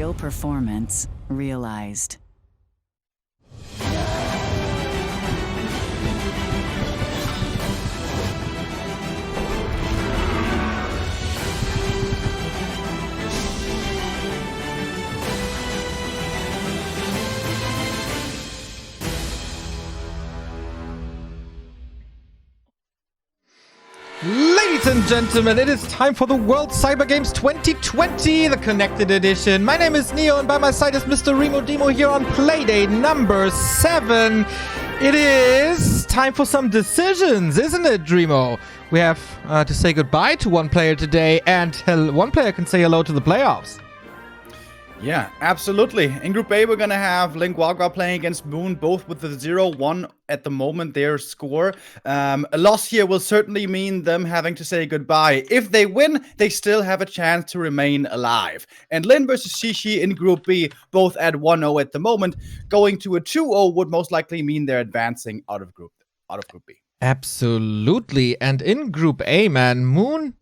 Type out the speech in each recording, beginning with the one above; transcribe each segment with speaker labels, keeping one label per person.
Speaker 1: Real performance realized.
Speaker 2: Ladies and gentlemen, it is time for the World Cyber Games 2020, the Connected Edition. My name is Neo, and by my side is Mr. Remo Demo here on Playdate number 7. It is time for some decisions, isn't it, Remo? We have to say goodbye to one player today, and one player can say hello to the playoffs.
Speaker 3: Yeah, absolutely. In Group A, we're going to have LinGuaGua playing against Moon, both with the 0-1 at the moment, their score. A loss here will certainly mean them having to say goodbye. If they win, they still have a chance to remain alive. And Lin versus Shishi in Group B, both at 1-0 at the moment. Going to a 2-0 would most likely mean they're advancing out of Group B.
Speaker 2: Absolutely. And in Group A, man, Moon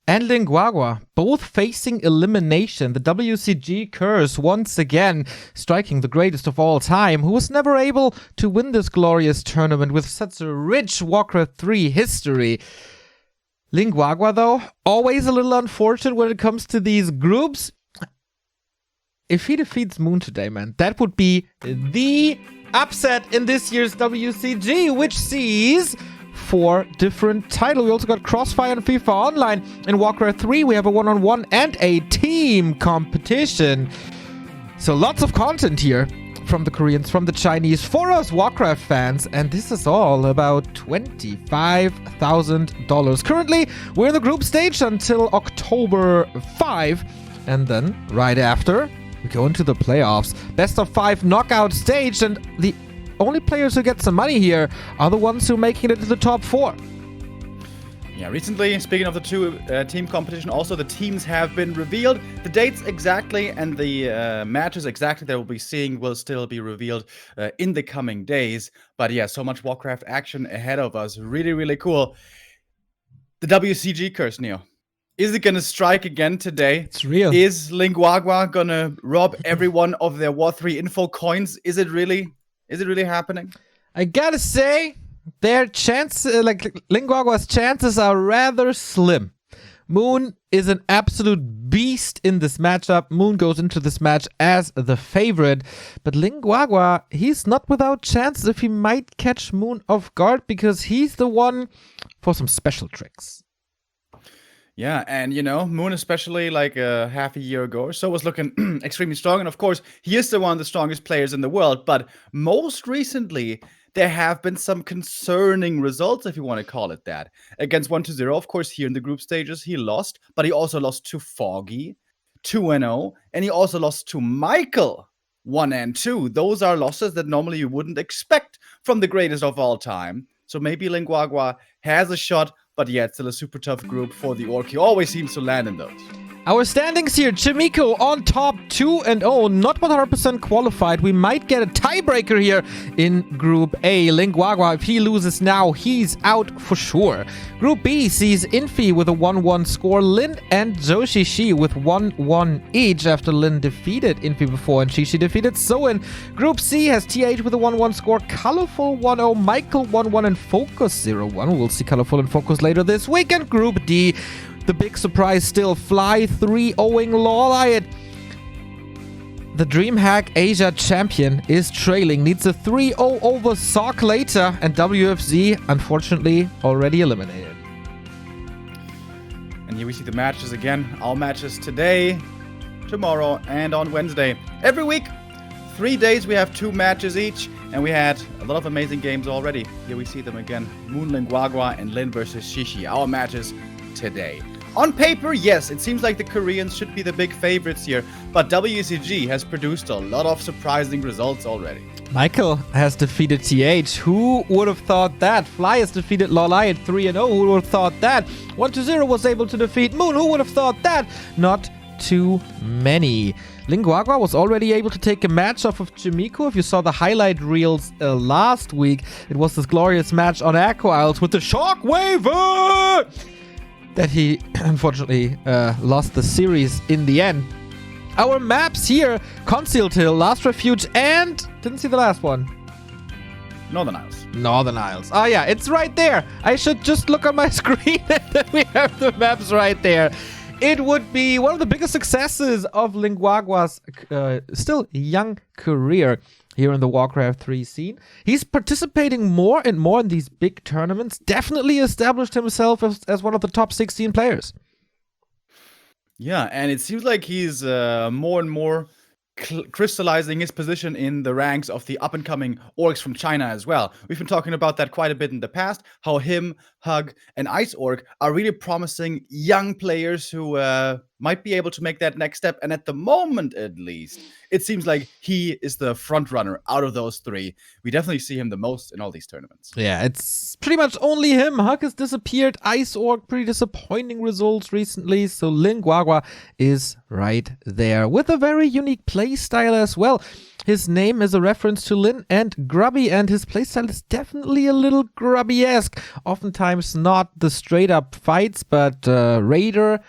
Speaker 2: and LinGuaGua both facing elimination. The WCG curse once again striking the greatest of all time, who was never able to win this glorious tournament with such a rich Warcraft 3 history. LinGuaGua, though, always a little unfortunate when it comes to these groups. If he defeats Moon today, man, that would be the upset in this year's WCG, which sees 4 different titles. We also got Crossfire and FIFA Online. In Warcraft 3, we have a one-on-one and a team competition. So lots of content here from the Koreans, from the Chinese, for us Warcraft fans. And this is all about $25,000. Currently, we're in the group stage until October 5. And then, right after, we go into the playoffs. Best of 5 knockout stage, and the only players who get some money here are the ones who are making it to the top 4.
Speaker 3: Yeah, recently, speaking of the 2 team competition, also the teams have been revealed. The dates exactly and the matches exactly that we'll be seeing will still be revealed in the coming days. But yeah, so much Warcraft action ahead of us. Really, really cool. The WCG curse, Neo. Is it going to strike again today?
Speaker 2: It's real.
Speaker 3: Is LinGuaGua going to rob everyone of their War 3 info coins? Is it really happening?
Speaker 2: I gotta say, their chance, LinGuaGua's chances are rather slim. Moon is an absolute beast in this matchup. Moon goes into this match as the favorite. But LinGuaGua, he's not without chances if he might catch Moon off guard, because he's the one for some special tricks.
Speaker 3: Yeah, and Moon, especially like half a year ago or so, was looking extremely strong. And of course, he is one of the strongest players in the world. But most recently, there have been some concerning results, if you want to call it that. Against 1-0, of course, here in the group stages, he lost. But he also lost to Foggy, 2-0. And he also lost to Michael, 1-2. Those are losses that normally you wouldn't expect from the greatest of all time. So maybe LinGuaGua has a shot. But yeah, it's still a super tough group for the Orc. He always seems to land in those.
Speaker 2: Our standings here, Chimiko on top 2-0, not 100% qualified. We might get a tiebreaker here in Group A. LinGuaGua, if he loses now, he's out for sure. Group B sees Infi with a 1-1 score, Lin and Zhou Shishi with 1-1 each after Lin defeated Infi before and Shishi defeated Soin. Group C has TH with a 1-1 score, Colorful 1-0, Michael 1-1 and Focus 0-1. We'll see Colorful and Focus later this week. And Group D, the big surprise still, Fly 3-0ing Lawliot. The DreamHack Asia champion is trailing, needs a 3-0 over Sock later, and WFZ, unfortunately, already eliminated.
Speaker 3: And here we see the matches again. All matches today, tomorrow, and on Wednesday. Every week, 3 days, we have 2 matches each, and we had a lot of amazing games already. Here we see them again. Moon LinGuaGua and Lin versus Shishi. Our matches today. On paper, yes, it seems like the Koreans should be the big favorites here, but WCG has produced a lot of surprising results already.
Speaker 2: Michael has defeated TH. Who would have thought that? Fly has defeated Lolai at 3-0. Who would have thought that? 1-0 was able to defeat Moon. Who would have thought that? Not too many. LinGuaGua was already able to take a match off of Chimiko. If you saw the highlight reels last week, it was this glorious match on Echo Isles with the Shockwaver that he unfortunately lost the series in the end. Our maps here, Concealed Hill, Last Refuge, and... Didn't see the last one.
Speaker 3: Northern Isles.
Speaker 2: Northern Isles. Oh yeah, it's right there. I should just look on my screen and then we have the maps right there. It would be one of the biggest successes of LinGuaGua's still young career here in the Warcraft 3 scene. He's participating more and more in these big tournaments. Definitely established himself as one of the top 16 players.
Speaker 3: Yeah, and it seems like he's more and more crystallizing his position in the ranks of the up-and-coming orcs from China as well. We've been talking about that quite a bit in the past, how him, Hug, and Ice Orc are really promising young players who might be able to make that next step. And at the moment, at least, it seems like he is the front runner out of those three. We definitely see him the most in all these tournaments.
Speaker 2: Yeah, it's pretty much only him. Hug has disappeared. Ice Orc, pretty disappointing results recently. So LinGuaGua is right there with a very unique playstyle as well. His name is a reference to Lin and Grubby, and his playstyle is definitely a little Grubby-esque. Oftentimes not the straight-up fights, but Raider,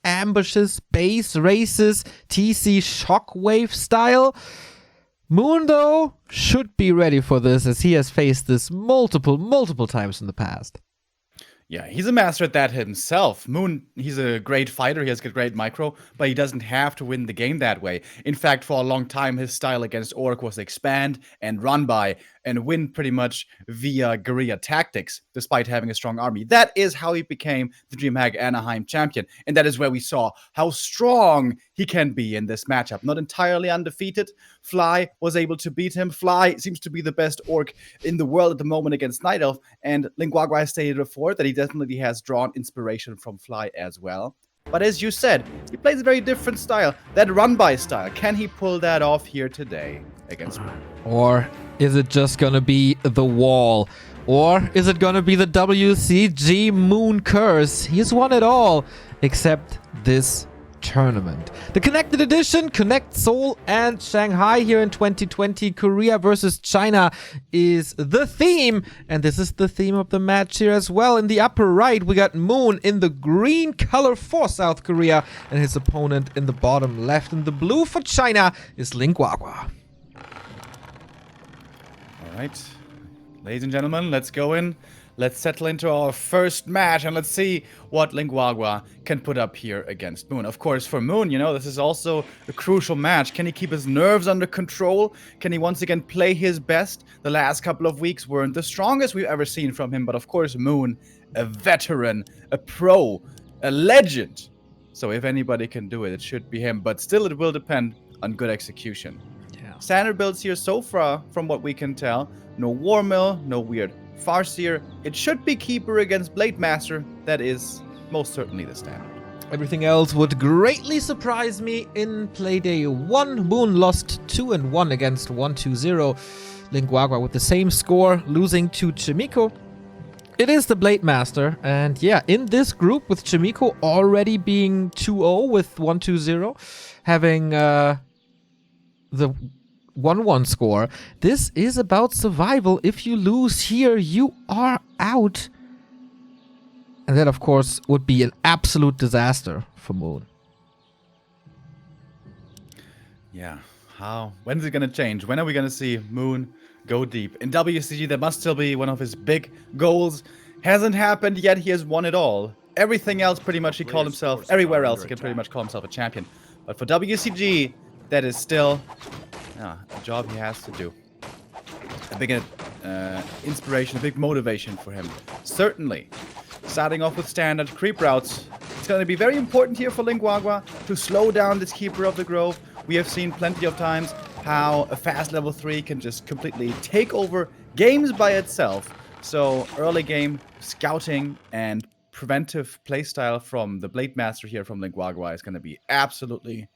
Speaker 2: ambushes, base races, TC shockwave style. Moon, though, should be ready for this, as he has faced this multiple times in the past.
Speaker 3: Yeah, he's a master at that himself. Moon, he's a great fighter, he has a great micro, but he doesn't have to win the game that way. In fact, for a long time, his style against Orc was expand and run by and win pretty much via guerrilla tactics, despite having a strong army. That is how he became the DreamHack Anaheim champion, and that is where we saw how strong he can be in this matchup. Not entirely undefeated. Fly was able to beat him. Fly seems to be the best orc in the world at the moment against Night Elf, and LinGuaGua has stated before that he definitely has drawn inspiration from Fly as well. But as you said, he plays a very different style, that run-by style. Can he pull that off here today against Moon?
Speaker 2: Or is it just gonna be the wall? Or is it gonna be the WCG Moon Curse? He's won it all, except this tournament. The Connected Edition, Connect Seoul and Shanghai here in 2020. Korea versus China is the theme, and this is the theme of the match here as well. In the upper right, we got Moon in the green color for South Korea, and his opponent in the bottom left. In the blue for China is LinGuaGua.
Speaker 3: All right, ladies and gentlemen, let's go in. Let's settle into our first match, and let's see what LinGuaGua can put up here against Moon. Of course, for Moon, you know, this is also a crucial match. Can he keep his nerves under control? Can he once again play his best? The last couple of weeks weren't the strongest we've ever seen from him, but of course, Moon, a veteran, a pro, a legend. So if anybody can do it, it should be him, but still it will depend on good execution. Yeah. Standard builds here so far, from what we can tell. No War Mill, no weird Farseer. It should be Keeper against Blade Master. That is most certainly the standard.
Speaker 2: Everything else would greatly surprise me. In Playday 1, Moon lost 2-1 against 1-2-0. LinGuaGua with the same score, losing to Chimiko. It is the Blade Master, and yeah, in this group with Chimiko already being 2-0 with 1-2-0, having the 1-1 score. This is about survival. If you lose here, you are out. And that, of course, would be an absolute disaster for Moon.
Speaker 3: Yeah. How? When is it going to change? When are we going to see Moon go deep? In WCG, that must still be one of his big goals. Hasn't happened yet. He has won it all. Everything else, pretty much, he called himself. Everywhere else, he can pretty much call himself a champion. But for WCG, that is still a job he has to do. A big inspiration, a big motivation for him. Certainly. Starting off with standard creep routes. It's going to be very important here for LinGuaGua to slow down this Keeper of the Grove. We have seen plenty of times how a fast level 3 can just completely take over games by itself. So early game scouting and preventive playstyle from the Blade Master here from LinGuaGua is going to be absolutely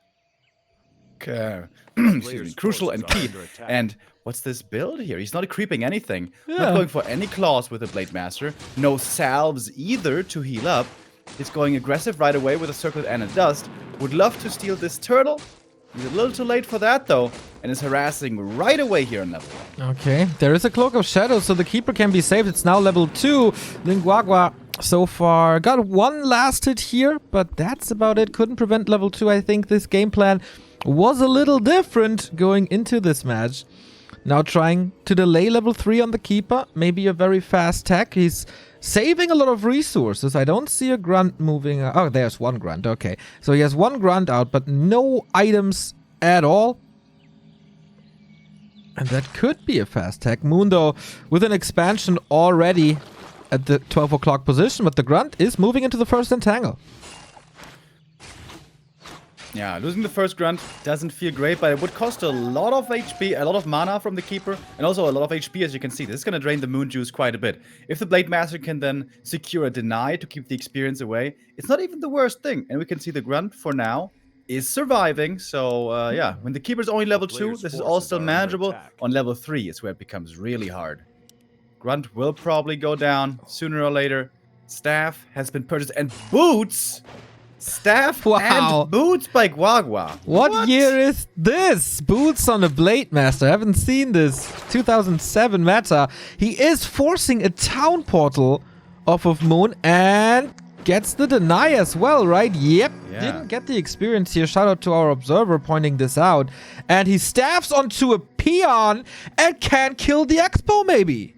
Speaker 3: crucial and key. And what's this build here? He's not creeping anything. Yeah. Not going for any claws with the Blade Master. No salves either to heal up. He's going aggressive right away with a Circlet and a Dust. Would love to steal this turtle. He's a little too late for that though, and is harassing right away here in level 1.
Speaker 2: Okay, there is a Cloak of Shadows, so the Keeper can be saved. It's now level 2. LinGuaGua so far got one last hit here, but that's about it. Couldn't prevent level 2. I think this game plan was a little different going into this match. Now trying to delay level 3 on the Keeper. Maybe a very fast tech. He's saving a lot of resources. I don't see a grunt moving. Oh, there's one grunt. Okay. So he has one grunt out, but no items at all. And that could be a fast tech. Moon, though, with an expansion already at the 12 o'clock position, but the grunt is moving into the first entangle.
Speaker 3: Yeah, losing the first grunt doesn't feel great, but it would cost a lot of HP, a lot of mana from the Keeper, and also a lot of HP, as you can see. This is going to drain the Moon Juice quite a bit. If the Blade Master can then secure a deny to keep the experience away, it's not even the worst thing. And we can see the grunt, for now, is surviving. So, yeah, when the Keeper's only level 2, this is all still manageable. On level 3 is where it becomes really hard. Grunt will probably go down sooner or later. Staff has been purchased, and boots! Staff and boots by LinGuaGua.
Speaker 2: What year is this? Boots on a Blade Master. I haven't seen this. 2007 meta. He is forcing a town portal off of Moon and gets the deny as well, right? Yep. Yeah. Didn't get the experience here. Shout out to our observer pointing this out. And he staffs onto a peon and can kill the Expo maybe.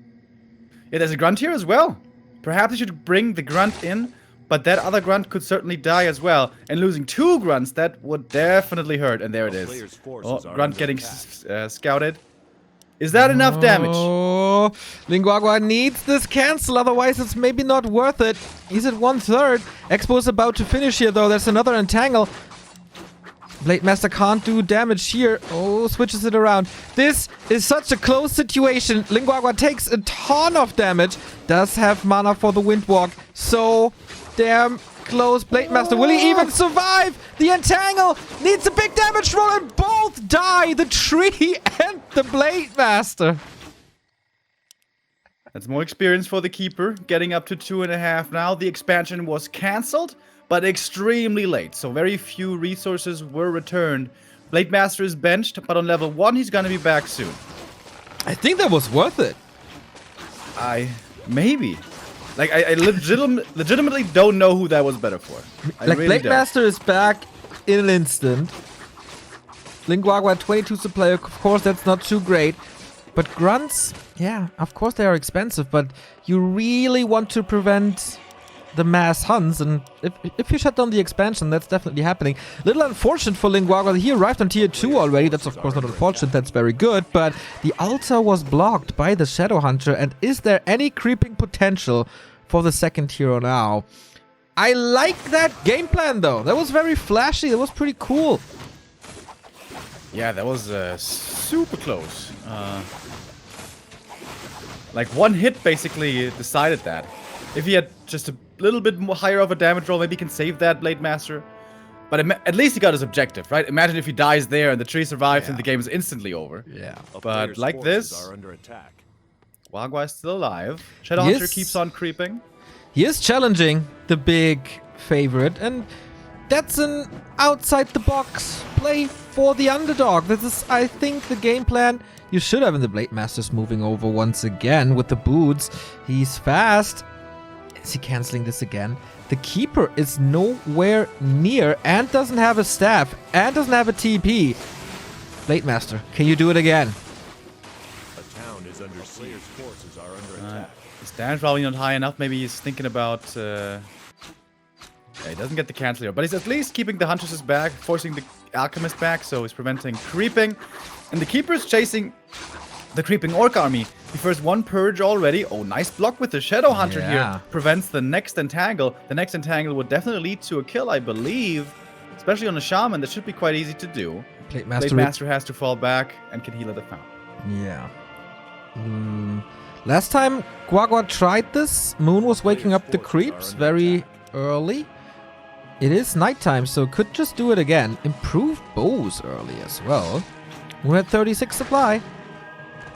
Speaker 3: Yeah, there's a grunt here as well. Perhaps he should bring the grunt in. But that other grunt could certainly die as well. And losing 2 grunts, that would definitely hurt. And there it is. Oh, grunt getting scouted. Is that enough damage?
Speaker 2: Oh, LinGuaGua needs this cancel, otherwise it's maybe not worth it. He's at 1/3. Expo is about to finish here, though. There's another entangle. Blade Master can't do damage here. Oh, switches it around. This is such a close situation. LinGuaGua takes a ton of damage. Does have mana for the Windwalk. So damn close. Blade Master, will he even survive? The entangle needs a big damage roll and both die. The tree and the Blade Master.
Speaker 3: That's more experience for the Keeper. Getting up to 2.5 now. The expansion was cancelled, but extremely late. So very few resources were returned. Blade Master is benched, but on level 1 he's gonna be back soon.
Speaker 2: I think that was worth it.
Speaker 3: Maybe. Like, I legitimately don't know who that was better for.
Speaker 2: Like, really Blade Master is back in an instant. LinGuaGua 22 supply, of course, that's not too great. But grunts, yeah, of course they are expensive, but you really want to prevent the mass hunts, and if you shut down the expansion, that's definitely happening. Little unfortunate for LinGuaGua. He arrived on tier 2 already. That's of course not unfortunate, that's very good, but the altar was blocked by the Shadow Hunter, and is there any creeping potential for the second hero now? I like that game plan, though. That was very flashy. That was pretty cool.
Speaker 3: Yeah, that was super close. Like, one hit basically decided that. If he had just a little bit more higher of a damage roll, maybe he can save that Blade Master. But at least he got his objective, right? Imagine if he dies there and the tree survives and the game is instantly over.
Speaker 2: Yeah.
Speaker 3: But like this, LinGuaGua is still alive. Shadow Hunter keeps on creeping.
Speaker 2: He is challenging the big favorite, and that's an outside-the-box play for the underdog. This is, I think, the game plan you should have in the Blade Masters moving over once again with the boots. He's fast. Is he canceling this again? The Keeper is nowhere near and doesn't have a staff and doesn't have a TP. Blade Master, can you do it again?
Speaker 4: A town is under siege. Forces are under attack.
Speaker 3: His damage probably not high enough. Maybe he's thinking about... yeah, he doesn't get the cancel here, but he's at least keeping the Huntresses back, forcing the Alchemist back, so he's preventing creeping. And the Keeper's chasing the creeping Orc army. He first one purge already. Oh, nice block with the Shadow Hunter here. Prevents the next entangle. The next entangle would definitely lead to a kill, I believe. Especially on a Shaman, that should be quite easy to do.
Speaker 2: Blade
Speaker 3: Master has to fall back and can heal at the fountain.
Speaker 2: Yeah. Last time LinGuaGua tried this, Moon was waking up the creeps very early. It is nighttime, so could just do it again. Improved bows early as well. Moon had 36 supply.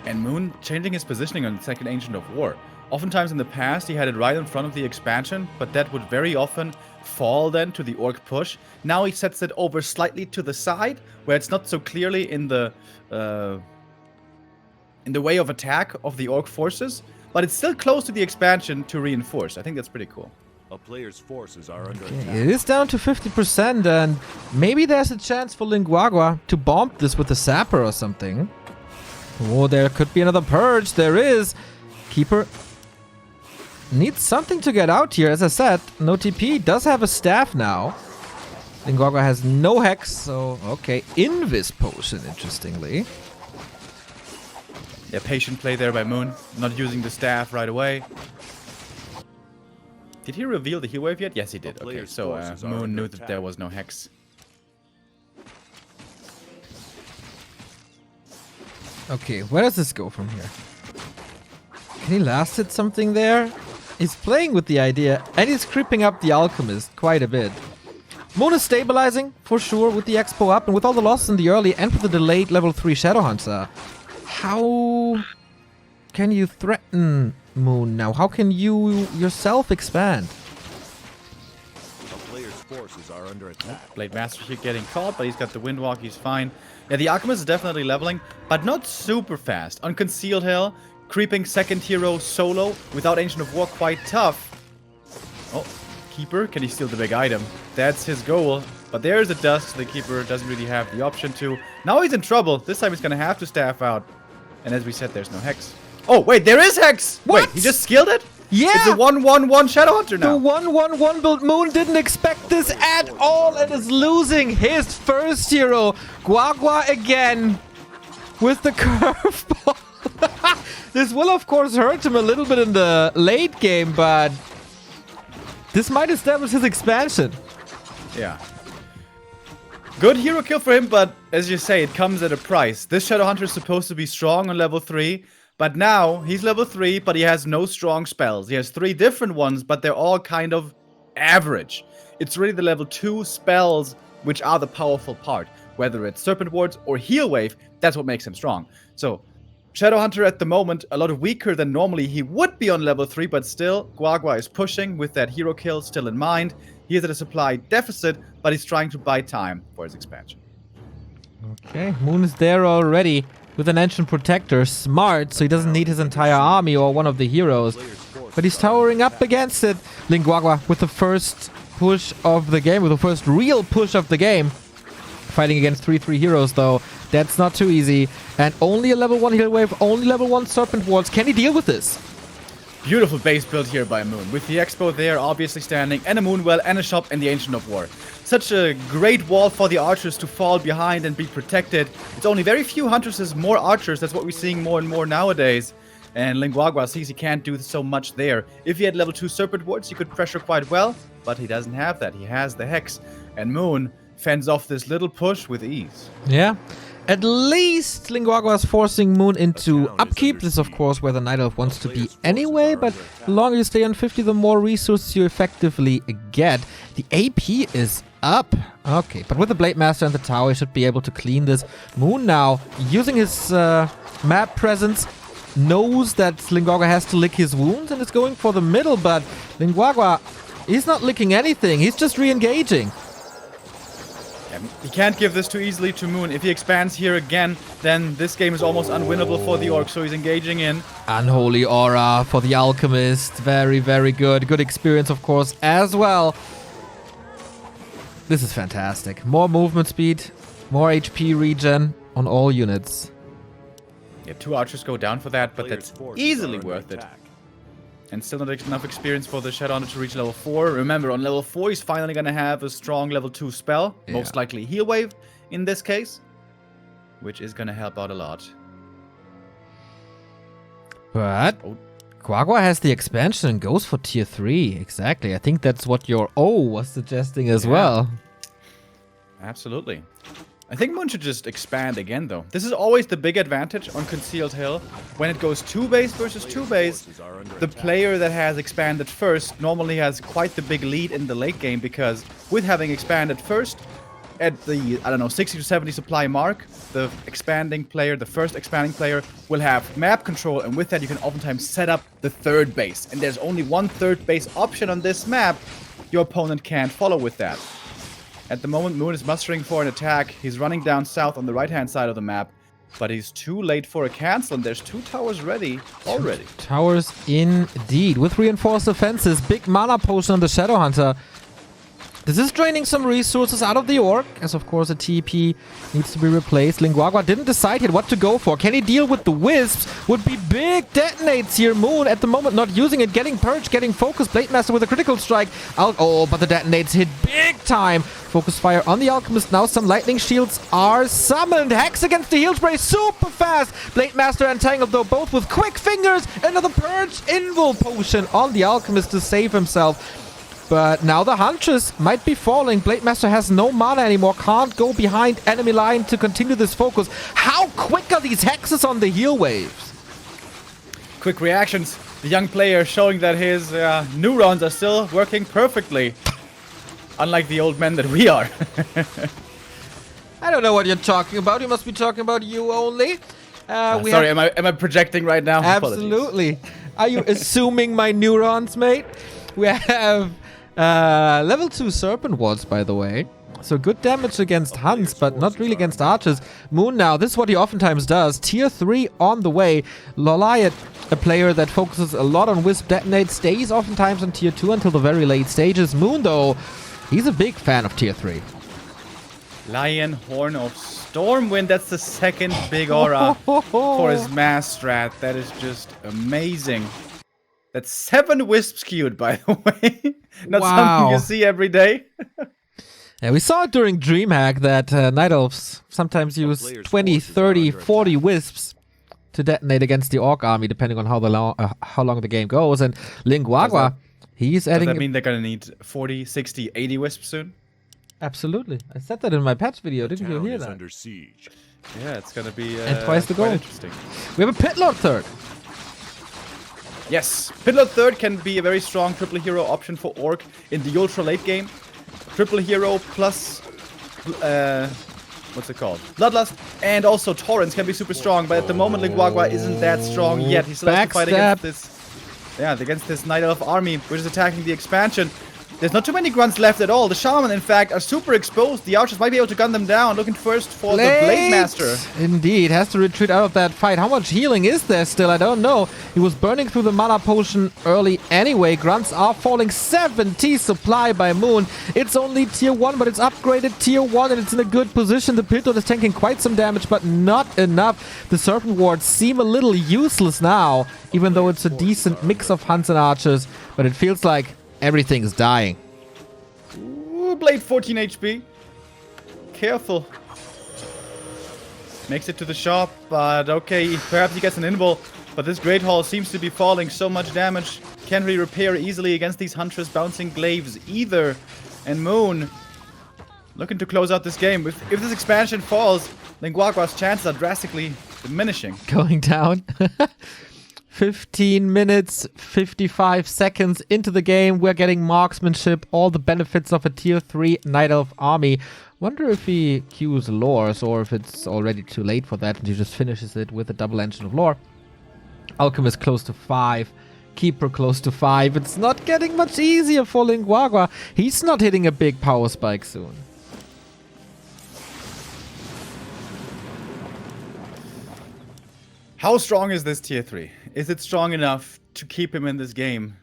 Speaker 3: And Moon changing his positioning on the second Ancient of War. Oftentimes in the past, he had it right in front of the expansion, but that would very often fall then to the Orc push. Now he sets it over slightly to the side, where it's not so clearly in the way of attack of the Orc forces, but it's still close to the expansion to reinforce. I think that's pretty cool.
Speaker 4: A player's forces are under
Speaker 2: It
Speaker 4: attack.
Speaker 2: is down to 50%, and maybe there's a chance for LinGuaGua to bomb this with a Sapper or something. Oh, there could be another Purge. There is. Keeper needs something to get out here. As I said, no TP. Does have a staff now. LinGuaGua has no Hex, so okay. Invis Potion, interestingly.
Speaker 3: Yeah, patient play there by Moon. Not using the staff right away. Did he reveal the heal wave yet? Yes, he did. Okay, so Moon knew that there was no Hex.
Speaker 2: Okay, where does this go from here? Can he last hit something there? He's playing with the idea, and he's creeping up the Alchemist quite a bit. Moon is stabilizing, for sure, with the Expo up, and with all the losses in the early, and with the delayed level 3 Shadowhunter. How can you threaten Moon now? How can you yourself expand?
Speaker 4: A player's forces are under attack.
Speaker 3: Blade Master here getting caught, but he's got the Windwalk, he's fine. Yeah, the Alchemist is definitely leveling, but not super fast. On Concealed Hill, creeping second hero solo without Ancient of War, quite tough. Oh, Keeper, can he steal the big item? That's his goal. But there's a Dust, the Keeper doesn't really have the option to. Now he's in trouble. This time he's gonna have to staff out. And as we said, there's no Hex. Oh, wait, there is Hex!
Speaker 2: What?
Speaker 3: Wait, he just skilled it?
Speaker 2: Yeah!
Speaker 3: It's a 1-1-1 Shadowhunter now.
Speaker 2: The 1-1-1 build. Moon didn't expect this at all and is losing his first hero. Guagua again with the curveball. This will, of course, hurt him a little bit in the late game, but this might establish his expansion.
Speaker 3: Yeah. Good hero kill for him, but as you say, it comes at a price. This Shadowhunter is supposed to be strong on level 3, but now he's level 3, but he has no strong spells. He has 3 different ones, but they're all kind of average. It's really the level 2 spells which are the powerful part. Whether it's Serpent Wards or Heal Wave, that's what makes him strong. So, Shadowhunter at the moment, a lot weaker than normally he would be on level 3, but still, Guagua is pushing with that hero kill still in mind. He is at a supply deficit, but he's trying to buy time for his expansion.
Speaker 2: Okay, Moon is there already with an Ancient Protector. Smart, so he doesn't need his entire army or one of the heroes. But he's towering up against it. LinGuaGua with the first push of the game, with the first real push of the game. Fighting against 3-3 heroes, though. That's not too easy. And only a level 1 heal wave, only level 1 Serpent Wards. Can he deal with this?
Speaker 3: Beautiful base build here by Moon, with the Expo there obviously standing, and a Moonwell, and a shop, and the Ancient of War. Such a great wall for the archers to fall behind and be protected. It's only very few huntresses, more archers. That's what we're seeing more and more nowadays. And LinGuaGua sees he can't do so much there. If he had level 2 Serpent Wards, he could pressure quite well, but he doesn't have that. He has the Hex, and Moon fends off this little push with ease.
Speaker 2: Yeah. At least LinGuaGua is forcing Moon into upkeep. This is, of course, where the Night Elf wants to be anyway, but the longer you stay on 50, the more resources you effectively get. The AP is up. Okay, but with the Blade Master and the tower, he should be able to clean this. Moon now, using his map presence, knows that LinGuaGua has to lick his wounds and is going for the middle, but LinGuaGua, he's not licking anything. He's just re-engaging.
Speaker 3: He can't give this too easily to Moon. If he expands here again, then this game is almost unwinnable for the Orc, so he's engaging in.
Speaker 2: Unholy Aura for the Alchemist. Very, very good. Good experience, of course, as well. This is fantastic. More movement speed, more HP regen on all units.
Speaker 3: Yeah, 2 archers go down for that, but that's easily worth it. And still not enough experience for the Shadowhunter to reach level 4. Remember, on level 4, he's finally going to have a strong level 2 spell.
Speaker 2: Yeah.
Speaker 3: Most likely Heal Wave in this case. Which is going to help out a lot.
Speaker 2: But Guagua has the expansion and goes for tier 3. Exactly. I think that's what your O was suggesting as well.
Speaker 3: Absolutely. I think Moon should just expand again, though. This is always the big advantage on Concealed Hill. When it goes 2 base versus 2 base, the player that has expanded first normally has quite the big lead in the late game, because with having expanded first, at the, I don't know, 60 to 70 supply mark, the expanding player, the first expanding player, will have map control, and with that you can oftentimes set up the 3rd base. And there's only one 3rd base option on this map. Your opponent can't follow with that. At the moment, Moon is mustering for an attack. He's running down south on the right-hand side of the map. But he's too late for a cancel, and there's 2 towers ready already.
Speaker 2: Towers indeed. With reinforced defenses, big mana potion on the Shadow Hunter. This is draining some resources out of the Orc, as of course a TP needs to be replaced. LinGuaGua didn't decide yet what to go for. Can he deal with the Wisps? Would be big detonates here. Moon at the moment not using it, getting purged, getting focused. Blade Master with a critical strike. Oh, but the detonates hit big time. Focus fire on the Alchemist. Now some lightning shields are summoned. Hex against the heal spray, super fast. Blade Master entangled though, both with quick fingers. Another purge invul potion on the Alchemist to save himself. But now the Huntress might be falling. Blade Master has no mana anymore. Can't go behind enemy line to continue this focus. How quick are these hexes on the heal waves?
Speaker 3: Quick reactions. The young player showing that his neurons are still working perfectly. Unlike the old men that we are.
Speaker 2: I don't know what you're talking about. You must be talking about you only.
Speaker 3: Sorry, am I projecting right now?
Speaker 2: Absolutely. Are you assuming my neurons, mate? We have level 2 Serpent Wards, by the way. So good damage against Hunts, but not really against Archers. Moon now, this is what he oftentimes does. Tier 3 on the way. Loliot, a player that focuses a lot on Wisp Detonate, stays oftentimes on Tier 2 until the very late stages. Moon, though, he's a big fan of Tier 3.
Speaker 3: Lion Horn of Stormwind, that's the second big aura for his mass strat. That is just amazing. That's 7 Wisps queued, by the way. Not something you see every day.
Speaker 2: Yeah, we saw it during DreamHack that Night Elves sometimes use 20, 30, 40 Wisps to detonate against the Orc army, depending on how long the game goes. And LinGuaGua, he's adding...
Speaker 3: Does that mean they're going to need 40, 60, 80 Wisps soon?
Speaker 2: Absolutely. I said that in my patch video. Didn't you hear that?
Speaker 4: Under siege.
Speaker 3: Yeah, it's going to be
Speaker 2: and twice the goal.
Speaker 3: Interesting.
Speaker 2: We have a Pit Lord third.
Speaker 3: Yes, Pit Lord third can be a very strong triple hero option for Orc in the ultra late game. Triple hero plus, what's it called? Bloodlust, and also Torrents can be super strong, but at the moment LinGuaGua isn't that strong yet. He still has to fight against this Night Elf army, which is attacking the expansion. There's not too many grunts left at all. The Shaman, in fact, are super exposed. The Archers might be able to gun them down. Looking first for the Blade Master.
Speaker 2: Indeed, has to retreat out of that fight. How much healing is there still? I don't know. He was burning through the mana potion early anyway. Grunts are falling. 70 supply by Moon. It's only tier 1, but it's upgraded tier 1, and it's in a good position. The Pit Lord is tanking quite some damage, but not enough. The Serpent Wards seem a little useless now, even though it's a decent mix of Hunts and Archers, but it feels like everything's dying.
Speaker 3: Ooh, Blade 14 HP. Careful. Makes it to the shop, but okay, perhaps he gets an invul. But this Great Hall seems to be falling so much damage. Can't really repair easily against these Huntress bouncing glaives either. And Moon looking to close out this game. If this expansion falls, LinGuaGua's chances are drastically diminishing.
Speaker 2: Going down. 15 minutes, 55 seconds into the game. We're getting marksmanship, all the benefits of a tier 3 Night Elf army. Wonder if he queues lores or if it's already too late for that and he just finishes it with a double engine of lore. Alchemist close to 5. Keeper close to 5. It's not getting much easier for LinGuaGua. He's not hitting a big power spike soon.
Speaker 3: How strong is this tier 3? Is it strong enough to keep him in this game?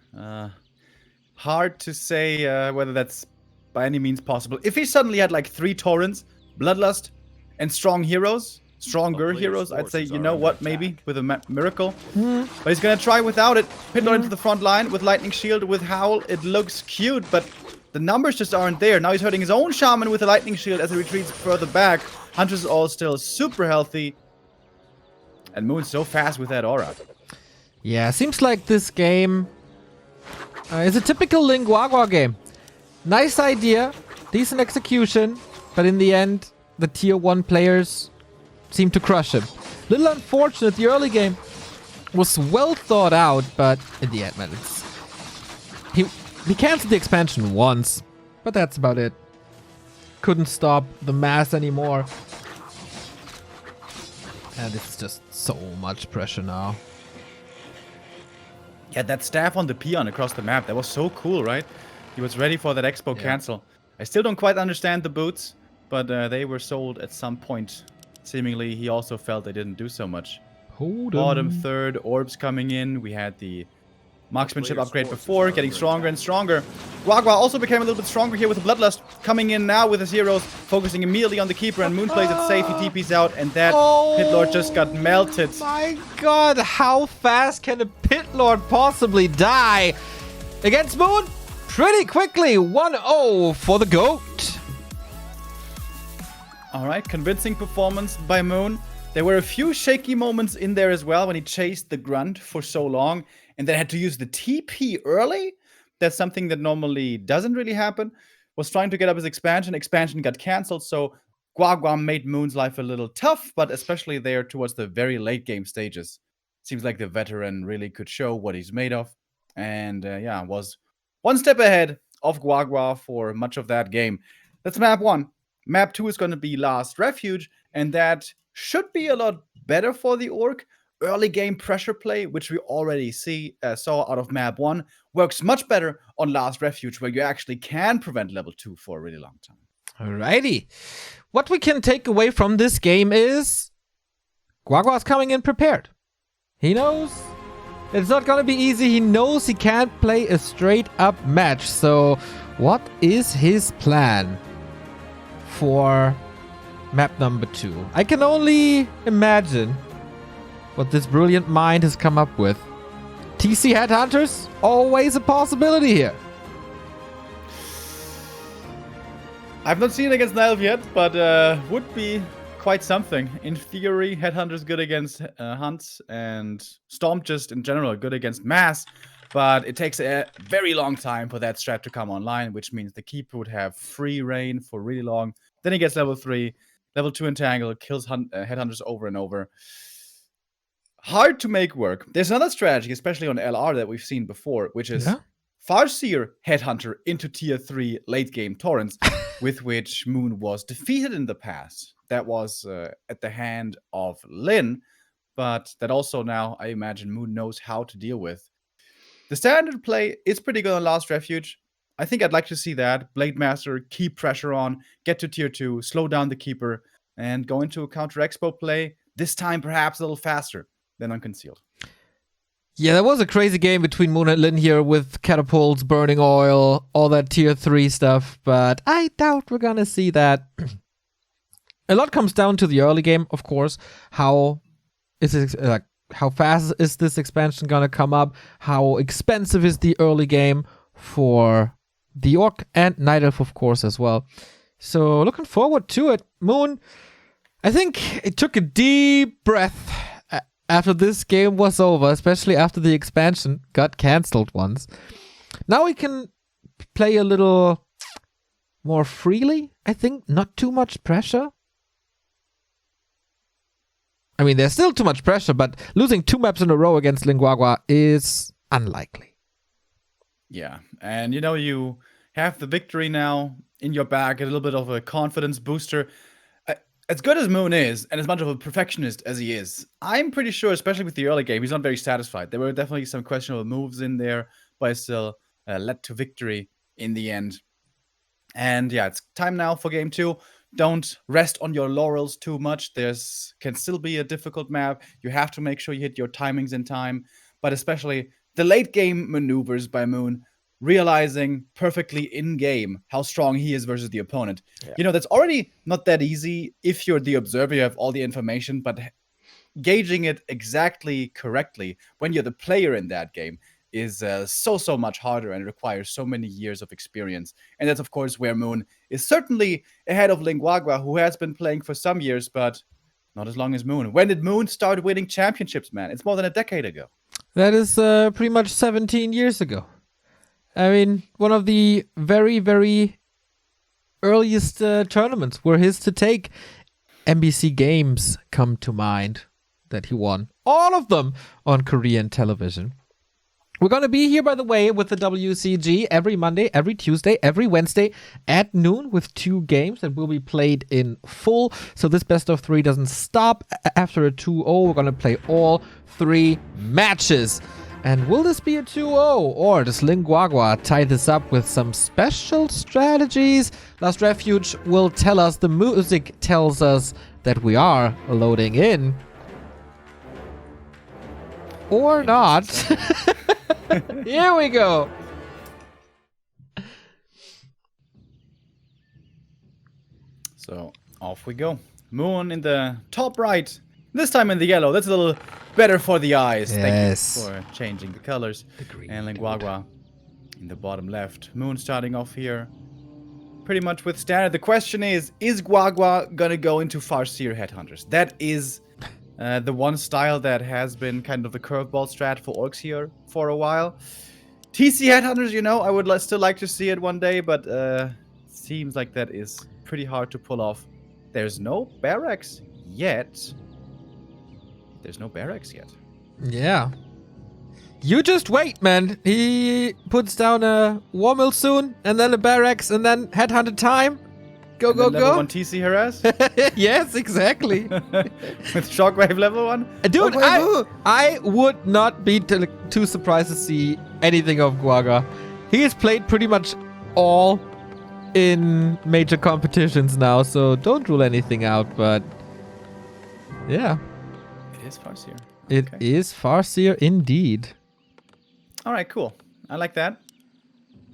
Speaker 3: Hard to say whether that's by any means possible. If he suddenly had like 3 Torrents, Bloodlust, and strong heroes, stronger heroes, I'd say, you know what, maybe with a miracle. But he's gonna try without it. Pit Lord into the front line with Lightning Shield, with Howl. It looks cute, but the numbers just aren't there. Now he's hurting his own Shaman with a Lightning Shield as he retreats further back. Huntress all still super healthy. And Moon's so fast with that aura.
Speaker 2: Yeah, seems like this game is a typical LinGuaGua game. Nice idea, decent execution, but in the end, the tier 1 players seem to crush him. Little unfortunate, the early game was well thought out, but in the end, man, he cancelled the expansion once, but that's about it. Couldn't stop the mass anymore. And it's just so much pressure now.
Speaker 3: Yeah, that staff on the peon across the map, that was so cool, right? He was ready for that expo cancel. I still don't quite understand the boots, but they were sold at some point seemingly he also felt they didn't do so much.
Speaker 2: Hold
Speaker 3: Bottom
Speaker 2: on.
Speaker 3: third, orbs coming in. We had the marksmanship upgrade before, getting stronger and stronger. WCG also became a little bit stronger here with the Bloodlust, coming in now with his heroes, focusing immediately on the Keeper, and Moon plays it safe, he TPs out, and that Pit Lord just got melted.
Speaker 2: My god, how fast can a Pit Lord possibly die? Against Moon, pretty quickly, 1-0 for the GOAT.
Speaker 3: Alright, convincing performance by Moon. There were a few shaky moments in there as well when he chased the Grunt for so long and then had to use the TP early. That's something that normally doesn't really happen. Was trying to get up his expansion. Expansion got cancelled, so WCG made Moon's life a little tough, but especially there towards the very late game stages. Seems like the veteran really could show what he's made of. And yeah, was one step ahead of WCG for much of that game. That's map 1. Map 2 is going to be Last Refuge, and that should be a lot better for the Orc. Early game pressure play, which we already saw out of map 1, works much better on Last Refuge, where you actually can prevent level 2 for a really long time.
Speaker 2: Alrighty. What we can take away from this game is WCG's coming in prepared. He knows it's not going to be easy. He knows he can't play a straight up match. So what is his plan for map number 2? I can only imagine what this brilliant mind has come up with. TC Headhunters, always a possibility here.
Speaker 3: I've not seen it against Nilv yet, but would be quite something. In theory, Headhunter's good against Hunts, and Storm just in general good against Mass, but it takes a very long time for that strat to come online, which means the Keeper would have free reign for really long. Then he gets level 3, level 2 Entangle, kills Headhunters over and over. Hard to make work. There's another strategy, especially on LR, that we've seen before, which is Farseer Headhunter into tier 3 late game Torrents, with which Moon was defeated in the past. That was at the hand of Lin, but that also now, I imagine, Moon knows how to deal with. The standard play is pretty good on Last Refuge. I think I'd like to see that. Blade Master, keep pressure on, get to tier 2, slow down the Keeper, and go into a counter expo play, this time perhaps a little faster than on Concealed.
Speaker 2: Yeah, there was a crazy game between Moon and Lin here with catapults, burning oil, all that tier 3 stuff, but I doubt we're gonna see that. A lot comes down to the early game, of course. How fast is this expansion gonna come up? How expensive is the early game for the Orc and Night Elf, of course, as well. So looking forward to it. Moon, I think it took a deep breath after this game was over, especially after the expansion got cancelled once. Now we can play a little more freely, I think. Not too much pressure. I mean, there's still too much pressure, but losing 2 maps in a row against LinGuaGua is unlikely.
Speaker 3: Yeah, and you know, you have the victory now in your bag, a little bit of a confidence booster. As good as Moon is, and as much of a perfectionist as he is, I'm pretty sure, especially with the early game, he's not very satisfied. There were definitely some questionable moves in there, but still led to victory in the end. And yeah, it's time now for game 2. Don't rest on your laurels too much. Can still be a difficult map. You have to make sure you hit your timings in time, but especially the late game maneuvers by Moon, realizing perfectly in-game how strong he is versus the opponent. Yeah. You know, that's already not that easy if you're the observer, you have all the information, but gauging it exactly correctly when you're the player in that game is so much harder and requires so many years of experience. And that's, of course, where Moon is certainly ahead of LinGuaGua, who has been playing for some years, but not as long as Moon. When did Moon start winning championships, man? It's more than a decade ago.
Speaker 2: That is pretty much 17 years ago. I mean, one of the very, very earliest tournaments were his to take. NBC Games come to mind that he won. All of them on Korean television. We're going to be here, by the way, with the WCG every Monday, every Tuesday, every Wednesday at noon with 2 games that will be played in full. So this best of 3 doesn't stop after a 2-0. We're going to play all 3 matches. And will this be a 2-0, or does LinGuaGua tie this up with some special strategies? Last Refuge will tell us, the music tells us that we are loading in. Or not. Here we go.
Speaker 3: So off we go. Moon in the top right. This time in the yellow. That's a little better for the eyes.
Speaker 2: Yes.
Speaker 3: Thank you for changing the colors.
Speaker 2: green.
Speaker 3: And LinGuaGua in the bottom left. Moon starting off here. Pretty much with standard. The question is Guagua gonna go into Farseer Headhunters? That is the one style that has been kind of the curveball strat for orcs here for a while. TC Headhunters, you know, I would still like to see it one day, but seems like that is pretty hard to pull off. There's no barracks yet.
Speaker 2: Yeah. You just wait, man. He puts down a war mill soon, and then a barracks, and then headhunter time. Go,
Speaker 3: And
Speaker 2: go,
Speaker 3: then level
Speaker 2: go.
Speaker 3: 1 TC harass
Speaker 2: Yes, exactly.
Speaker 3: with Shockwave level 1.
Speaker 2: Dude,
Speaker 3: Oh,
Speaker 2: I would not be too surprised to see anything of Guaga. He has played pretty much all in major competitions now, so don't rule anything out, but yeah.
Speaker 3: It is Farseer.
Speaker 2: It is Farseer indeed.
Speaker 3: Alright, cool. I like that.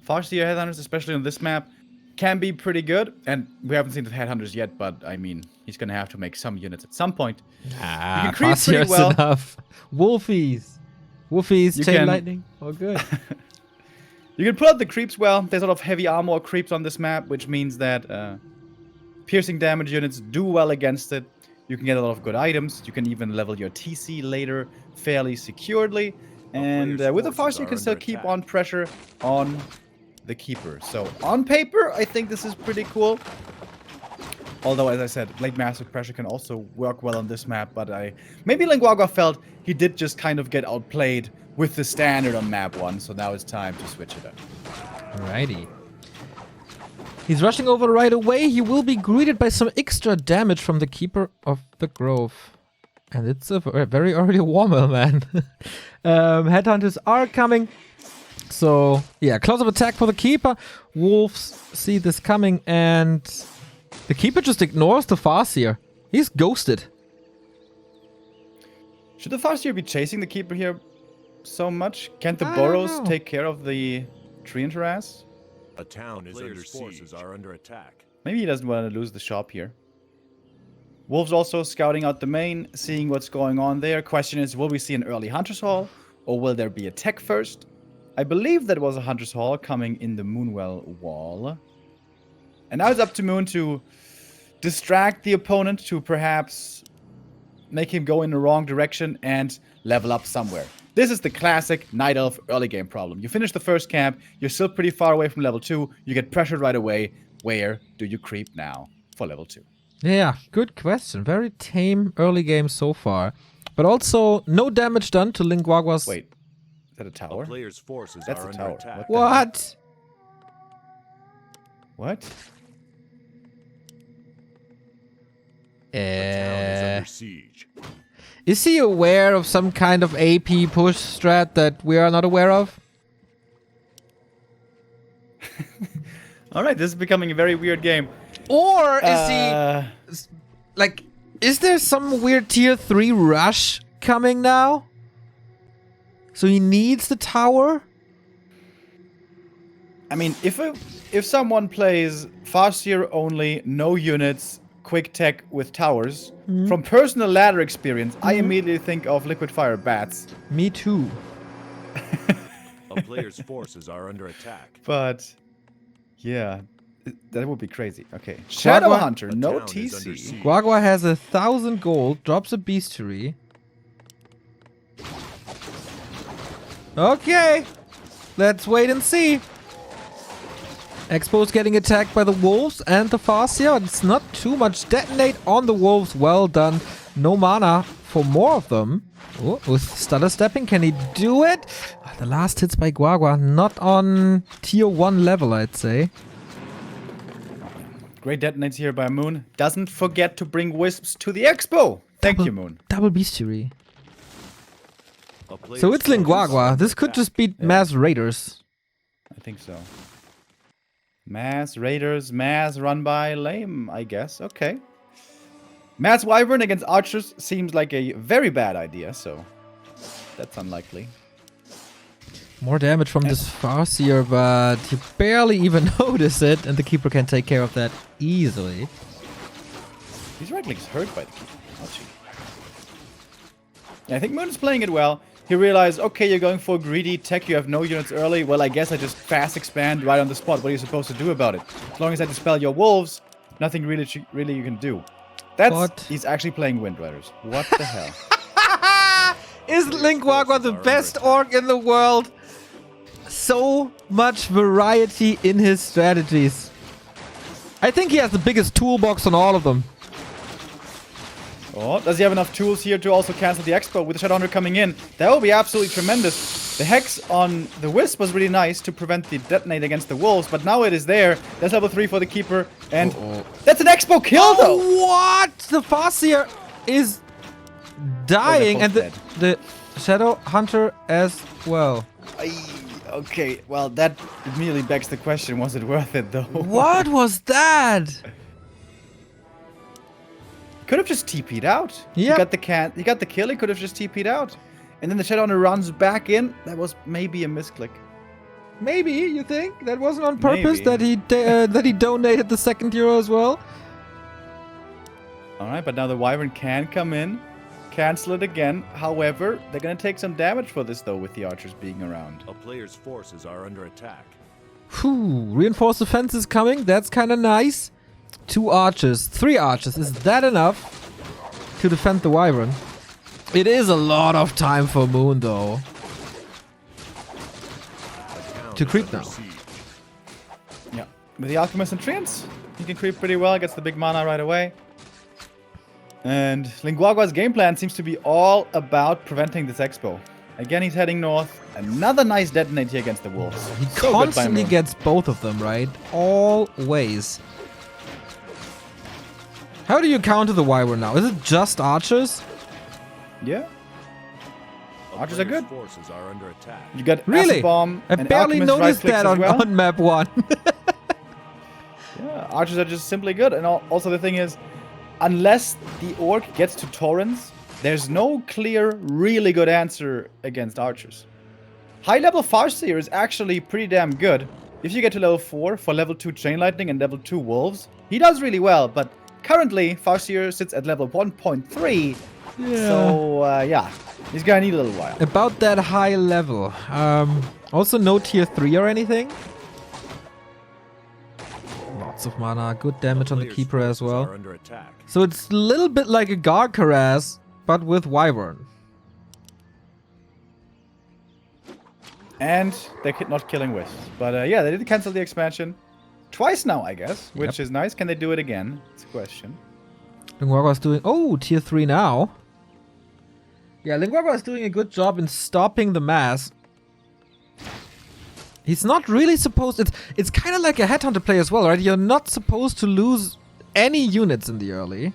Speaker 3: Farseer Headhunters, especially on this map, can be pretty good. And we haven't seen the Headhunters yet, but I mean, he's gonna have to make some units at some point.
Speaker 2: Ah,
Speaker 3: can creep pretty
Speaker 2: Farseer's
Speaker 3: well.
Speaker 2: enough. Wolfies,
Speaker 3: You
Speaker 2: chain
Speaker 3: can-
Speaker 2: lightning. Oh, good.
Speaker 3: You can pull out the creeps well. There's a lot of heavy armor creeps on this map, which means that piercing damage units do well against it. You can get a lot of good items. You can even level your TC later fairly securely. And with the Farseer, you can still keep on pressure on the Keeper. So on paper, I think this is pretty cool. Although, as I said, Blade Master pressure can also work well on this map. But maybe LinGuaGua felt he did just kind of get outplayed with the standard on map 1. So now it's time to switch it up.
Speaker 2: Alrighty. He's rushing over right away. He will be greeted by some extra damage from the Keeper of the Grove. And it's a very early warmer, man. Headhunters are coming. So, yeah, close-up attack for the Keeper. Wolves see this coming, and the Keeper just ignores the Farseer. He's ghosted.
Speaker 3: Should the Farseer be chasing the Keeper here so much? Can't the
Speaker 2: I don't
Speaker 3: Burrows
Speaker 2: know.
Speaker 3: take care of the tree and harass?
Speaker 4: A town is under
Speaker 5: Player's forces
Speaker 4: siege.
Speaker 5: are under attack.
Speaker 3: Maybe he doesn't want to lose the shop here. Wolves also scouting out the main, seeing what's going on there. Question is, will we see an early Hunter's Hall, or will there be a tech first? I believe that was a Hunter's Hall coming in the Moonwell wall. And now it's up to Moon to distract the opponent, to perhaps make him go in the wrong direction and level up somewhere. This is the classic Night Elf early game problem. You finish the first camp, you're still pretty far away from level 2, you get pressured right away. Where do you creep now for level 2?
Speaker 2: Yeah, good question. Very tame early game so far. But also, no damage done to LinGuaGua's...
Speaker 3: Wait, is that a
Speaker 5: A
Speaker 3: tower?
Speaker 5: player's forces
Speaker 3: That's
Speaker 5: are
Speaker 3: a
Speaker 5: under
Speaker 3: tower.
Speaker 5: attack.
Speaker 2: What?
Speaker 3: What?
Speaker 5: A town is under siege.
Speaker 2: Is he aware of some kind of AP push strat that we are not aware of?
Speaker 3: Alright, this is becoming a very weird game.
Speaker 2: Or is he... Like, is there some weird tier 3 rush coming now? So he needs the tower?
Speaker 3: I mean, if someone plays Farseer only, no units, quick tech with towers, from personal ladder experience, I immediately think of Liquid Fire Bats.
Speaker 2: Me too.
Speaker 5: A player's forces are under attack.
Speaker 3: But, yeah, that would be crazy. Okay. Shadow
Speaker 2: Guagua-
Speaker 3: Hunter,
Speaker 5: A
Speaker 3: no
Speaker 5: town is under
Speaker 3: TC.
Speaker 5: siege.
Speaker 2: Guagua has 1,000 gold, drops a bestiary. Okay. Let's wait and see. Expo's getting attacked by the wolves and the Farseer. It's not too much. Detonate on the wolves. Well done. No mana for more of them. Oh, with stutter stepping, can he do it? Ah, the last hits by Guagua, not on tier 1 level, I'd say.
Speaker 3: Great detonates here by Moon. Doesn't forget to bring wisps to the expo. Thank you, Moon.
Speaker 2: Double bestiary.
Speaker 5: A player's
Speaker 2: So it's
Speaker 5: forces are
Speaker 2: LinGuaGua.
Speaker 5: under
Speaker 2: This could
Speaker 5: attack.
Speaker 2: just be mass raiders.
Speaker 3: I think so. Mass Raiders, mass run by Lame, I guess. Okay. Mass Wyvern against archers seems like a very bad idea, so that's unlikely.
Speaker 2: More damage from this Farseer, but you barely even notice it, and the Keeper can take care of that easily.
Speaker 3: He's rightly hurt by the Keeper. Ouchie. Yeah, I think Moon is playing it well. He realized, okay, you're going for greedy tech, you have no units early. Well, I guess I just fast expand right on the spot. What are you supposed to do about it? As long as I dispel your wolves, nothing really you can do. He's actually playing Wind Riders. What the hell?
Speaker 2: Is LinGuaGua the best orc in the world? So much variety in his strategies. I think he has the biggest toolbox on all of them.
Speaker 3: Oh, does he have enough tools here to also cancel the Expo with the Shadowhunter coming in? That will be absolutely tremendous. The Hex on the Wisp was really nice to prevent the detonate against the Wolves, but now it is there. That's level 3 for the Keeper, and that's an Expo kill, though!
Speaker 2: What? The Farseer is dying, and the Shadowhunter as well.
Speaker 3: Okay, well, that immediately begs the question, was it worth it, though?
Speaker 2: What was that?
Speaker 3: Could have just TP'd out.
Speaker 2: Yeah.
Speaker 3: He got the kill, he could have just TP'd out. And then the Shadowhunter runs back in. That was maybe a misclick.
Speaker 2: Maybe, you think? That wasn't on purpose?
Speaker 3: Maybe.
Speaker 2: That he donated the second hero as well?
Speaker 3: Alright, but now the Wyvern can come in. Cancel it again. However, they're going to take some damage for this, though, with the archers being around.
Speaker 5: A player's forces are under attack.
Speaker 2: Whew, reinforced defense is coming. That's kind of nice. 2 archers, 3 archers. Is that enough to defend the Wyvern? It is a lot of time for Moon, though. To creep now.
Speaker 3: Yeah. With the Alchemist and Treants, he can creep pretty well. Gets the big mana right away. And LinGuaGua's game plan seems to be all about preventing this Expo. Again, he's heading north. Another nice detonate here against the Wolves.
Speaker 2: He constantly gets both of them, right? Always. How do you counter the Wyvern now? Is it just archers?
Speaker 3: Yeah. Archers are good.
Speaker 5: Forces are under attack.
Speaker 3: You got
Speaker 2: Really?
Speaker 3: Acid Bomb
Speaker 2: I
Speaker 3: and
Speaker 2: barely
Speaker 3: Alchemist
Speaker 2: noticed
Speaker 3: right-clicks
Speaker 2: that
Speaker 3: as well.
Speaker 2: on map 1.
Speaker 3: Yeah, archers are just simply good. And also the thing is, unless the orc gets to Torrents, there's no clear, really good answer against archers. High-level Farseer is actually pretty damn good. If you get to level 4 for level 2 Chain Lightning and level 2 Wolves, he does really well, but currently Farseer sits at level 1.3, so yeah, he's gonna need a little while.
Speaker 2: About that high level. Also no tier 3 or anything? Lots of mana, good damage on the
Speaker 5: Player's
Speaker 2: Keeper as
Speaker 5: forces
Speaker 2: well.
Speaker 5: are under attack.
Speaker 2: So it's a little bit like a Garkaraz, but with Wyvern.
Speaker 3: And they're not killing Wisps. But yeah, they did cancel the expansion. Twice now, I guess, which is nice. Can they do it again? It's a question.
Speaker 2: LinGuaGua's doing... Oh, tier 3 now. Yeah, LinGuaGua is doing a good job in stopping the mass. He's not really supposed... It's kind of like a Headhunter play as well, right? You're not supposed to lose any units in the early.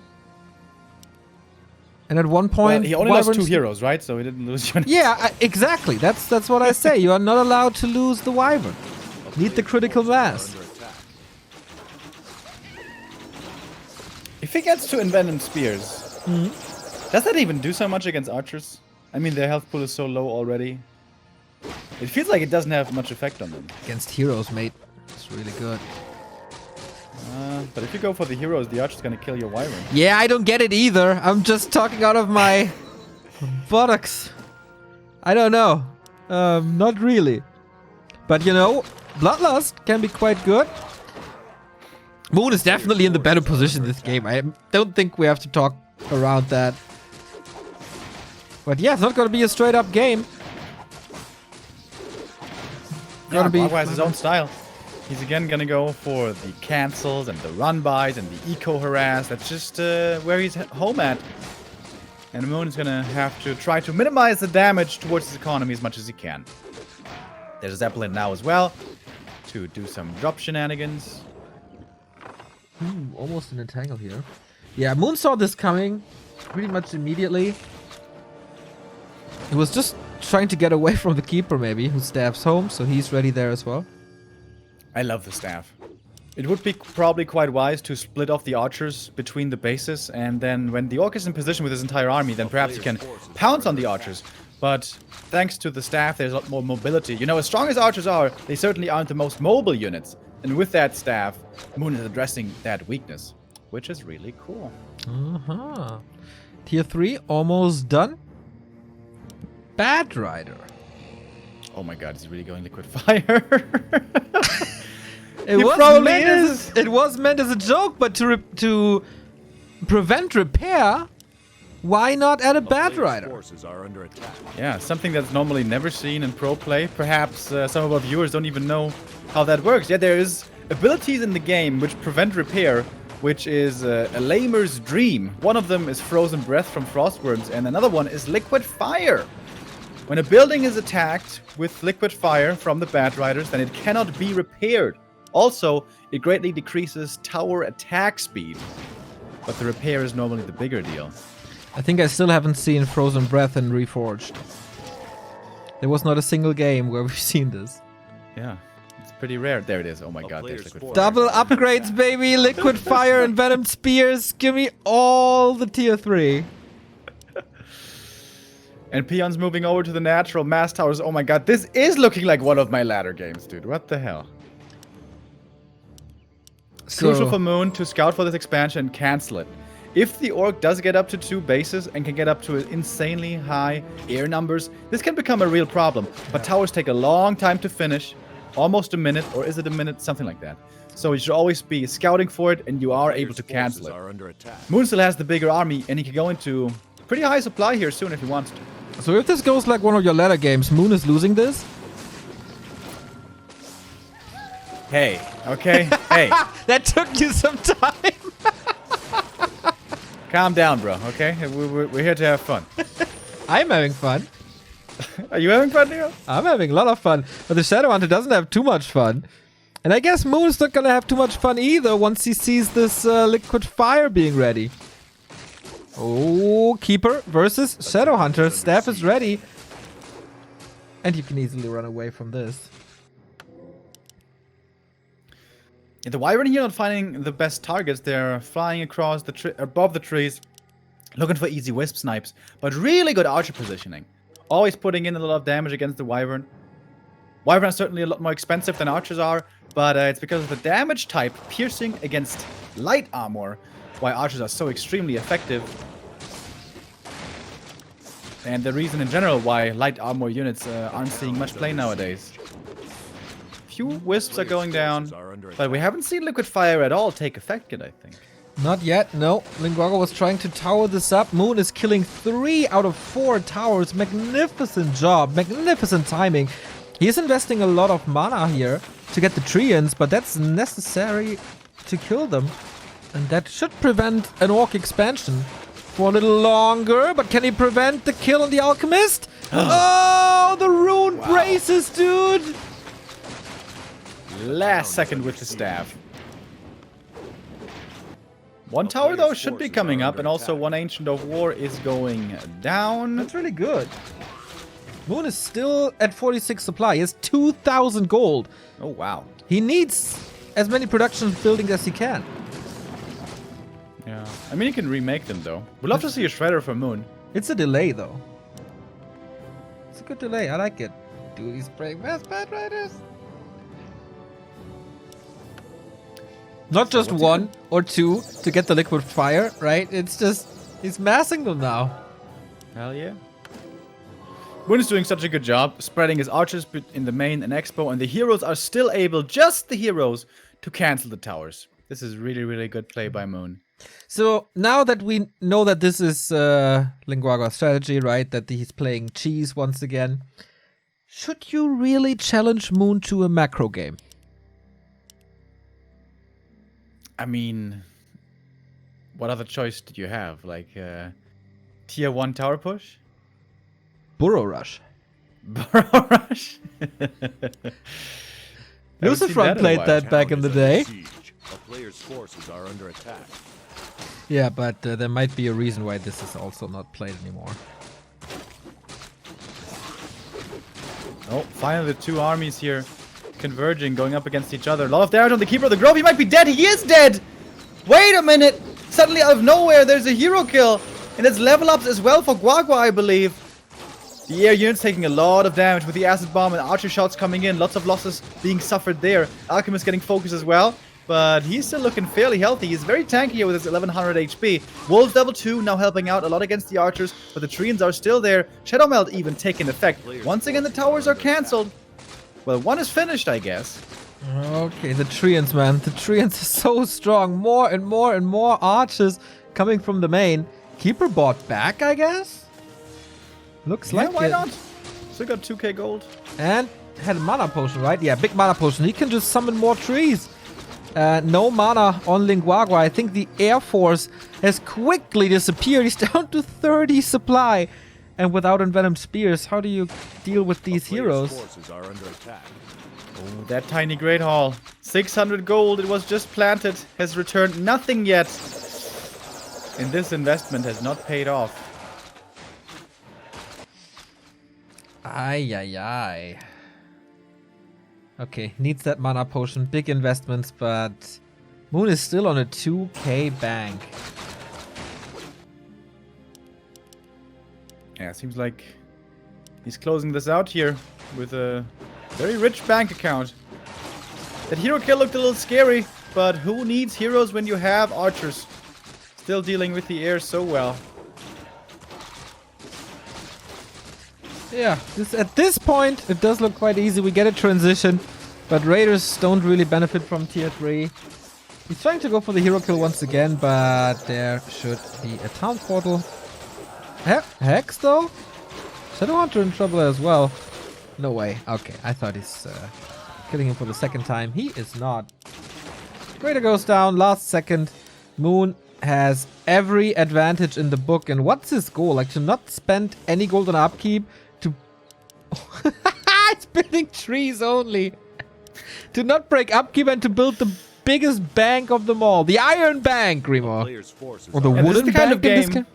Speaker 2: And at one point...
Speaker 3: Well, he only lost
Speaker 2: Wyverns-
Speaker 3: 2 heroes, right? So he didn't lose units.
Speaker 2: Yeah, exactly. That's what I say. You are not allowed to lose the Wyvern. Need the critical mass.
Speaker 5: Under attack.
Speaker 3: If he gets to Envenomed Spears, does that even do so much against archers? I mean, their health pool is so low already. It feels like it doesn't have much effect on them.
Speaker 2: Against heroes, mate. It's really good.
Speaker 3: But if you go for the heroes, the archer's gonna kill your Wyvern.
Speaker 2: Yeah, I don't get it either. I'm just talking out of my buttocks. I don't know. Not really. But you know, Bloodlust can be quite good. Moon is definitely in the better position this game. I don't think we have to talk around that. But yeah, it's not gonna be a straight up game.
Speaker 3: Yeah, Guagua has his own style. He's again gonna go for the cancels and the run-bys and the eco-harass. That's just where he's home at. And Moon is gonna have to try to minimize the damage towards his economy as much as he can. There's a Zeppelin now as well to do some drop shenanigans.
Speaker 2: Almost an entangle here. Yeah, Moon saw this coming pretty much immediately. He was just trying to get away from the Keeper maybe, who stabs home, so he's ready there as well.
Speaker 3: I love the staff. It would be probably quite wise to split off the archers between the bases, and then when the orc is in position with his entire army, then perhaps he can pounce on the archers. But thanks to the staff, there's a lot more mobility. You know, as strong as archers are, they certainly aren't the most mobile units. And with that staff, Moon is addressing that weakness, which is really cool.
Speaker 2: Uh-huh. Tier 3 almost done. Bad Rider.
Speaker 3: Oh my god, he's really going liquid fire.
Speaker 2: It
Speaker 3: He
Speaker 2: was
Speaker 3: probably
Speaker 2: meant
Speaker 3: is.
Speaker 2: it was meant as a joke, but to prevent repair, why not add a Bad
Speaker 5: Player's
Speaker 2: Rider?
Speaker 5: forces are under attack.
Speaker 3: Yeah, something that's normally never seen in pro play. Perhaps some of our viewers don't even know how that works. Yeah, there is abilities in the game which prevent repair, which is a lamer's dream. One of them is Frozen Breath from Frostworms, and another one is Liquid Fire. When a building is attacked with Liquid Fire from the Bad Riders, then it cannot be repaired. Also, it greatly decreases tower attack speed. But the repair is normally the bigger deal.
Speaker 2: I think I still haven't seen Frozen Breath and Reforged. There was not a single game where we've seen this.
Speaker 3: Yeah, it's pretty rare. There it is. Oh my god, there's
Speaker 5: player's
Speaker 3: Liquid
Speaker 5: force-
Speaker 3: Fire.
Speaker 2: Double upgrades, baby! Liquid Fire and Venom Spears! Give me all the tier 3.
Speaker 3: And Peon's moving over to the natural mass towers. Oh my god, this is looking like one of my ladder games, dude. What the hell? Crucial for Moon to scout for this expansion and cancel it. If the orc does get up to 2 bases and can get up to insanely high air numbers, this can become a real problem. But towers take a long time to finish, almost a minute, or is it a minute? Something like that. So you should always be scouting for it, and you are able to cancel
Speaker 5: Forces
Speaker 3: it.
Speaker 5: are under attack.
Speaker 3: Moon still has the bigger army, and he can go into pretty high supply here soon if he wants to.
Speaker 2: So if this goes like one of your ladder games, Moon is losing this?
Speaker 3: Hey, okay? Hey,
Speaker 2: That took you some time!
Speaker 3: calm down, bro, okay? We're here to have fun.
Speaker 2: I'm having fun.
Speaker 3: Are you having fun, Neo?
Speaker 2: I'm having a lot of fun. But the Shadow Hunter doesn't have too much fun. And I guess Moon is not gonna have too much fun either once he sees this Liquid Fire being ready. Oh, Keeper versus Shadow Hunter. Staff is ready. And you can easily run away from this.
Speaker 3: The Wyvern here not finding the best targets. They're flying across the above the trees, looking for easy wisp snipes. But really good archer positioning. Always putting in a lot of damage against the Wyvern. Wyvern are certainly a lot more expensive than archers are, but it's because of the damage type piercing against light armor why archers are so extremely effective. And the reason in general why light armor units aren't seeing much play nowadays. Few wisps are going down, but we haven't seen Liquid Fire at all take effect yet, I think.
Speaker 2: Not yet, no. LinGuaGua was trying to tower this up. Moon is killing 3 out of 4 towers. Magnificent job, magnificent timing. He's investing a lot of mana here to get the Treants, but that's necessary to kill them. And that should prevent an orc expansion for a little longer. But can he prevent the kill on the Alchemist? Oh, the rune braces, dude!
Speaker 3: Last second with the staff. One tower though should be coming up, and also one Ancient of War is going down.
Speaker 2: That's really good. Moon is still at 46 supply. He has 2,000 gold.
Speaker 3: Oh wow.
Speaker 2: He needs as many production buildings as he can.
Speaker 3: Yeah. I mean, you can remake them though. We'd love to see a shredder for Moon.
Speaker 2: It's a delay though. It's a good delay. I like it. Do these break mass bad riders? Not just 1 or 2 to get the Liquid Fire, right? It's just, he's massing them now.
Speaker 3: Hell yeah. Moon is doing such a good job spreading his archers in the main and expo, and the heroes are still able, just the heroes, to cancel the towers. This is really, really good play by Moon.
Speaker 2: So now that we know that this is LinGuaGua's strategy, right? That he's playing cheese once again. Should you really challenge Moon to a macro game?
Speaker 3: I mean, what other choice did you have? Like, tier 1 tower push?
Speaker 2: Burrow Rush.
Speaker 3: Burrow Rush?
Speaker 2: Lucifron played that back in the day.
Speaker 5: Siege. A player's forces are under attack.
Speaker 2: Yeah, but there might be a reason why this is also not played anymore.
Speaker 3: Oh, finally the 2 armies here converging, going up against each other. A lot of damage on the Keeper of the Grove. He might be dead. He is dead. Wait a minute. Suddenly out of nowhere, there's a hero kill. And it's level ups as well for GuaGua, I believe. The air unit's taking a lot of damage with the acid bomb and archer shots coming in. Lots of losses being suffered there. Alchemist getting focus as well. But he's still looking fairly healthy. He's very tanky here with his 1100 HP. Wolves level 2 now helping out a lot against the archers. But the Treants are still there. Shadow Melt even taking effect. Once again, the towers are cancelled. Well, one is finished, I guess.
Speaker 2: Okay, the Treants, man. The Treants are so strong. More and more and more archers coming from the main. Keeper bought back, I guess? Looks like
Speaker 3: why
Speaker 2: it.
Speaker 3: not? Still got 2k gold.
Speaker 2: And had a mana potion, right? Yeah, big mana potion. He can just summon more trees. No mana on LinGuaGua. I think the Air Force has quickly disappeared. He's down to 30 supply. And without Envenomed Spears, how do you deal with these heroes?
Speaker 5: Forces are under attack.
Speaker 3: Oh, that tiny Great Hall. 600 gold. It was just planted. Has returned nothing yet. And this investment has not paid off.
Speaker 2: Ay, ay, ay. Okay, needs that mana potion. Big investments, but Moon is still on a 2k bank.
Speaker 3: Yeah, seems like he's closing this out here with a very rich bank account. That hero kill looked a little scary, but who needs heroes when you have archers? Still dealing with the air so well.
Speaker 2: Yeah, at this point, it does look quite easy. We get a transition, but Raiders don't really benefit from tier 3. He's trying to go for the hero kill once again, but there should be a town portal. Hex, though? Shadow Hunter in trouble as well. No way. Okay, I thought he's killing him for the second time. He is not. Raider goes down, last second. Moon has every advantage in the book. And what's his goal? Like, to not spend any gold on upkeep, to... it's building trees only. To not break upkeep and to build the biggest bank of them all. The Iron Bank, Grimo. Or the wooden
Speaker 3: the kind of
Speaker 2: bank in this
Speaker 3: game.
Speaker 2: game.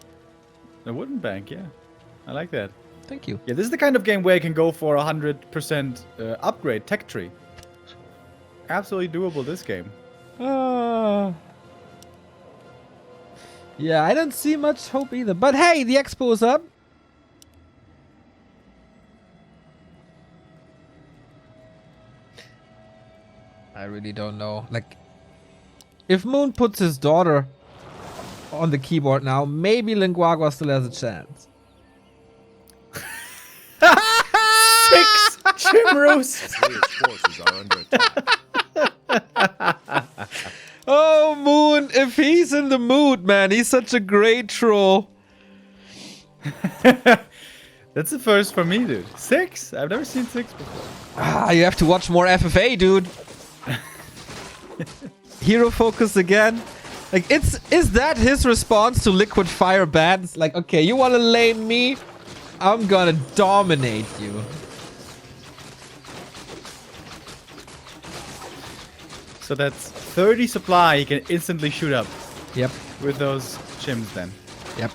Speaker 3: The wooden bank, yeah. I like that.
Speaker 2: Thank you.
Speaker 3: Yeah, this is the kind of game where you can go for 100% upgrade tech tree. Absolutely doable, this game.
Speaker 2: Yeah, I don't see much hope either. But hey, the expo is up. I really don't know. Like, if Moon puts his daughter on the keyboard now, maybe LinGuaGua still has a chance.
Speaker 3: 6 Chimros!
Speaker 5: Players' forces are under attack.
Speaker 2: Oh, Moon, if he's in the mood, man, he's such a great troll.
Speaker 3: That's the first for me, dude. 6? I've never seen 6 before.
Speaker 2: Ah, you have to watch more FFA, dude. Hero focus again. Like, is that his response to Liquid Fire bans? Like, okay, you want to lame me? I'm gonna dominate you.
Speaker 3: So that's 30 supply he can instantly shoot up.
Speaker 2: Yep.
Speaker 3: With those chims then.
Speaker 2: Yep.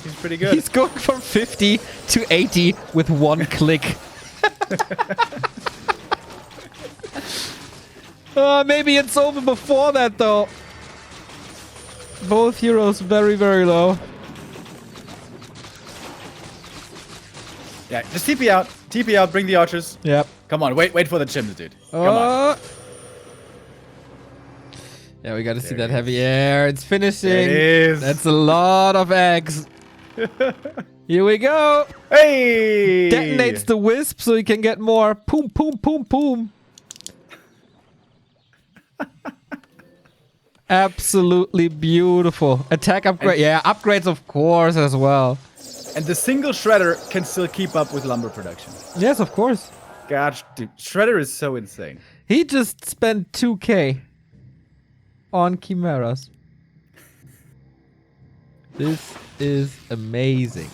Speaker 3: Seems pretty good.
Speaker 2: He's going from 50 to 80 with one click. Maybe it's over before that, though. Both heroes very, very low.
Speaker 3: Yeah, just TP out. TP out, bring the archers.
Speaker 2: Yep.
Speaker 3: Come on, wait for the chims, dude. Come on.
Speaker 2: Yeah, we gotta see that heavy air. It's finishing.
Speaker 3: It is.
Speaker 2: That's a lot of eggs. Here we go.
Speaker 3: Hey!
Speaker 2: Detonates the wisp so he can get more. Boom, boom, boom, boom. Absolutely beautiful. Attack upgrade. Yeah, upgrades of course as well.
Speaker 3: And the single shredder can still keep up with lumber production.
Speaker 2: Yes, of course.
Speaker 3: Gosh, dude, shredder is so insane.
Speaker 2: He just spent 2k on chimeras. This is amazing.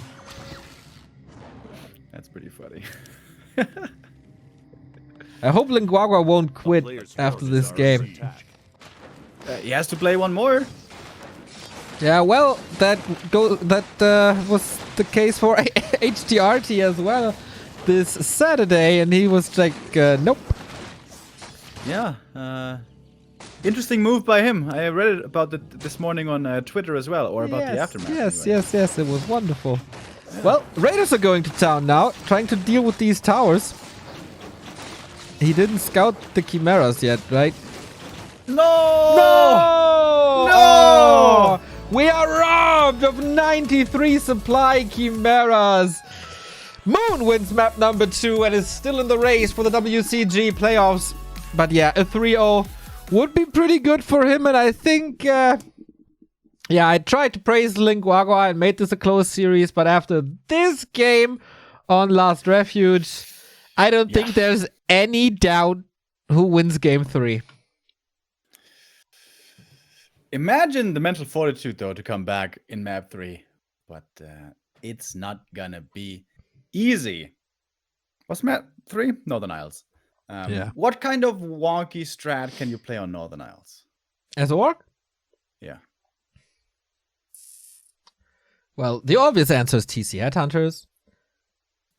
Speaker 3: That's pretty funny.
Speaker 2: I hope LinGuaGua won't quit
Speaker 5: Players'
Speaker 2: after
Speaker 5: forces
Speaker 2: this
Speaker 5: are
Speaker 2: game.
Speaker 5: under attack.
Speaker 3: He has to play one more.
Speaker 2: Yeah, well, that was the case for HTRT as well this Saturday, and he was like, nope.
Speaker 3: Yeah. Interesting move by him. I read it about this morning on Twitter as well, or about the aftermath.
Speaker 2: Yes,
Speaker 3: anyway.
Speaker 2: yes. It was wonderful. Well, Raiders are going to town now, trying to deal with these towers. He didn't scout the Chimeras yet, right?
Speaker 3: No!
Speaker 2: No!
Speaker 3: No!
Speaker 2: Oh! We are robbed of 93 supply Chimeras. Moon wins map number 2 and is still in the race for the WCG playoffs. But yeah, a 3-0 would be pretty good for him, and I think... yeah, I tried to praise LinGuaGua and made this a close series, but after this game on Last Refuge, I don't think there's any doubt who wins game 3.
Speaker 3: Imagine the mental fortitude, though, to come back in map 3. But it's not gonna be easy. What's map 3? Northern Isles.
Speaker 2: Yeah.
Speaker 3: What kind of wonky strat can you play on Northern Isles?
Speaker 2: As a orc?
Speaker 3: Yeah.
Speaker 2: Well, the obvious answer is TC Headhunters.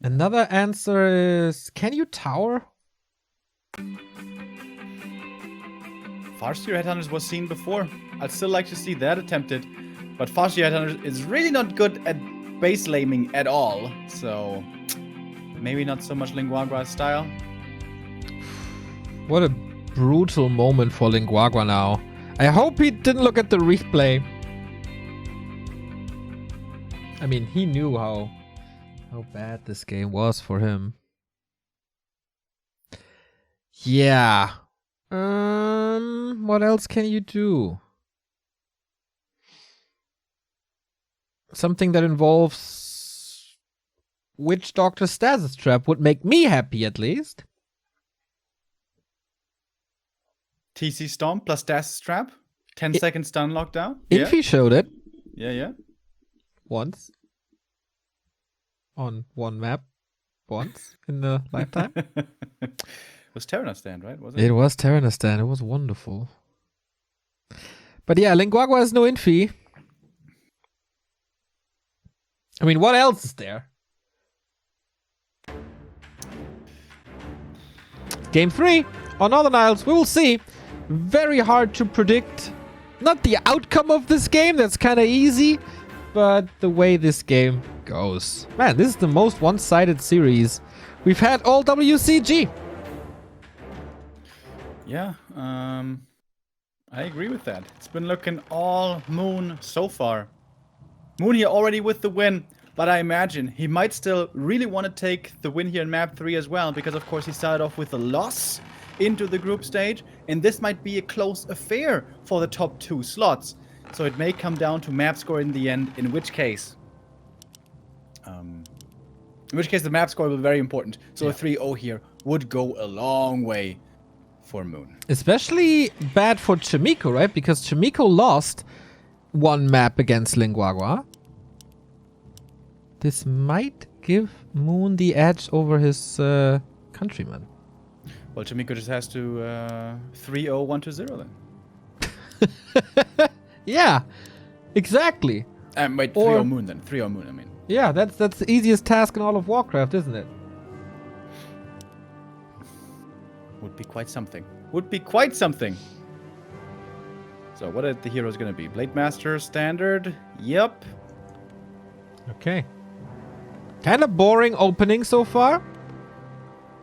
Speaker 2: Another answer is, can you tower?
Speaker 3: Farseer Headhunters was seen before. I'd still like to see that attempted. But Farseer Headhunters is really not good at base laming at all. So maybe not so much LinGuaGua's style.
Speaker 2: What a brutal moment for LinGuaGua now. I hope he didn't look at the replay. I mean, he knew how bad this game was for him. Yeah. What else can you do? Something that involves Witch Doctor Stasis Trap would make me happy, at least.
Speaker 3: TC Stomp plus Dash Trap. 10-second stun lockdown.
Speaker 2: Infi showed it
Speaker 3: Yeah.
Speaker 2: once. On one map. Once in the lifetime.
Speaker 3: It was Terranos Stand, right? Was
Speaker 2: It was Terranistan. It was wonderful. But yeah, LinGuaGua has no Infi. I mean, what else is there? Game 3 on Northern Isles. We will see. Very hard to predict. Not the outcome of this game. That's kind of easy. But the way this game goes. Man, this is the most one-sided series we've had all WCG.
Speaker 3: Yeah, I agree with that. It's been looking all Moon so far. Moon here already with the win, but I imagine he might still really want to take the win here in map 3 as well, because of course he started off with a loss into the group stage, and this might be a close affair for the top 2 slots. So it may come down to map score in the end, in which case the map score will be very important. So a 3-0 here would go a long way for Moon.
Speaker 2: Especially bad for Chimiko, right? Because Chimiko lost one map against LinGuaGua. This might give Moon the edge over his countryman.
Speaker 3: Well, Chimiko just has to 3-0, 1-0 then.
Speaker 2: Yeah, exactly.
Speaker 3: Wait,
Speaker 2: Or-
Speaker 3: 3-0 Moon then. 3-0 Moon, I mean.
Speaker 2: Yeah, that's the easiest task in all of Warcraft, isn't it?
Speaker 3: Would be quite something. Would be quite something. So what are the heroes going to be? Blade Master, Standard? Yep.
Speaker 2: Okay. Kind of boring opening so far.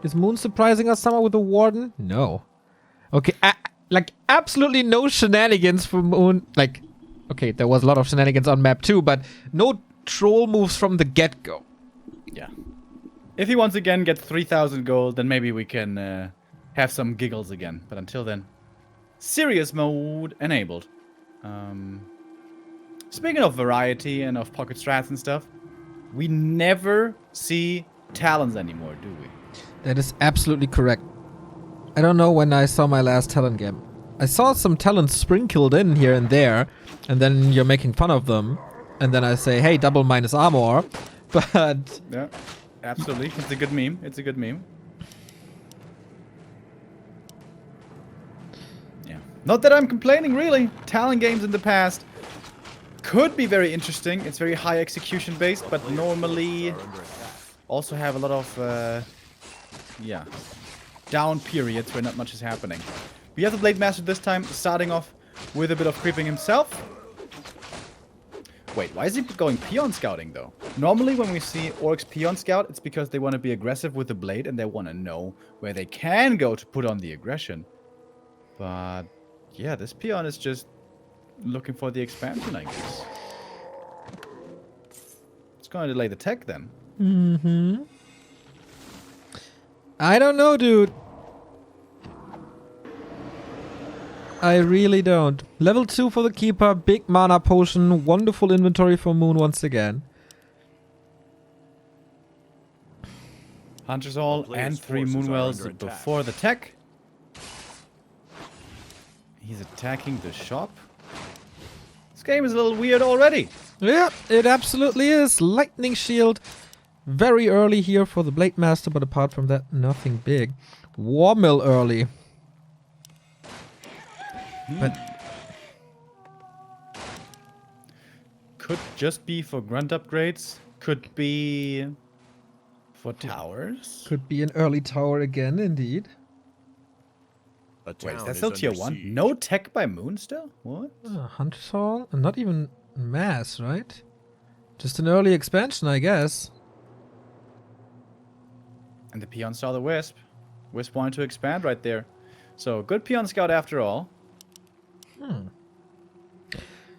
Speaker 2: Is Moon surprising us somehow with a Warden? No. Okay, like absolutely no shenanigans for Moon. Like, okay, there was a lot of shenanigans on map 2, but no troll moves from the get-go.
Speaker 3: Yeah. If he once again gets 3,000 gold, then maybe we can have some giggles again. But until then, serious mode enabled. Speaking of variety and of pocket strats and stuff, we never see Talons anymore, do we?
Speaker 2: That is absolutely correct. I don't know when I saw my last Talon game. I saw some Talons sprinkled in here and there, and then you're making fun of them. And then I say, hey, double minus armor. But
Speaker 3: Yeah, absolutely. It's a good meme. It's a good meme. Yeah. Not that I'm complaining, really. Talon games in the past could be very interesting. It's very high execution based, but normally also have a lot of, yeah, down periods where not much is happening. We have the Blade Master this time, starting off with a bit of creeping himself. Wait, why is he going peon scouting though? Normally when we see orcs peon scout, it's because they want to be aggressive with the blade and they want to know where they can go to put on the aggression. But yeah, this peon is just looking for the expansion, I guess. It's going to delay the tech then.
Speaker 2: Mm-hmm. I don't know, dude. I really don't. Level 2 for the Keeper, big mana potion, wonderful inventory for Moon once again.
Speaker 3: Hunter's All and 3 Moonwells before the tech. He's attacking the shop. This game is a little weird already.
Speaker 2: Yeah, it absolutely is. Lightning Shield. Very early here for the Blade Master, but apart from that, nothing big. War Mill early. But
Speaker 3: could just be for grunt upgrades. Could be for towers.
Speaker 2: could be an early tower again, indeed.
Speaker 5: A
Speaker 3: Wait,
Speaker 5: town
Speaker 3: is that
Speaker 5: is
Speaker 3: still
Speaker 5: under
Speaker 3: tier 1?
Speaker 5: siege.
Speaker 3: No tech by Moon still? What?
Speaker 2: Hunter's Hall? And not even mass, right? Just an early expansion, I guess.
Speaker 3: And the peon saw the Wisp. Wisp wanted to expand right there. So, good peon scout after all.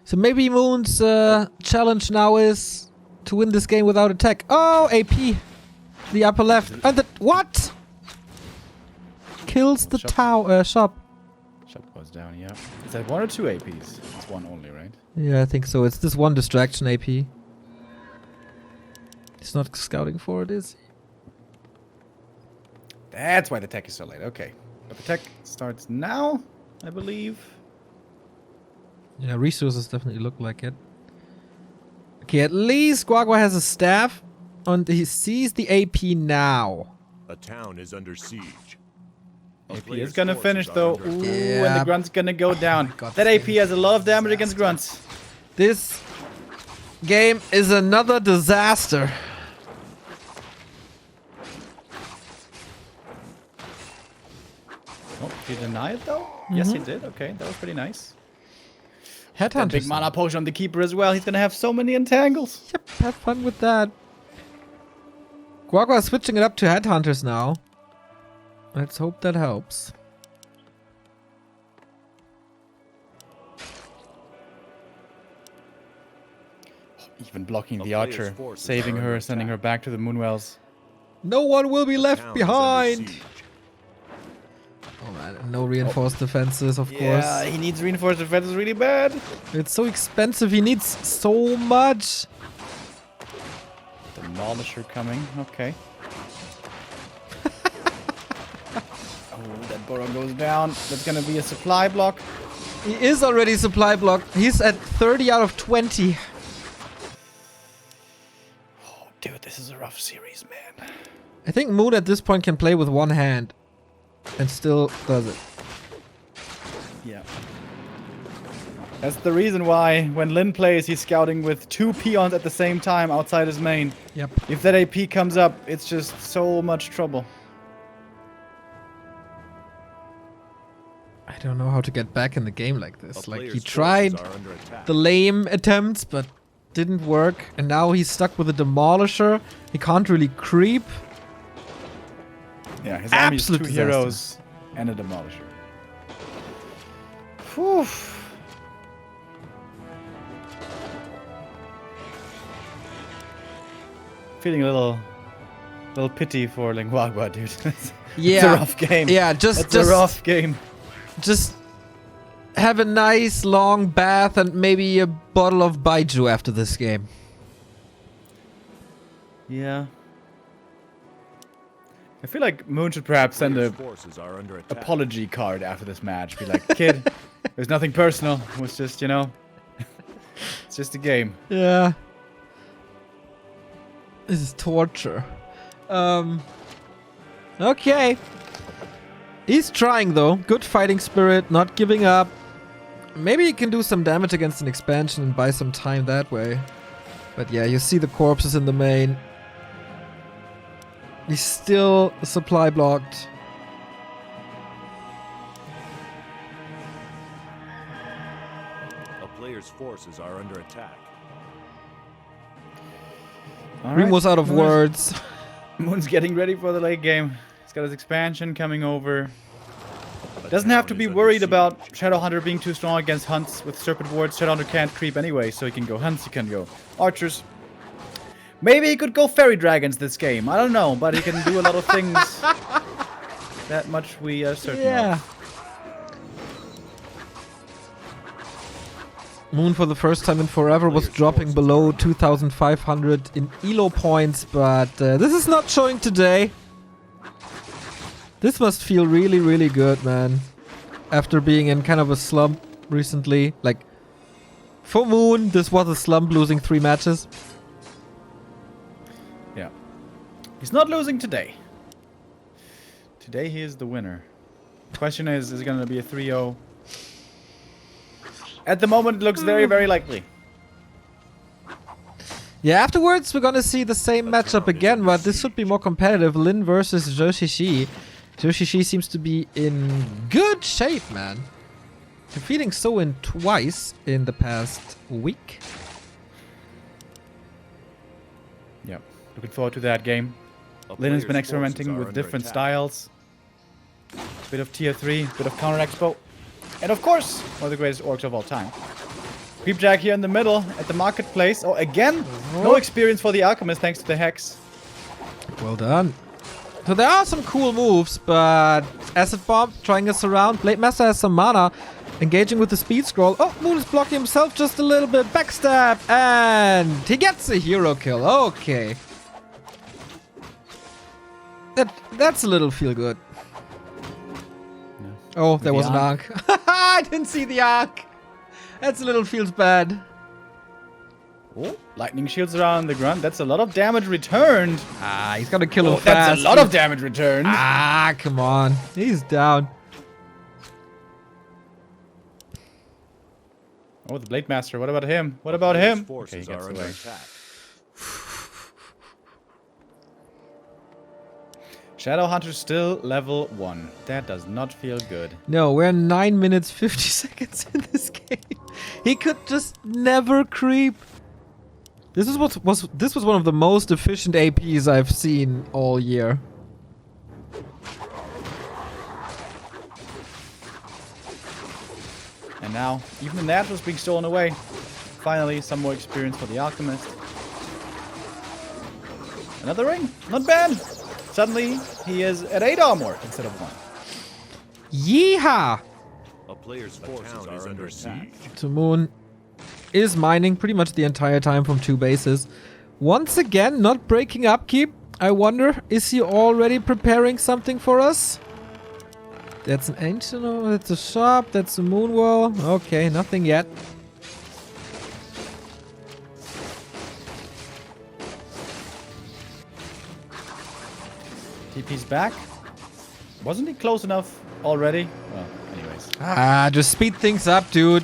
Speaker 2: So maybe Moon's challenge now is to win this game without attack. Oh, AP. The upper left. And the... What? Kills the
Speaker 3: Shop.
Speaker 2: shop.
Speaker 3: Shop goes down, yeah. Is that 1 or 2 APs? It's 1 only, right?
Speaker 2: Yeah, I think so. It's this one distraction AP. He's not scouting for it, is he?
Speaker 3: That's why the tech is so late. Okay. But the tech starts now, I believe.
Speaker 2: Yeah, resources definitely look like it. Okay, at least GuaGua has a staff. And he sees the AP now.
Speaker 5: A town is under siege. A
Speaker 3: AP
Speaker 5: player's
Speaker 3: is gonna
Speaker 5: forces
Speaker 3: finish
Speaker 5: are
Speaker 3: though.
Speaker 5: under
Speaker 3: Ooh,
Speaker 5: attack.
Speaker 3: and
Speaker 2: Yeah.
Speaker 3: the grunt's gonna go down.
Speaker 2: God,
Speaker 3: That
Speaker 2: this
Speaker 3: AP
Speaker 2: game
Speaker 3: has a lot of damage against grunts.
Speaker 2: This game is another disaster.
Speaker 3: Oh, did he deny it though? Yes, he did. Okay, that was pretty nice. That
Speaker 2: Headhunters.
Speaker 3: big mana potion on the keeper as well. He's gonna have so many entangles.
Speaker 2: Yep, have fun with that. GuaGua is switching it up to Headhunters now. Let's hope that helps.
Speaker 3: Even blocking
Speaker 5: A
Speaker 3: the
Speaker 5: player's
Speaker 3: archer,
Speaker 5: forces
Speaker 3: saving
Speaker 5: are
Speaker 3: her,
Speaker 5: under
Speaker 3: sending her
Speaker 5: attack.
Speaker 3: back to the Moonwells.
Speaker 2: No one will be
Speaker 5: A
Speaker 2: left
Speaker 5: town is under
Speaker 2: behind.
Speaker 5: siege.
Speaker 2: Oh man, no reinforced defenses, of
Speaker 3: Yeah,
Speaker 2: course.
Speaker 3: he needs reinforced defenses really bad.
Speaker 2: It's so expensive. He needs so much.
Speaker 3: Demolisher coming. Okay. Oh, that Burrow goes down. That's gonna be a supply block.
Speaker 2: He is already supply blocked. He's at 30 out of 20.
Speaker 3: Oh, dude, this is a rough series, man.
Speaker 2: I think Moon at this point can play with one hand. And still does it.
Speaker 3: Yeah. That's the reason why when Lin plays, he's scouting with 2 peons at the same time outside his main.
Speaker 2: Yep.
Speaker 3: If that AP comes up, it's just so much trouble.
Speaker 2: I don't know how to get back in the game like
Speaker 5: A
Speaker 2: this. Like, he
Speaker 5: player's
Speaker 2: tried
Speaker 5: forces are under attack.
Speaker 2: the lame attempts, but didn't work. And now he's stuck with a Demolisher. He can't really creep.
Speaker 3: Yeah, his army is 2
Speaker 2: Absolute disaster.
Speaker 3: heroes and a demolisher. Whew. Feeling a little pity for LinGuaGua, dude. It's
Speaker 2: Yeah.
Speaker 3: a rough game.
Speaker 2: Yeah, just
Speaker 3: It's a rough game.
Speaker 2: just have a nice long bath and maybe a bottle of Baiju after this game.
Speaker 3: Yeah. I feel like Moon should perhaps send a
Speaker 5: Player's forces are under attack.
Speaker 3: apology card after this match. Be like, kid, there's nothing personal. It was just, you know, it's just a game.
Speaker 2: Yeah. This is torture. Okay. He's trying though. Good fighting spirit, not giving up. Maybe he can do some damage against an expansion and buy some time that way. But yeah, you see the corpses in the main. He's still supply blocked.
Speaker 5: player's forces are under attack.
Speaker 3: All
Speaker 2: Reem
Speaker 3: right,
Speaker 2: was out of
Speaker 3: Moon's-
Speaker 2: words.
Speaker 3: Moon's getting ready for the late game. He's got his expansion coming over. Doesn't have to be worried about Shadowhunter being too strong against hunts with Serpent Wards. Shadowhunter can't creep anyway, so he can go hunts, he can go archers. Maybe he could go fairy dragons this game. I don't know, but he can do a lot of things. That much we are certain
Speaker 2: Yeah.
Speaker 3: of.
Speaker 2: Moon for the first time in forever was dropping below 2,500 in elo points, but this is not showing today. This must feel really, really good, man. After being in kind of a slump recently. Like, for Moon, this was a slump, losing 3 matches.
Speaker 3: Yeah. He's not losing today. Today he is the winner. Question is it going to be a 3-0? At the moment, it looks very, very likely.
Speaker 2: Yeah, afterwards we're gonna see the same matchup again, but this should be more competitive. Lin versus WCG. WCG seems to be in good shape, man. Defeating Soin twice in the past week.
Speaker 3: Yeah. Looking forward to that game.
Speaker 5: A
Speaker 3: Lin has been
Speaker 5: player's
Speaker 3: experimenting
Speaker 5: forces are
Speaker 3: with
Speaker 5: under
Speaker 3: different
Speaker 5: attack.
Speaker 3: styles. Bit of tier 3, bit of counter expo. And of course, one of the greatest orcs of all time. Creepjack here in the middle at the marketplace. Oh, again, no experience for the alchemist thanks to the hex.
Speaker 2: Well done. So there are some cool moves, but Acid Bomb trying us around. Blade Master has some mana. Engaging with the speed scroll. Oh, Moon is blocking himself just a little bit. Backstab. And he gets a hero kill. Okay. That's a little feel good. Oh, there
Speaker 3: the
Speaker 2: was an
Speaker 3: Ankh.
Speaker 2: Ankh. I didn't see the Ankh. That's a little feels bad.
Speaker 3: Oh, lightning shields around the grunt. That's a lot of damage returned.
Speaker 2: Ah, he's gonna kill him
Speaker 3: Oh,
Speaker 2: fast.
Speaker 3: that's a lot of damage returned.
Speaker 2: Ah, come on. He's down.
Speaker 3: Oh, the Blade Master. What about him? What about
Speaker 5: Player's
Speaker 3: him?
Speaker 5: forces
Speaker 3: Okay, he gets
Speaker 5: are under
Speaker 3: away.
Speaker 5: attack.
Speaker 3: Shadowhunter still level 1. That does not feel good.
Speaker 2: No, we're 9 minutes 50 seconds in this game. He could just never creep. This was one of the most efficient APs I've seen all year.
Speaker 3: And now, even the natural's being stolen away. Finally, some more experience for the alchemist. Another ring. Not bad. Suddenly, he is at 8 armor instead of 1.
Speaker 2: Yeehaw!
Speaker 5: A player's forces are under attack.
Speaker 2: So Moon is mining pretty much the entire time from 2 bases. Once again, not breaking upkeep. I wonder, is he already preparing something for us? That's an ancient, oh, that's a shop, that's a moon wall. Okay, nothing yet.
Speaker 3: TP's back. Wasn't he close enough already? Well, anyways.
Speaker 2: Ah, just speed things up, dude.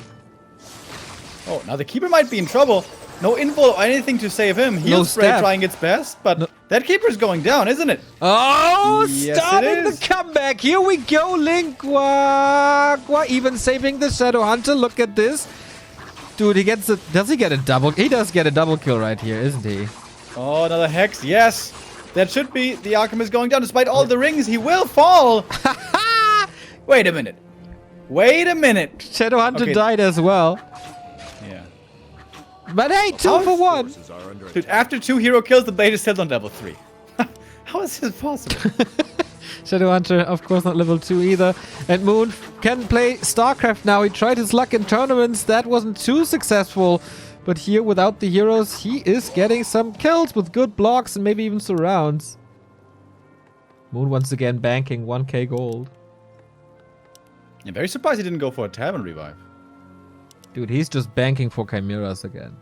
Speaker 3: Oh, now the keeper might be in trouble. No info or anything to save him. Heal
Speaker 2: No
Speaker 3: spray
Speaker 2: stab.
Speaker 3: trying its best, but that keeper's going down, isn't it?
Speaker 2: Oh,
Speaker 3: Yes,
Speaker 2: starting
Speaker 3: it
Speaker 2: the
Speaker 3: is.
Speaker 2: comeback. Here we go, LinGuaGua. Even saving the Shadowhunter. Look at this. Dude, he gets a... Does he get a double... He does get a double kill right here, isn't he?
Speaker 3: Oh, another hex. Yes. That should be the alchemist going down. Despite all the rings, he will fall. Wait a minute. Wait a minute.
Speaker 2: Shadowhunter
Speaker 3: Okay.
Speaker 2: died as well.
Speaker 3: Yeah.
Speaker 2: But hey, 2
Speaker 3: How
Speaker 2: for
Speaker 3: is-
Speaker 2: 1.
Speaker 5: Forces are under
Speaker 3: Dude,
Speaker 5: attack.
Speaker 3: after 2 hero kills, the blade is still on level 3. How is this possible?
Speaker 2: Shadowhunter, of course, not level 2 either. And Moon can play StarCraft now. He tried his luck in tournaments. That wasn't too successful. But here, without the heroes, he is getting some kills with good blocks and maybe even surrounds. Moon once again banking 1k gold.
Speaker 3: I'm very surprised he didn't go for a Tavern Revive.
Speaker 2: Dude, he's just banking for Chimeras again.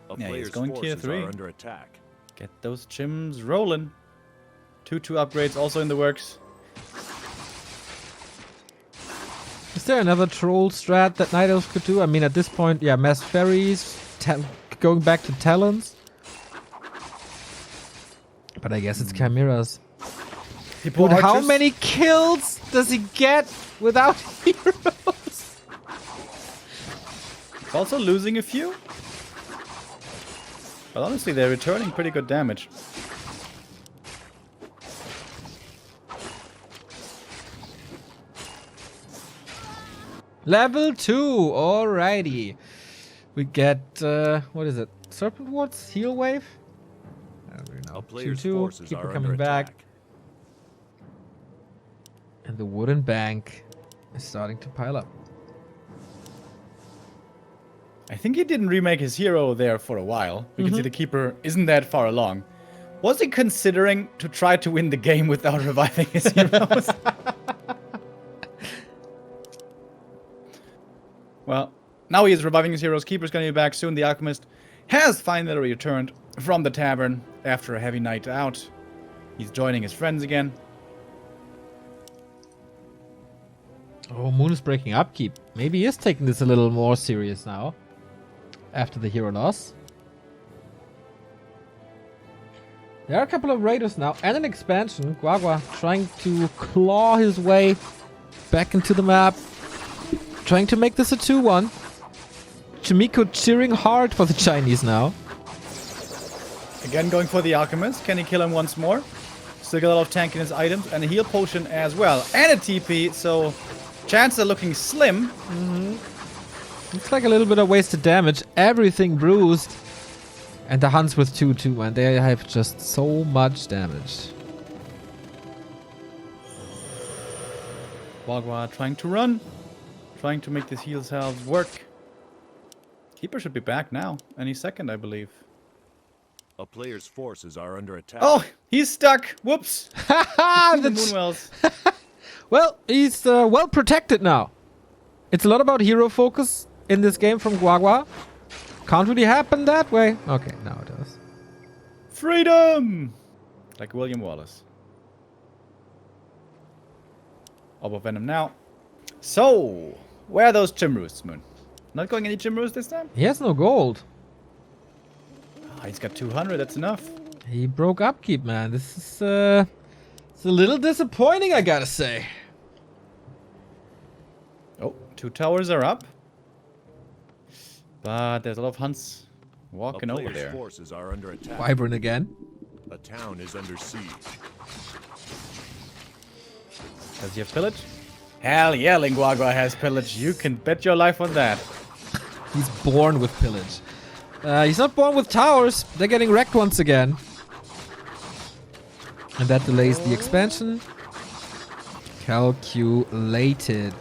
Speaker 5: A
Speaker 3: Yeah, he's
Speaker 5: player's
Speaker 3: going tier
Speaker 5: forces
Speaker 3: 3.
Speaker 5: are under attack.
Speaker 3: Get those chims rolling. 2-2 upgrades also in the works.
Speaker 2: Is there another troll strat that Night Elves could do? I mean, at this point, yeah, mass ferries, going back to talons. But I guess it's Chimeras.
Speaker 3: People
Speaker 2: Dude, how
Speaker 3: archers?
Speaker 2: many kills does he get without heroes?
Speaker 3: Also losing a few. But honestly, they're returning pretty good damage.
Speaker 2: Level 2, alrighty. We get, what is it? Serpent Wards? Heal Wave? I don't really know.
Speaker 5: A player's
Speaker 2: 2-2,
Speaker 5: forces
Speaker 2: Keeper
Speaker 5: are
Speaker 2: coming
Speaker 5: under
Speaker 2: back.
Speaker 5: attack.
Speaker 2: And the wooden bank is starting to pile up.
Speaker 3: I think he didn't remake his hero there for a while. We can see the keeper isn't that far along. Was he considering to try to win the game without reviving his heroes? Well, now he is reviving his heroes. Keeper's gonna be back soon. The alchemist has finally returned from the tavern after a heavy night out. He's joining his friends again.
Speaker 2: Oh, Moon is breaking upkeep. Maybe he is taking this a little more serious now. After the hero loss. There are a couple of raiders now and an expansion. LinGuaGua trying to claw his way back into the map. Trying to make this a 2-1. Chimiko cheering hard for the Chinese now.
Speaker 3: Again going for the alchemist. Can he kill him once more? Still got a lot of tank in his items and a heal potion as well. And a TP, so chances are looking slim.
Speaker 2: Looks like a little bit of wasted damage. Everything bruised. And the Huns with 2-2, and they have just so much damage.
Speaker 3: LinGuaGua trying to run. Trying to make this heal salves work. Keeper should be back now. Any second, I believe.
Speaker 5: A player's forces are under attack.
Speaker 3: Oh, he's stuck. Whoops.
Speaker 2: Haha!
Speaker 3: The Moonwells.
Speaker 2: Well, he's well protected now. It's a lot about hero focus in this game from LinGuaGua. Can't really happen that way. Okay, now it does.
Speaker 3: Freedom! Like William Wallace. Orb of Venom now. So, where are those gym roosts, Moon? Not going any gym roosts this time?
Speaker 2: He has no gold.
Speaker 3: Ah, he's got 200, that's enough.
Speaker 2: He broke upkeep, man. This is it's a little disappointing, I gotta say.
Speaker 3: Oh, 2 towers are up. But there's a lot of hunts walking
Speaker 5: A
Speaker 3: over
Speaker 5: player's
Speaker 3: there.
Speaker 5: forces are under attack.
Speaker 2: Wyvern again.
Speaker 5: A town is under siege.
Speaker 3: Does he have pillage? Hell yeah, LinGuaGua has pillage. You can bet your life on that.
Speaker 2: He's born with pillage. He's not born with towers. They're getting wrecked once again. And that delays the expansion. Calculated.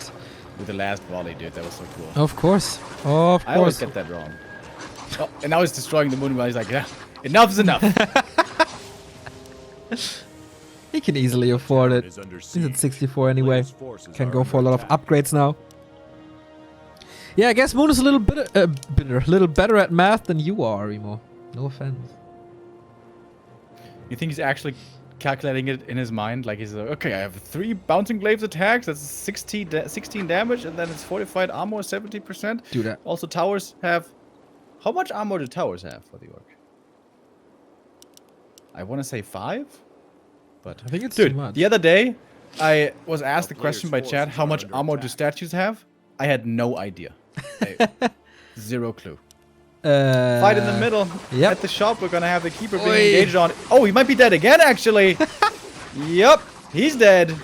Speaker 3: With the last volley, dude. That was so cool.
Speaker 2: Of course. Of
Speaker 3: I always
Speaker 2: course.
Speaker 3: get that wrong. Oh, and now he's destroying the moon while he's like, yeah, enough's enough.
Speaker 2: He can easily afford it.
Speaker 5: Is under
Speaker 2: He's
Speaker 5: siege.
Speaker 2: at 64 anyway.
Speaker 5: Player's forces
Speaker 2: Can
Speaker 5: are
Speaker 2: go for a
Speaker 5: under
Speaker 2: lot of
Speaker 5: attack.
Speaker 2: upgrades now. Yeah, I guess Moon is a little bit a little better at math than you are, Remo. No offense.
Speaker 3: You think he's actually calculating it in his mind? Like he's like, okay, I have 3 bouncing glaives attacks, that's 16 damage, and then it's fortified armor 70%.
Speaker 2: Do that.
Speaker 3: Also, towers have... How much armor do towers have for the orc? I want to say 5? But
Speaker 2: I think it's
Speaker 3: dude,
Speaker 2: too much.
Speaker 3: the other day, I was asked the
Speaker 5: player's
Speaker 3: question by chat,
Speaker 5: forces
Speaker 3: how
Speaker 5: are
Speaker 3: much
Speaker 5: under
Speaker 3: armor do
Speaker 5: attack.
Speaker 3: statues have? I had no idea. Zero clue.
Speaker 2: Fight
Speaker 3: Fight in the middle.
Speaker 2: Yep.
Speaker 3: At the shop, we're gonna have the keeper being
Speaker 2: Oi.
Speaker 3: engaged on. Oh, he might be dead again, actually. Yep, he's dead.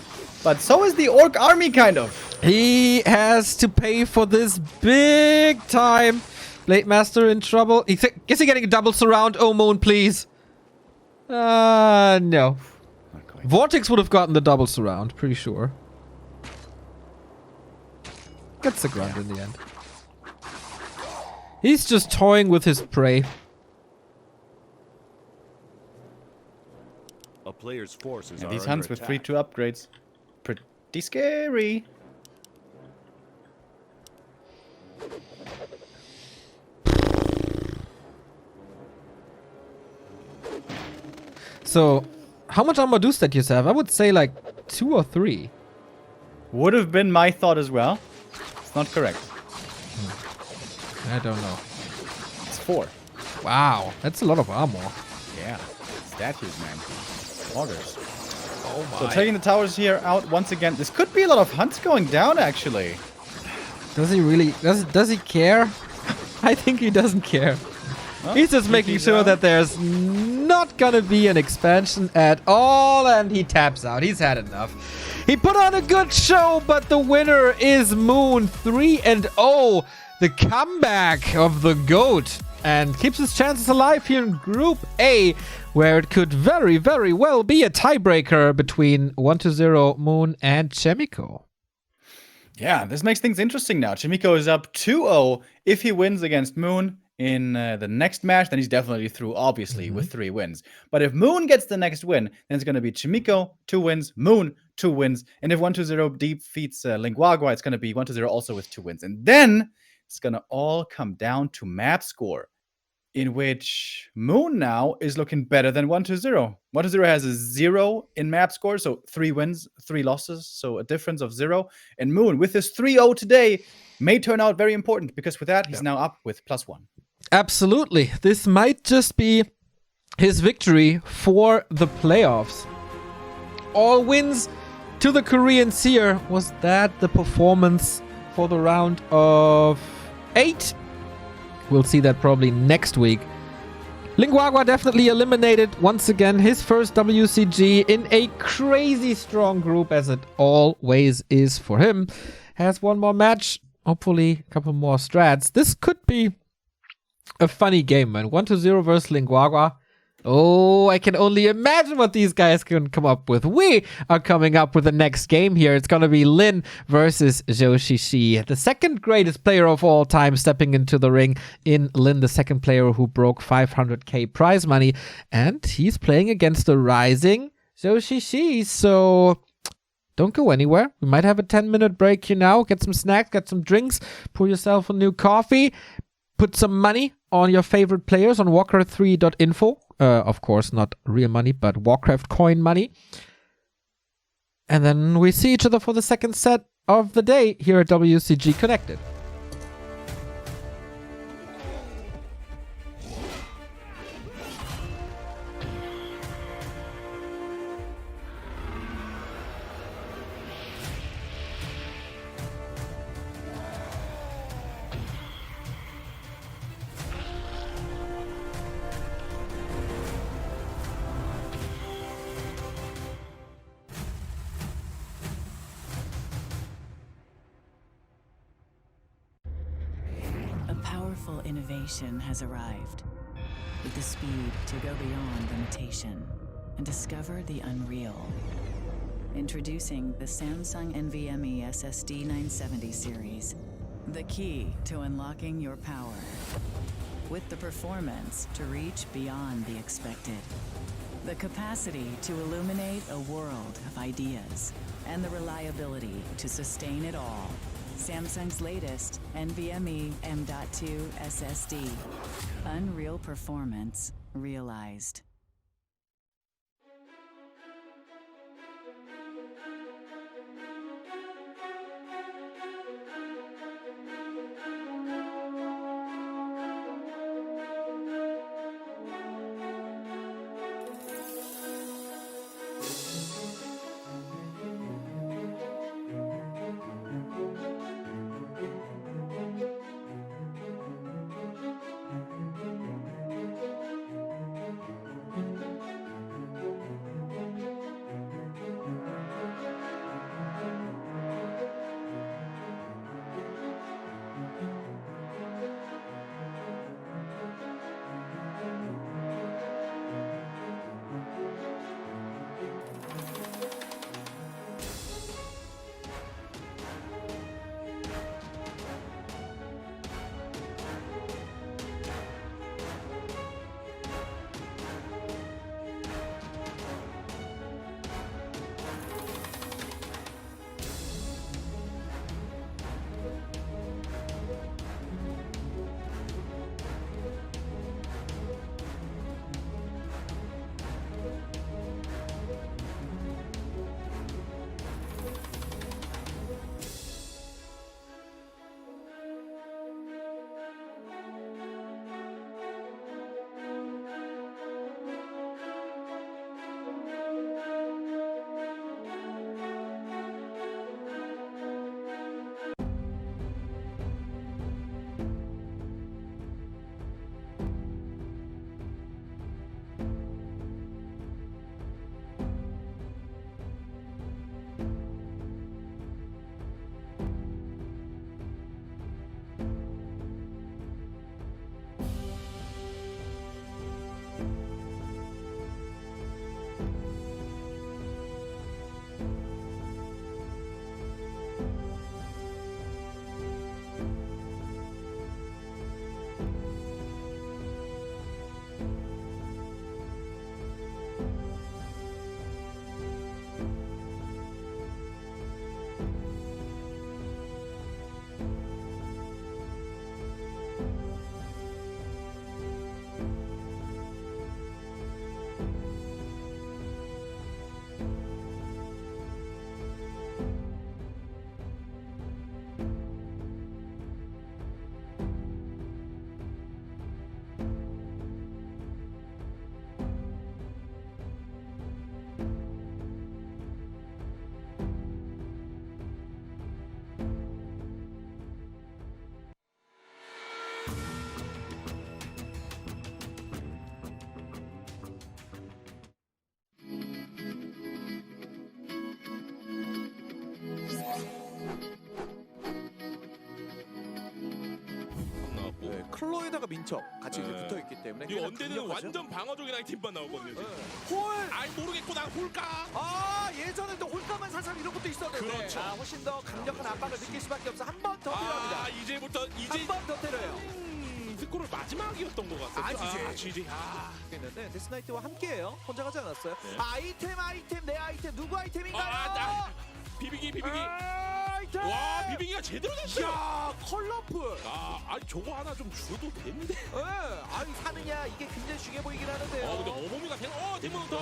Speaker 3: But so is the orc army, kind of.
Speaker 2: He has to pay for this big time. Blade Master in trouble. Is he getting a double surround? Oh, Moon, please. No.
Speaker 3: Not going.
Speaker 2: Vortex would have gotten the double surround, pretty sure. Gets the grunt in the end. He's just toying with his prey.
Speaker 5: A player's forces
Speaker 3: And
Speaker 5: are
Speaker 3: these
Speaker 5: under
Speaker 3: hunts with
Speaker 5: attack.
Speaker 3: free 2 upgrades. Pretty scary.
Speaker 2: So, how much armor do statues have? I would say like 2 or 3.
Speaker 3: Would have been my thought as well. It's not correct.
Speaker 2: I don't know.
Speaker 3: It's 4.
Speaker 2: Wow, that's a lot of armor.
Speaker 3: Yeah. Statues, man. Augers.
Speaker 2: Oh my.
Speaker 3: So taking the towers here out once again. This could be a lot of hunts going down, actually.
Speaker 2: Does he really? Does he care? I think he doesn't care. He's just making sure that there's not gonna be an expansion at all, and he taps out. He's had enough. He put on a good show, but the winner is Moon 3-0. The comeback of the GOAT, and keeps his chances alive here in Group A, where it could very, very well be a tiebreaker between 1-0 Moon and Chemico.
Speaker 3: Yeah, this makes things interesting now. Chimico is up 2-0. If he wins against Moon in the next match, then he's definitely through, obviously, with 3 wins. But if Moon gets the next win, then it's going to be Chimico, 2 wins, Moon, 2 wins. And if 1-0 defeats LinGuaGua, it's going to be 1-0 also with 2 wins. And then it's going to all come down to map score, in which Moon now is looking better than 1-0. 1-0 has a 0 in map score, so 3 wins, 3 losses, so a difference of 0. And Moon, with his 3-0 today, may turn out very important, because with that, he's now up with +1.
Speaker 2: Absolutely. This might just be his victory for the playoffs. All wins to the Korean Seer. Was that the performance for the round of 8? We'll see that probably next week. LinGuaGua definitely eliminated once again his first WCG in a crazy strong group, as it always is for him. Has one more match, hopefully a couple more strats. This could be a funny game, man. 1-0 versus LinGuaGua. Oh, I can only imagine what these guys can come up with. We are coming up with the next game here. It's going to be Lin versus WCG, the second greatest player of all time, stepping into the ring in Lin, the second player who broke 500k prize money. And he's playing against the rising WCG. So don't go anywhere. We might have a 10-minute break here now. Get some snacks, get some drinks, pour yourself a new coffee. Put some money on your favorite players on Warcraft3.info. Of course, not real money, but Warcraft coin money. And then we see each other for the second set of the day here at WCG Connected.
Speaker 1: Powerful innovation has arrived, with the speed to go beyond limitation and discover the unreal. Introducing the Samsung NVMe SSD 970 series, the key to unlocking your power, with the performance to reach beyond the expected, the capacity to illuminate a world of ideas, and the reliability to sustain it all. Samsung's latest NVMe M.2 SSD. Unreal performance realized.
Speaker 6: 홀에다가 민첩 같이 이제 붙어있기 때문에
Speaker 7: 이거
Speaker 6: 꽤나
Speaker 7: 언제는
Speaker 6: 강력하죠.
Speaker 7: 완전 방어적인 아이템만 나오거든요. 지금.
Speaker 6: 홀!
Speaker 7: 아이 모르겠고 난 홀까.
Speaker 6: 아 예전에도 홀가만 사상 이런 것도 있었는데
Speaker 7: 그렇죠.
Speaker 6: 훨씬 더 강력한 압박을 느낄 수밖에 없어. 한 번 더 필요합니다.
Speaker 7: 아 이제부터 이제
Speaker 6: 한 번 더 때려요.
Speaker 7: 스코를 마지막이었던 것 같아요. GG.
Speaker 6: 했는데 데스나이트와 함께해요. 혼자 가지 않았어요.
Speaker 7: 네.
Speaker 6: 아이템 내 아이템 누구 아이템인가요?
Speaker 7: 비비기.
Speaker 6: 아이템!
Speaker 7: 와 비비기가 제대로 됐어요.
Speaker 6: 야 컬러풀.
Speaker 7: 아니 저거 하나 좀 줄여도 되는데.
Speaker 6: 아니 사느냐 이게 굉장히 중요해 보이긴 하는데요.
Speaker 7: 근데 어머니가 대문 더.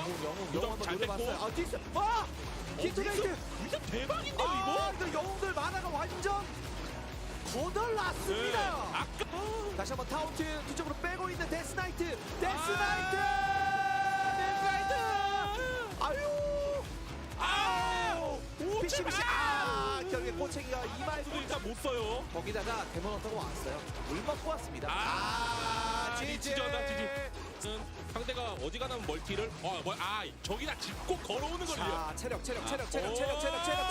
Speaker 6: 영웅 한번
Speaker 7: 잘 뺐고.
Speaker 6: 노려봤어요. 디스나이트.
Speaker 7: 진짜 대박인데요 이거?
Speaker 6: 이거 영웅들 만화가 완전 거덜났습니다.
Speaker 7: 아까
Speaker 6: 다시 한번 타운트 뒤쪽으로 빼고 있는 데스나이트. 아유. 피시피시. 결국에 꼬챙이가 이마에
Speaker 7: 일단 못 써요.
Speaker 6: 거기다가 데모너터가 왔어요. 물 먹고 왔습니다.
Speaker 7: 지지다 지지. 상대가 어지간하면 멀티를 저기다 짚고 걸어오는 거예요.
Speaker 6: 자, 체력.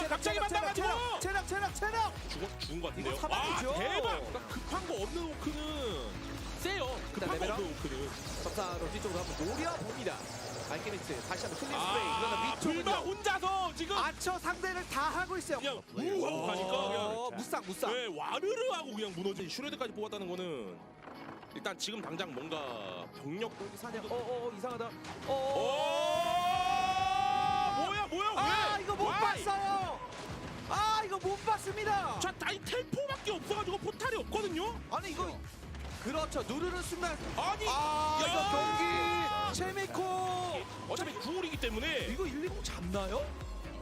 Speaker 7: 갑자기 만나가지고!
Speaker 6: 체력.
Speaker 7: 죽은 것 같은데요.
Speaker 6: 이거 사망이죠.
Speaker 7: 대박. 그러니까 급한 거 없는 오크는 세요. 급한 거
Speaker 6: 레벨업.
Speaker 7: 없는 오크는.
Speaker 6: 점사로 뒤쪽으로 한번 노려봅니다. 알케미스 다시 한번 클린 스프레이. 그러나
Speaker 7: 불마
Speaker 6: 위쪽은요.
Speaker 7: 혼자서 지금
Speaker 6: 아처 상대를 다 하고 있어요.
Speaker 7: 그냥 우하고 가니까 그냥
Speaker 6: 무쌍.
Speaker 7: 네, 와르르 하고 그냥 무너진 슈레드까지 뽑았다는 거는 일단 지금 당장 뭔가 병력
Speaker 6: 사냥. 이상하다.
Speaker 7: 뭐야 왜?
Speaker 6: 이거 못 봤어요. 이거 못 봤습니다.
Speaker 7: 자, 나이 텔포밖에 없어가지고 포탈이 없거든요.
Speaker 6: 아니 이거 그렇죠. 누르는 순간
Speaker 7: 아니,
Speaker 6: 이거 경기 재밌고
Speaker 7: 어차피 9홀이기 때문에
Speaker 6: 이거 120 잡나요?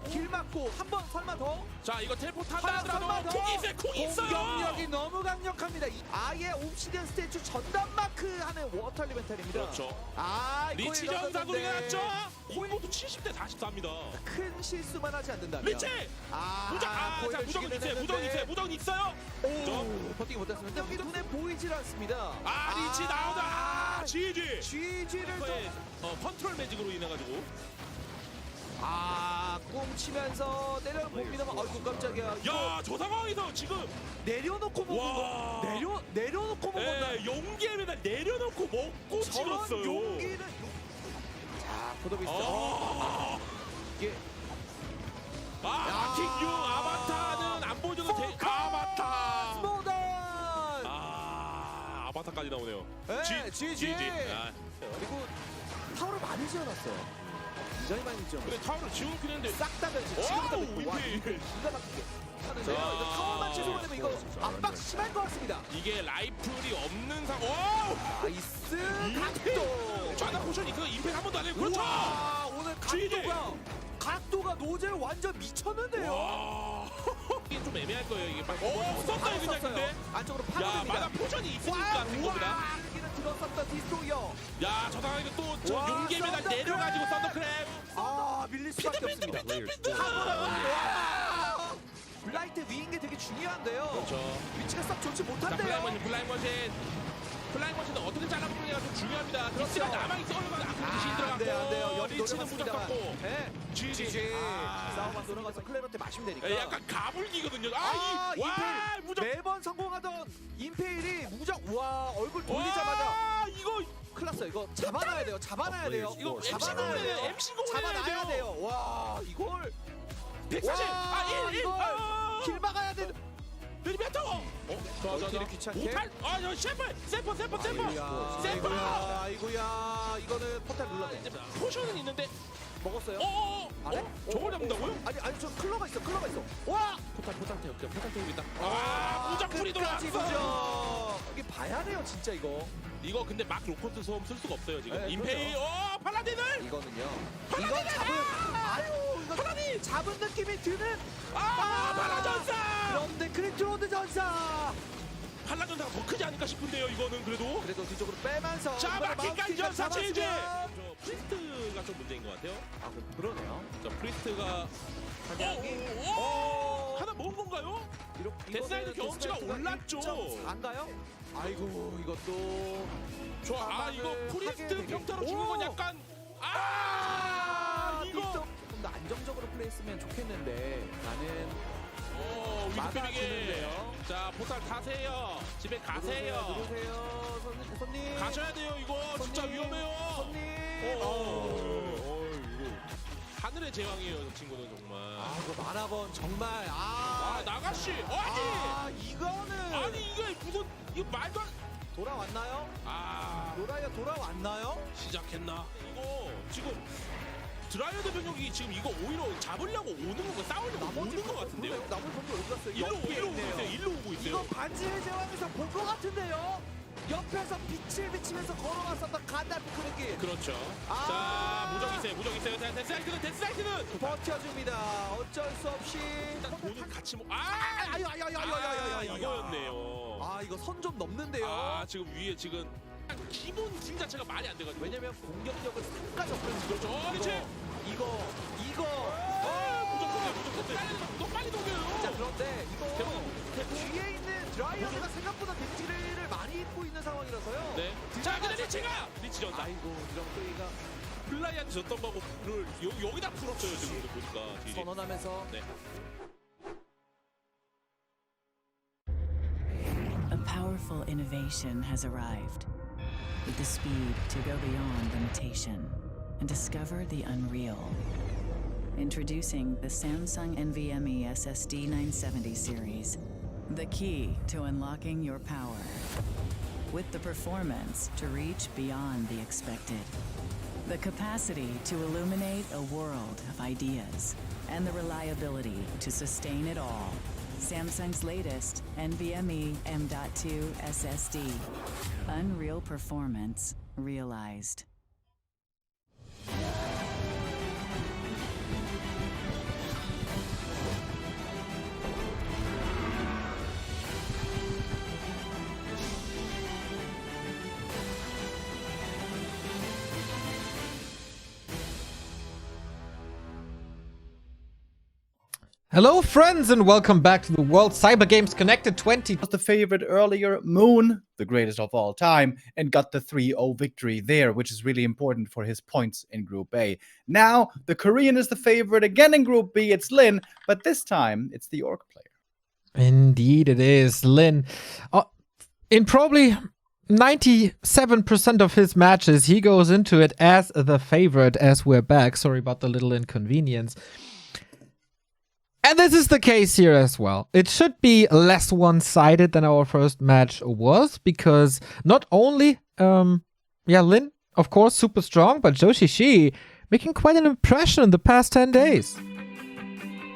Speaker 6: 길 맞고 한 번 설마 더?
Speaker 7: 자 이거 텔포 탄다
Speaker 6: 설마
Speaker 7: 하더라도 쿵이 있어요.
Speaker 6: 공격력이 너무 강력합니다. 아예 옵시디언 스태츄 전담 마크 하는 워터 엘리멘탈입니다.
Speaker 7: 그렇죠.
Speaker 6: 이거
Speaker 7: 리치
Speaker 6: 이겼었는데
Speaker 7: 전사 소리가 났죠. 홀모두 70대 44입니다.
Speaker 6: 큰 실수만 하지 않는다면
Speaker 7: 리치! 무적은 있어요.
Speaker 6: 버티기 못했으면 여기 눈에 보이질 않습니다.
Speaker 7: 리치 나오다.
Speaker 6: GG를
Speaker 7: 컨트롤 매직으로 인해가지고
Speaker 6: 꽁치면서 내려봅니다만 아이고 깜짝이야.
Speaker 7: 저 상황에서 지금
Speaker 6: 내려놓고 먹은
Speaker 7: 와.
Speaker 6: 거 내려놓고 먹은 거
Speaker 7: 용기에 매달 내려놓고 먹고
Speaker 6: 저런
Speaker 7: 찍었어요.
Speaker 6: 용기는 자 포도비스트 이게
Speaker 7: 킹유 아바타는 안 보여줘도 돼. 아바타
Speaker 6: 스모던
Speaker 7: 아바타까지 나오네요.
Speaker 6: GG 그리고 타워를 많이 지어놨어요. 굉장히 많이 지어놨어요.
Speaker 7: 근데 타워를 지우긴 했는데
Speaker 6: 싹 다 변신 지금부터
Speaker 7: 와우,
Speaker 6: 이걸 기가 막히게 하는데요. 이거 타워만 취소되면 이거 압박 심할 것 같습니다.
Speaker 7: 이게 라이플이 없는 상황.
Speaker 6: 나이스 각도
Speaker 7: 좌나 포션이 그 임팩 한 번도 안 해요. 그렇죠.
Speaker 6: 오늘
Speaker 7: GG.
Speaker 6: 각도가 노젤 완전 미쳤는데요.
Speaker 7: 와. 이게 좀 애매할 거예요. 이게 썼어요 그냥 근데.
Speaker 6: 안쪽으로
Speaker 7: 야
Speaker 6: 파고듭니다.
Speaker 7: 마다 포션이 있으니까 된 겁니다.
Speaker 6: 여기는 들었었던 디스토이어.
Speaker 7: 저 상황에서 또
Speaker 6: 와,
Speaker 7: 용기에 매달
Speaker 6: 썬더크랩!
Speaker 7: 내려가지고 썬더크랩.
Speaker 6: 밀릴 수밖에 없습니다. 블라이트 위인 게 되게 중요한데요.
Speaker 7: 그렇죠.
Speaker 6: 위치가 싹 좋지
Speaker 7: 자
Speaker 6: 못한데요.
Speaker 7: 플라잉 머신은 어떻게 잘라보느냐가 좀 중요합니다. 디스가 남아있어. 리치
Speaker 6: 안 돼요.
Speaker 7: 들어갔고
Speaker 6: 여기
Speaker 7: 리치는 무적
Speaker 6: 노려봤습니다만.
Speaker 7: 받고
Speaker 6: 네.
Speaker 7: GG.
Speaker 6: 싸움만 돌아가서 클레런트 마시면 되니까.
Speaker 7: 약간 가불기거든요.
Speaker 6: 임페일
Speaker 7: 무적.
Speaker 6: 매번 성공하던 임페일이 무적. 와 얼굴 돌리자마자
Speaker 7: 이거
Speaker 6: 큰일 났어요. 이거 잡아놔야 돼요. 잡아놔야 돼요.
Speaker 7: 이거
Speaker 6: 잡아놔야 돼요.
Speaker 7: MC 공을 해야
Speaker 6: 잡아놔야
Speaker 7: 돼요.
Speaker 6: 돼요. 와 이걸
Speaker 7: 140. 1.
Speaker 6: 길 막아야 돼.
Speaker 7: 내리면서.
Speaker 6: 멀티를 귀찮게.
Speaker 7: 샘퍼.
Speaker 6: 아이고야 이거는 포탈 눌렀네.
Speaker 7: 포션은 있는데.
Speaker 6: 먹었어요.
Speaker 7: 안 해? 저걸 잡는다고요?
Speaker 6: 아니 저 클러가 있어. 와
Speaker 7: 포탈 태우고 있다. 무적풀이
Speaker 6: 끝까지
Speaker 7: 들어왔어.
Speaker 6: 무적. 이게 봐야 돼요 진짜 이거.
Speaker 7: 이거 근데 막 로커스 소음 쓸 수가 없어요 지금.
Speaker 6: 네,
Speaker 7: 임페이. 팔라딘을.
Speaker 6: 이거는요. 이건 이거
Speaker 7: 팔라딘.
Speaker 6: 잡은 느낌이 드는.
Speaker 7: 팔라전사.
Speaker 6: 그런데 크리트로드 전사.
Speaker 7: 팔라전사가 더 크지 않을까 싶은데요 이거는 그래도.
Speaker 6: 그래도 뒤쪽으로 빼면서
Speaker 7: 자
Speaker 6: 이번에
Speaker 7: 마킹까지
Speaker 6: 마우스피가
Speaker 7: 전사 체인지.
Speaker 6: 잡았으면.
Speaker 7: 프리스트가 좀 문제인 것 같아요.
Speaker 6: 그러네요.
Speaker 7: 자 프리스트가 하나 먹은 건가요? 데스나이트 경험치가 올랐죠.
Speaker 6: 2.4인가요? 아이고 이것도
Speaker 7: 이거 프리스트 평타로 죽은 건 약간 이거
Speaker 6: 조금 더 안정적으로 플레이했으면 좋겠는데 나는
Speaker 7: 위스피에게. 자, 포탈 타세요. 집에 가세요.
Speaker 6: 누르세요. 손님.
Speaker 7: 가셔야 돼요. 이거 진짜 위험해요.
Speaker 6: 손님.
Speaker 7: 이거 하늘의 제왕이에요, 저 친구는 정말.
Speaker 6: 아, 이거 만화번 정말.
Speaker 7: 나가씨. 아니 이게 무슨 이거 말도 안.
Speaker 6: 돌아왔나요? 노라이가 돌아왔나요?
Speaker 7: 시작했나? 이거 지금 드라이어드 병력이 지금 이거 오히려 잡으려고 오는 건가? 싸우려고 오는 것 같은데요?
Speaker 6: 나머지 선수 어디 갔어요?
Speaker 7: 일로 오고 있어요. 일로 오고 있어요.
Speaker 6: 이거 반지의 제왕에서 본 것 같은데요? 옆에서 빛을 비치면서 걸어갔었던 간달프 그 느낌.
Speaker 7: 그렇죠. 자, 무적 있어요. 데스라이트는
Speaker 6: 버텨줍니다. 어쩔 수 없이.
Speaker 7: 일단 돈은 같이 이거였네요.
Speaker 6: 이거 선 좀 넘는데요.
Speaker 7: 지금 위에 지금 기본 팀 자체가 말이 안 돼가지고.
Speaker 6: 왜냐면 공격력을 상까지 없는
Speaker 7: 그렇죠. 그렇지.
Speaker 6: 이거.
Speaker 7: 무조건 빨리 녹여요.
Speaker 6: 자, 그런데 이거 뒤에 있는 드라이어드가 생각보다 데미지를 많이 입고 있는 상황이라서요.
Speaker 7: 네. 자, 근데 리치 전사.
Speaker 6: 아이고, 이런 플레이가
Speaker 7: 플라이한테 졌던 거를 여기다 풀었어요 지금 보니까. 딜이.
Speaker 6: 선언하면서.
Speaker 7: 네.
Speaker 1: A powerful innovation has arrived, with the speed to go beyond limitation and discover the unreal. Introducing the Samsung NVMe SSD 970 series, the key to unlocking your power, with the performance to reach beyond the expected, the capacity to illuminate a world of ideas, and the reliability to sustain it all. Samsung's latest NVMe M.2 SSD. Unreal performance realized.
Speaker 2: Hello, friends, and welcome back to the World Cyber Games Connected 20.
Speaker 3: Was the favorite earlier, Moon, the greatest of all time, and got the 3-0 victory there, which is really important for his points in Group A. Now, the Korean is the favorite again in Group B. It's Lin, but this time it's the Orc player.
Speaker 2: Indeed, it is Lin. In probably 97% of his matches, he goes into it as the favorite. As we're back, sorry about the little inconvenience. And this is the case here as well. It should be less one-sided than our first match was, because not only, Lin, of course, super strong, but Joshi making quite an impression in the past 10 days.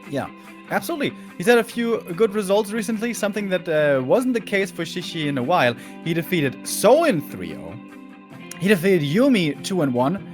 Speaker 3: Yeah, absolutely. He's had a few good results recently, something that wasn't the case for Shishi in a while. He defeated Soin 3-0. He defeated Yumi 2-1.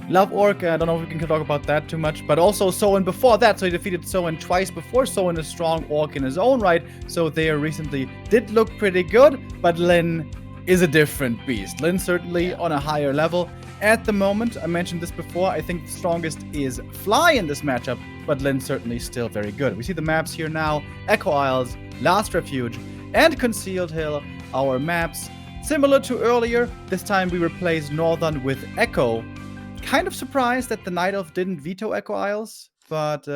Speaker 3: Love Orc, I don't know if we can talk about that too much, but also Soin before that, so he defeated Soin twice before. Soin is strong Orc in his own right, so they recently did look pretty good, but Lin is a different beast. Lin certainly on a higher level. At the moment, I mentioned this before, I think the strongest is Fly in this matchup, but Lin certainly still very good. We see the maps here now, Echo Isles, Last Refuge, and Concealed Hill, our maps. Similar to earlier, this time we replaced Northern with Echo. Kind of surprised that the Night Elf didn't veto Echo Isles, but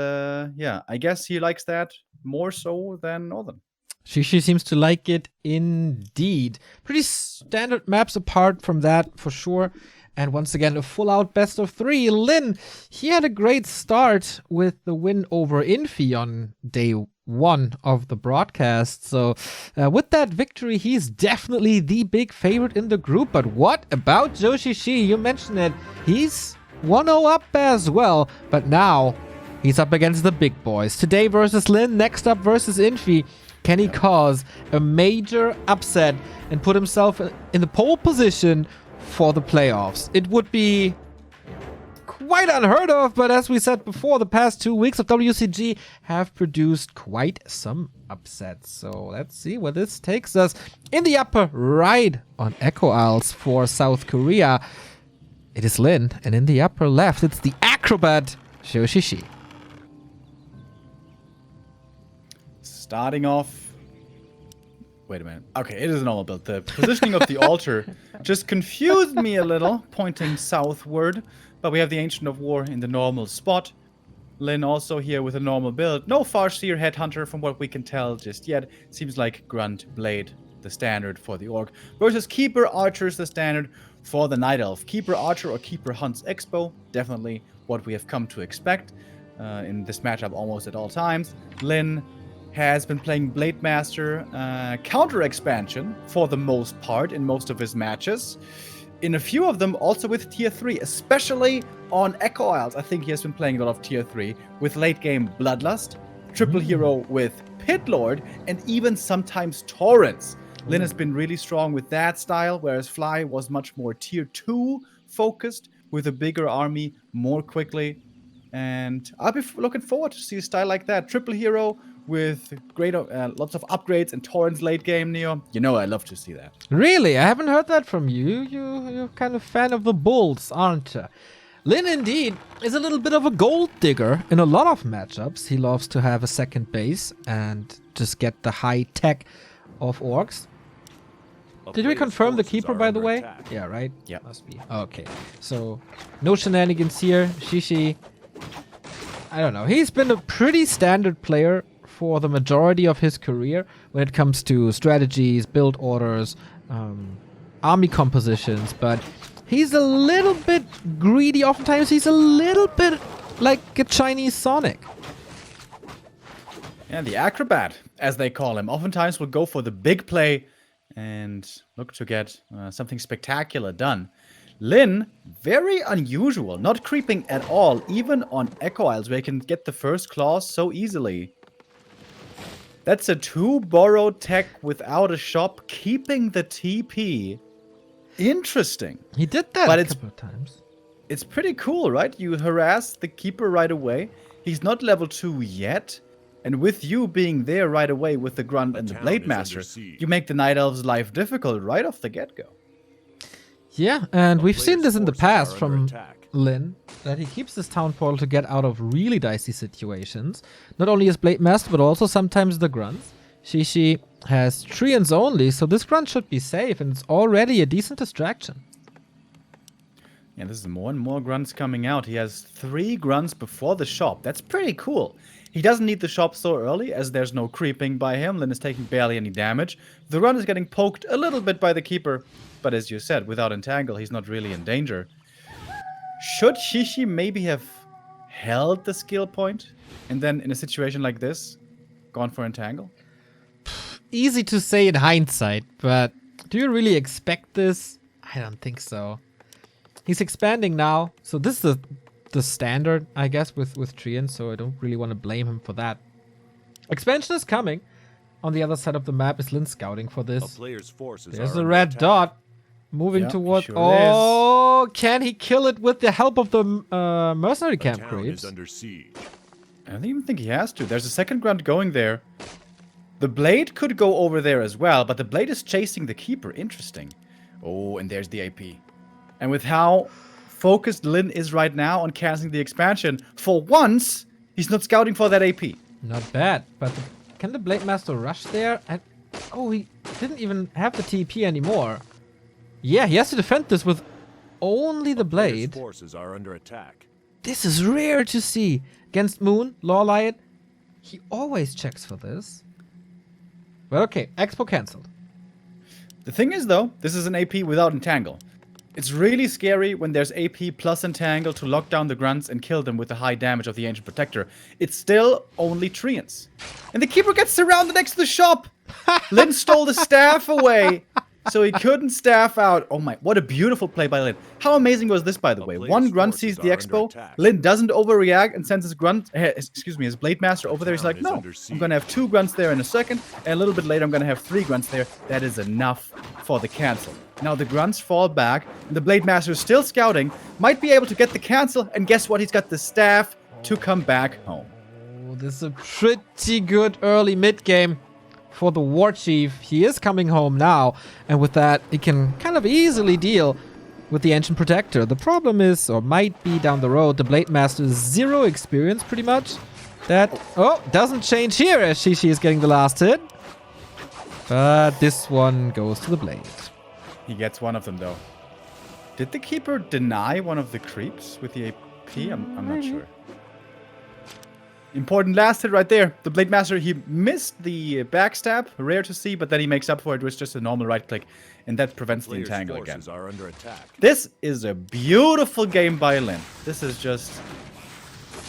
Speaker 3: yeah, I guess he likes that more so than Northern.
Speaker 2: Shishi seems to like it indeed. Pretty standard maps apart from that, for sure. And once again, a full-out best of 3. Lin, he had a great start with the win over Infi on day 1 of the broadcast. So with that victory, he's definitely the big favorite in the group. But what about Joshi? You mentioned it. He's 1-0 up as well. But now he's up against the big boys. Today versus Lin, next up versus Infi. Can he cause a major upset and put himself in the pole position for the playoffs? It would be quite unheard of, but as we said before, the past 2 weeks of WCG have produced quite some upsets. So let's see where this takes us. In the upper right on Echo Isles for South Korea, it is Lin, and in the upper left, it's the acrobat Shoshishi.
Speaker 3: Starting off... Wait a minute. Okay, it is a normal build. The positioning of the altar just confused me a little, pointing southward. But we have the Ancient of War in the normal spot. Lin also here with a normal build. No Farseer Headhunter from what we can tell just yet. Seems like Grunt Blade, the standard for the Orc. Versus Keeper Archers, the standard for the Night Elf. Keeper Archer or Keeper Hunts Expo. Definitely what we have come to expect in this matchup almost at all times. Lin has been playing Blade Master counter expansion for the most part in most of his matches. In a few of them, also with Tier 3, especially on Echo Isles. I think he has been playing a lot of Tier 3 with late game Bloodlust, Triple Hero with Pit Lord, and even sometimes Torrents. Lin has been really strong with that style, whereas Fly was much more Tier 2 focused with a bigger army more quickly. And I'll be looking forward to see a style like that. Triple Hero with great, lots of upgrades and Torrents late game, Neo. You know I love to see that.
Speaker 2: Really? I haven't heard that from you. You're kind of fan of the bulls, aren't you? Lin indeed is a little bit of a gold digger in a lot of matchups. He loves to have a second base and just get the high tech of orcs.
Speaker 5: A
Speaker 2: Did we
Speaker 5: player's
Speaker 2: confirm the
Speaker 5: forces
Speaker 2: keeper,
Speaker 5: are
Speaker 2: by the
Speaker 5: under
Speaker 2: way?
Speaker 5: attack.
Speaker 2: Yeah, right?
Speaker 3: Yeah.
Speaker 2: Must be. Okay. So, no shenanigans here. Shishi, I don't know. He's been a pretty standard player for the majority of his career when it comes to strategies, build orders, army compositions, but he's a little bit greedy. Oftentimes, he's a little bit like a Chinese Sonic.
Speaker 3: Yeah, the acrobat, as they call him, oftentimes will go for the big play and look to get something spectacular done. Lin, very unusual, not creeping at all, even on Echo Isles, where he can get the first clause so easily. That's a 2 borrowed tech without a shop, keeping the TP. Interesting.
Speaker 2: He did that
Speaker 3: But
Speaker 2: a
Speaker 3: it's-
Speaker 2: couple of times.
Speaker 3: It's pretty cool, right? You harass the keeper right away. He's not level 2 yet. And with you being there right away with the Grunt and the
Speaker 5: town
Speaker 3: Blade
Speaker 5: is
Speaker 3: Master,
Speaker 5: under siege.
Speaker 3: you make the Night Elves' life difficult right off the get-go.
Speaker 2: Yeah, and we've seen
Speaker 5: player's
Speaker 2: this in the
Speaker 5: forces
Speaker 2: past
Speaker 5: are
Speaker 2: from
Speaker 5: under attack.
Speaker 2: Lin, that he keeps this town portal to get out of really dicey situations. Not only his Blade Master, but also sometimes the Grunts. Shishi has Treants only, so this Grunt should be safe, and it's already a decent distraction.
Speaker 3: Yeah, this is more and more Grunts coming out. He has 3 Grunts before the shop. That's pretty cool. He doesn't need the shop so early, as there's no creeping by him. Lin is taking barely any damage. The run is getting poked a little bit by the keeper, but as you said, without Entangle, he's not really in danger. Should Shishi maybe have held the skill point, and then in a situation like this, gone for Entangle?
Speaker 2: Easy to say in hindsight, but do you really expect this? I don't think so. He's expanding now, so this is the standard, I guess, with Treants, so I don't really want to blame him for that. Expansion is coming. On the other side of the map is Lin scouting for
Speaker 5: A
Speaker 2: this.
Speaker 5: player's forces
Speaker 2: There's
Speaker 5: are
Speaker 2: a
Speaker 5: under
Speaker 2: red
Speaker 5: attack.
Speaker 2: dot moving
Speaker 3: Yeah,
Speaker 2: towards...
Speaker 3: sure
Speaker 2: oh, can he kill it with the help of the mercenary
Speaker 5: A
Speaker 2: camp
Speaker 5: town
Speaker 2: creeps?
Speaker 5: is under siege.
Speaker 3: I don't even think he has to. There's a second Grunt going there. The Blade could go over there as well, but the Blade is chasing the Keeper. Interesting. Oh, and there's the AP. And with how focused Lin is right now on canceling the expansion, for once, he's not scouting for that AP.
Speaker 2: Not bad, but can the Blade Master rush there? And oh, he didn't even have the TP anymore. Yeah, he has to defend this with only the
Speaker 5: Player's
Speaker 2: Blade.
Speaker 5: forces are under attack.
Speaker 2: This is rare to see. Against Moon, Lawlight, he always checks for this. But okay, Expo cancelled.
Speaker 3: The thing is, though, this is an AP without Entangle. It's really scary when there's AP plus Entangle to lock down the Grunts and kill them with the high damage of the Ancient Protector. It's still only Treants. And the Keeper gets surrounded next to the shop! Lin stole the staff away, so he couldn't staff out. Oh my, what a beautiful play by Lin. How amazing was this, by the way?
Speaker 5: player's
Speaker 3: One Grunt
Speaker 5: forces
Speaker 3: sees the
Speaker 5: are under
Speaker 3: Expo,
Speaker 5: attack.
Speaker 3: Lin doesn't overreact and sends his his Blade Master over there. He's
Speaker 5: town
Speaker 3: like,
Speaker 5: is
Speaker 3: no,
Speaker 5: under
Speaker 3: I'm
Speaker 5: siege.
Speaker 3: gonna have 2 Grunts there in a second, and a little bit later I'm gonna have 3 Grunts there. That is enough for the cancel. Now the Grunts fall back, and the Blade Master is still scouting, might be able to get the cancel, and guess what? He's got the staff to come back home.
Speaker 2: Oh, this is a pretty good early mid game for the War Chief. He is coming home now, and with that, he can kind of easily deal with the Ancient Protector. The problem is, or might be down the road, the Blade Master is 0 experience pretty much. That, oh, doesn't change here as Shishi is getting the last hit. But this one goes to the Blade.
Speaker 3: He gets one of them, though. Did the Keeper deny one of the creeps with the AP? I'm not sure. Important last hit right there. The Blade Master, he missed the backstab, rare to see, but then he makes up for it with just a normal right click, and that prevents the
Speaker 5: Players'
Speaker 3: entangle again.
Speaker 5: forces are under attack.
Speaker 3: This is a beautiful game by Lin. This is just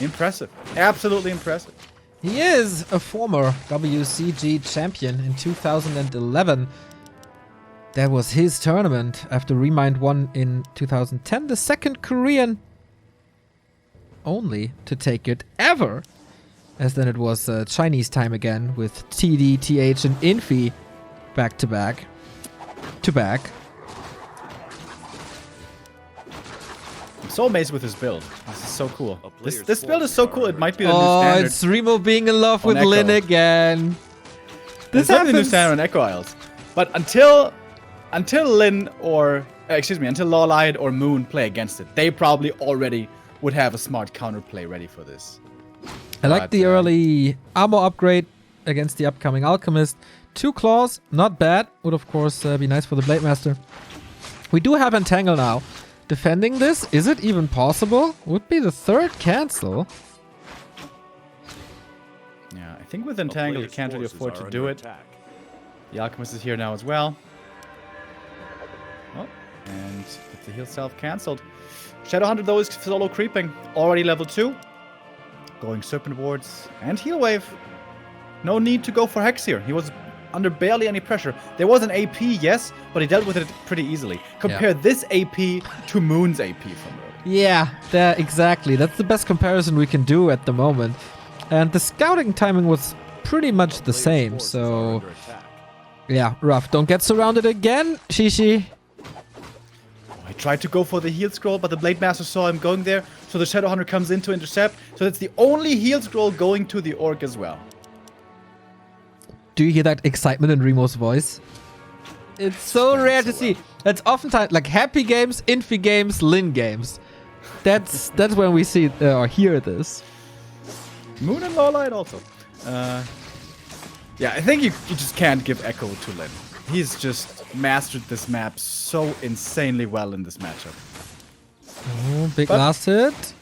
Speaker 3: impressive. Absolutely impressive.
Speaker 2: He is a former WCG champion in 2011. That was his tournament after Remind won in 2010. The second Korean only to take it ever. As then it was Chinese time again with TD, TH, and Infi back to back.
Speaker 3: I'm so amazed with his build. This is so cool.
Speaker 5: A player's
Speaker 3: This build is so cool. It might be the new
Speaker 2: Oh,
Speaker 3: standard.
Speaker 2: it's Remo being in love with
Speaker 3: Echo.
Speaker 2: Lin again. This
Speaker 3: It's not the new
Speaker 2: happens.
Speaker 3: standard on Echo Isles. But until Lin or until Lawlight or Moon play against it, they probably already would have a smart counterplay ready for this.
Speaker 2: I like
Speaker 3: But,
Speaker 2: the early armor upgrade against the upcoming Alchemist. 2 claws, not bad. Would of course be nice for the Blade Master. We do have Entangle now. Defending this, is it even possible? Would be the third cancel.
Speaker 3: Yeah, I think with
Speaker 5: A
Speaker 3: Entangle you
Speaker 5: player's
Speaker 3: can't really
Speaker 5: forces
Speaker 3: afford
Speaker 5: are
Speaker 3: to
Speaker 5: under
Speaker 3: do it.
Speaker 5: attack.
Speaker 3: The Alchemist is here now as well. Oh, and get the heal self cancelled. Shadowhunter though is solo creeping. Already level 2. Going Serpent Wards and Heal Wave. No need to go for Hex here. He was under barely any pressure. There was an AP, yes, but he dealt with it pretty easily. Compare this AP to Moon's AP from earlier.
Speaker 2: Yeah, exactly. That's the best comparison we can do at the moment. And the scouting timing was pretty much the
Speaker 5: Players'
Speaker 2: same,
Speaker 5: forces are
Speaker 2: so
Speaker 5: under attack.
Speaker 2: yeah, rough. Don't get surrounded again, Shishi.
Speaker 3: I tried to go for the heal scroll, but the Blade Master saw him going there, so the Shadowhunter comes in to intercept. So that's the only heal scroll going to the Orc as well.
Speaker 2: Do you hear that excitement in Remo's voice? It's so rare to see. That's oftentimes like happy games, Infi games, Lin games. That's when we see or hear this.
Speaker 3: Moon and Lawlight also. Yeah, I think you just can't give Echo to Lin. He's just mastered this map so insanely well in this matchup.
Speaker 2: Oh, big
Speaker 3: But-
Speaker 2: last hit.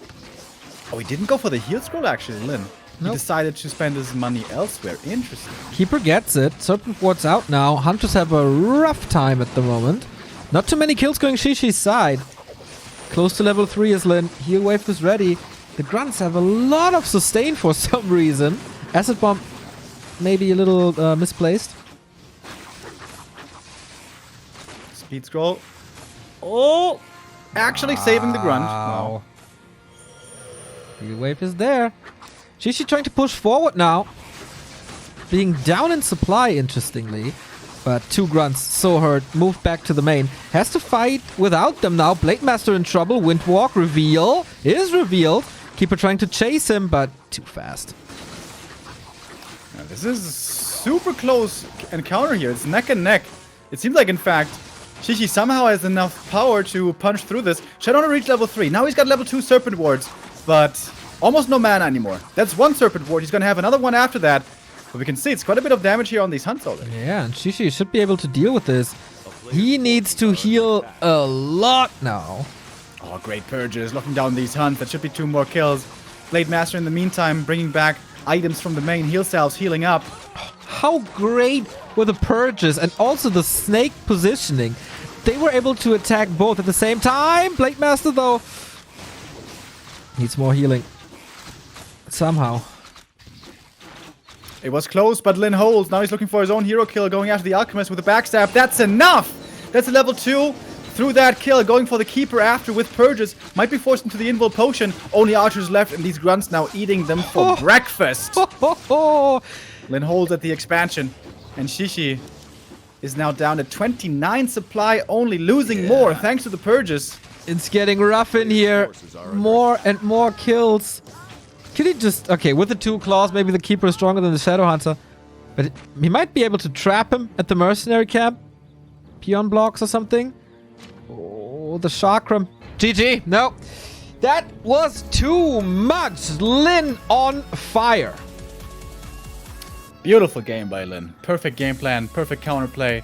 Speaker 3: Oh, he didn't go for the heal scroll actually, Lin. He
Speaker 2: Nope.
Speaker 3: decided to spend his money elsewhere. Interesting.
Speaker 2: Keeper gets it. Serpent Ward's out now. Hunters have a rough time at the moment. Not too many kills going Shishi's side. Close to level 3 is Lin. Heal Wave is ready. The Grunts have a lot of sustain for some reason. Acid Bomb maybe a little misplaced.
Speaker 3: Speed scroll. Oh! Actually saving the grunt. Wow.
Speaker 2: Heal Wave is there. Shishi trying to push forward now. Being down in supply, interestingly. But 2 grunts, so hurt. Moved back to the main. Has to fight without them now. Blade Master in trouble. Windwalk reveal. Is revealed. Keeper trying to chase him, but too fast.
Speaker 3: Now, this is a super close encounter here. It's neck and neck. It seems like, in fact, Shishi somehow has enough power to punch through this. Shadowhunter reached level 3. Now he's got level 2 Serpent Wards, but almost no mana anymore. That's 1 Serpent Ward. He's going to have another one after that. But we can see it's quite a bit of damage here on these hunts already.
Speaker 2: Yeah, and Shishi should be able to deal with this. He needs to heal a lot now.
Speaker 3: Oh, great purges. Looking down these hunts. That should be 2 more kills. Blade Master in the meantime bringing back items from the main heal cells, healing up.
Speaker 2: How great were the purges and also the snake positioning. They were able to attack both at the same time. Blade Master, though, needs more healing. Somehow.
Speaker 3: It was close, but Lin holds. Now he's looking for his own hero kill, going after the Alchemist with a backstab. That's enough! That's a level 2. Through that kill, going for the Keeper after with purges. Might be forced into the Invul Potion. Only archers left, and these grunts now eating them for breakfast. Lin holds at the expansion, and Shishi is now down at 29 supply, only losing more thanks to the purges.
Speaker 2: It's getting rough in here. More and more kills. Could he just... Okay, with the 2 claws, maybe the Keeper is stronger than the Shadowhunter. But he might be able to trap him at the mercenary camp. Peon blocks or something. Oh, the Chakram. GG. No. That was too much. Lin on fire.
Speaker 3: Beautiful game by Lin. Perfect game plan, perfect counterplay.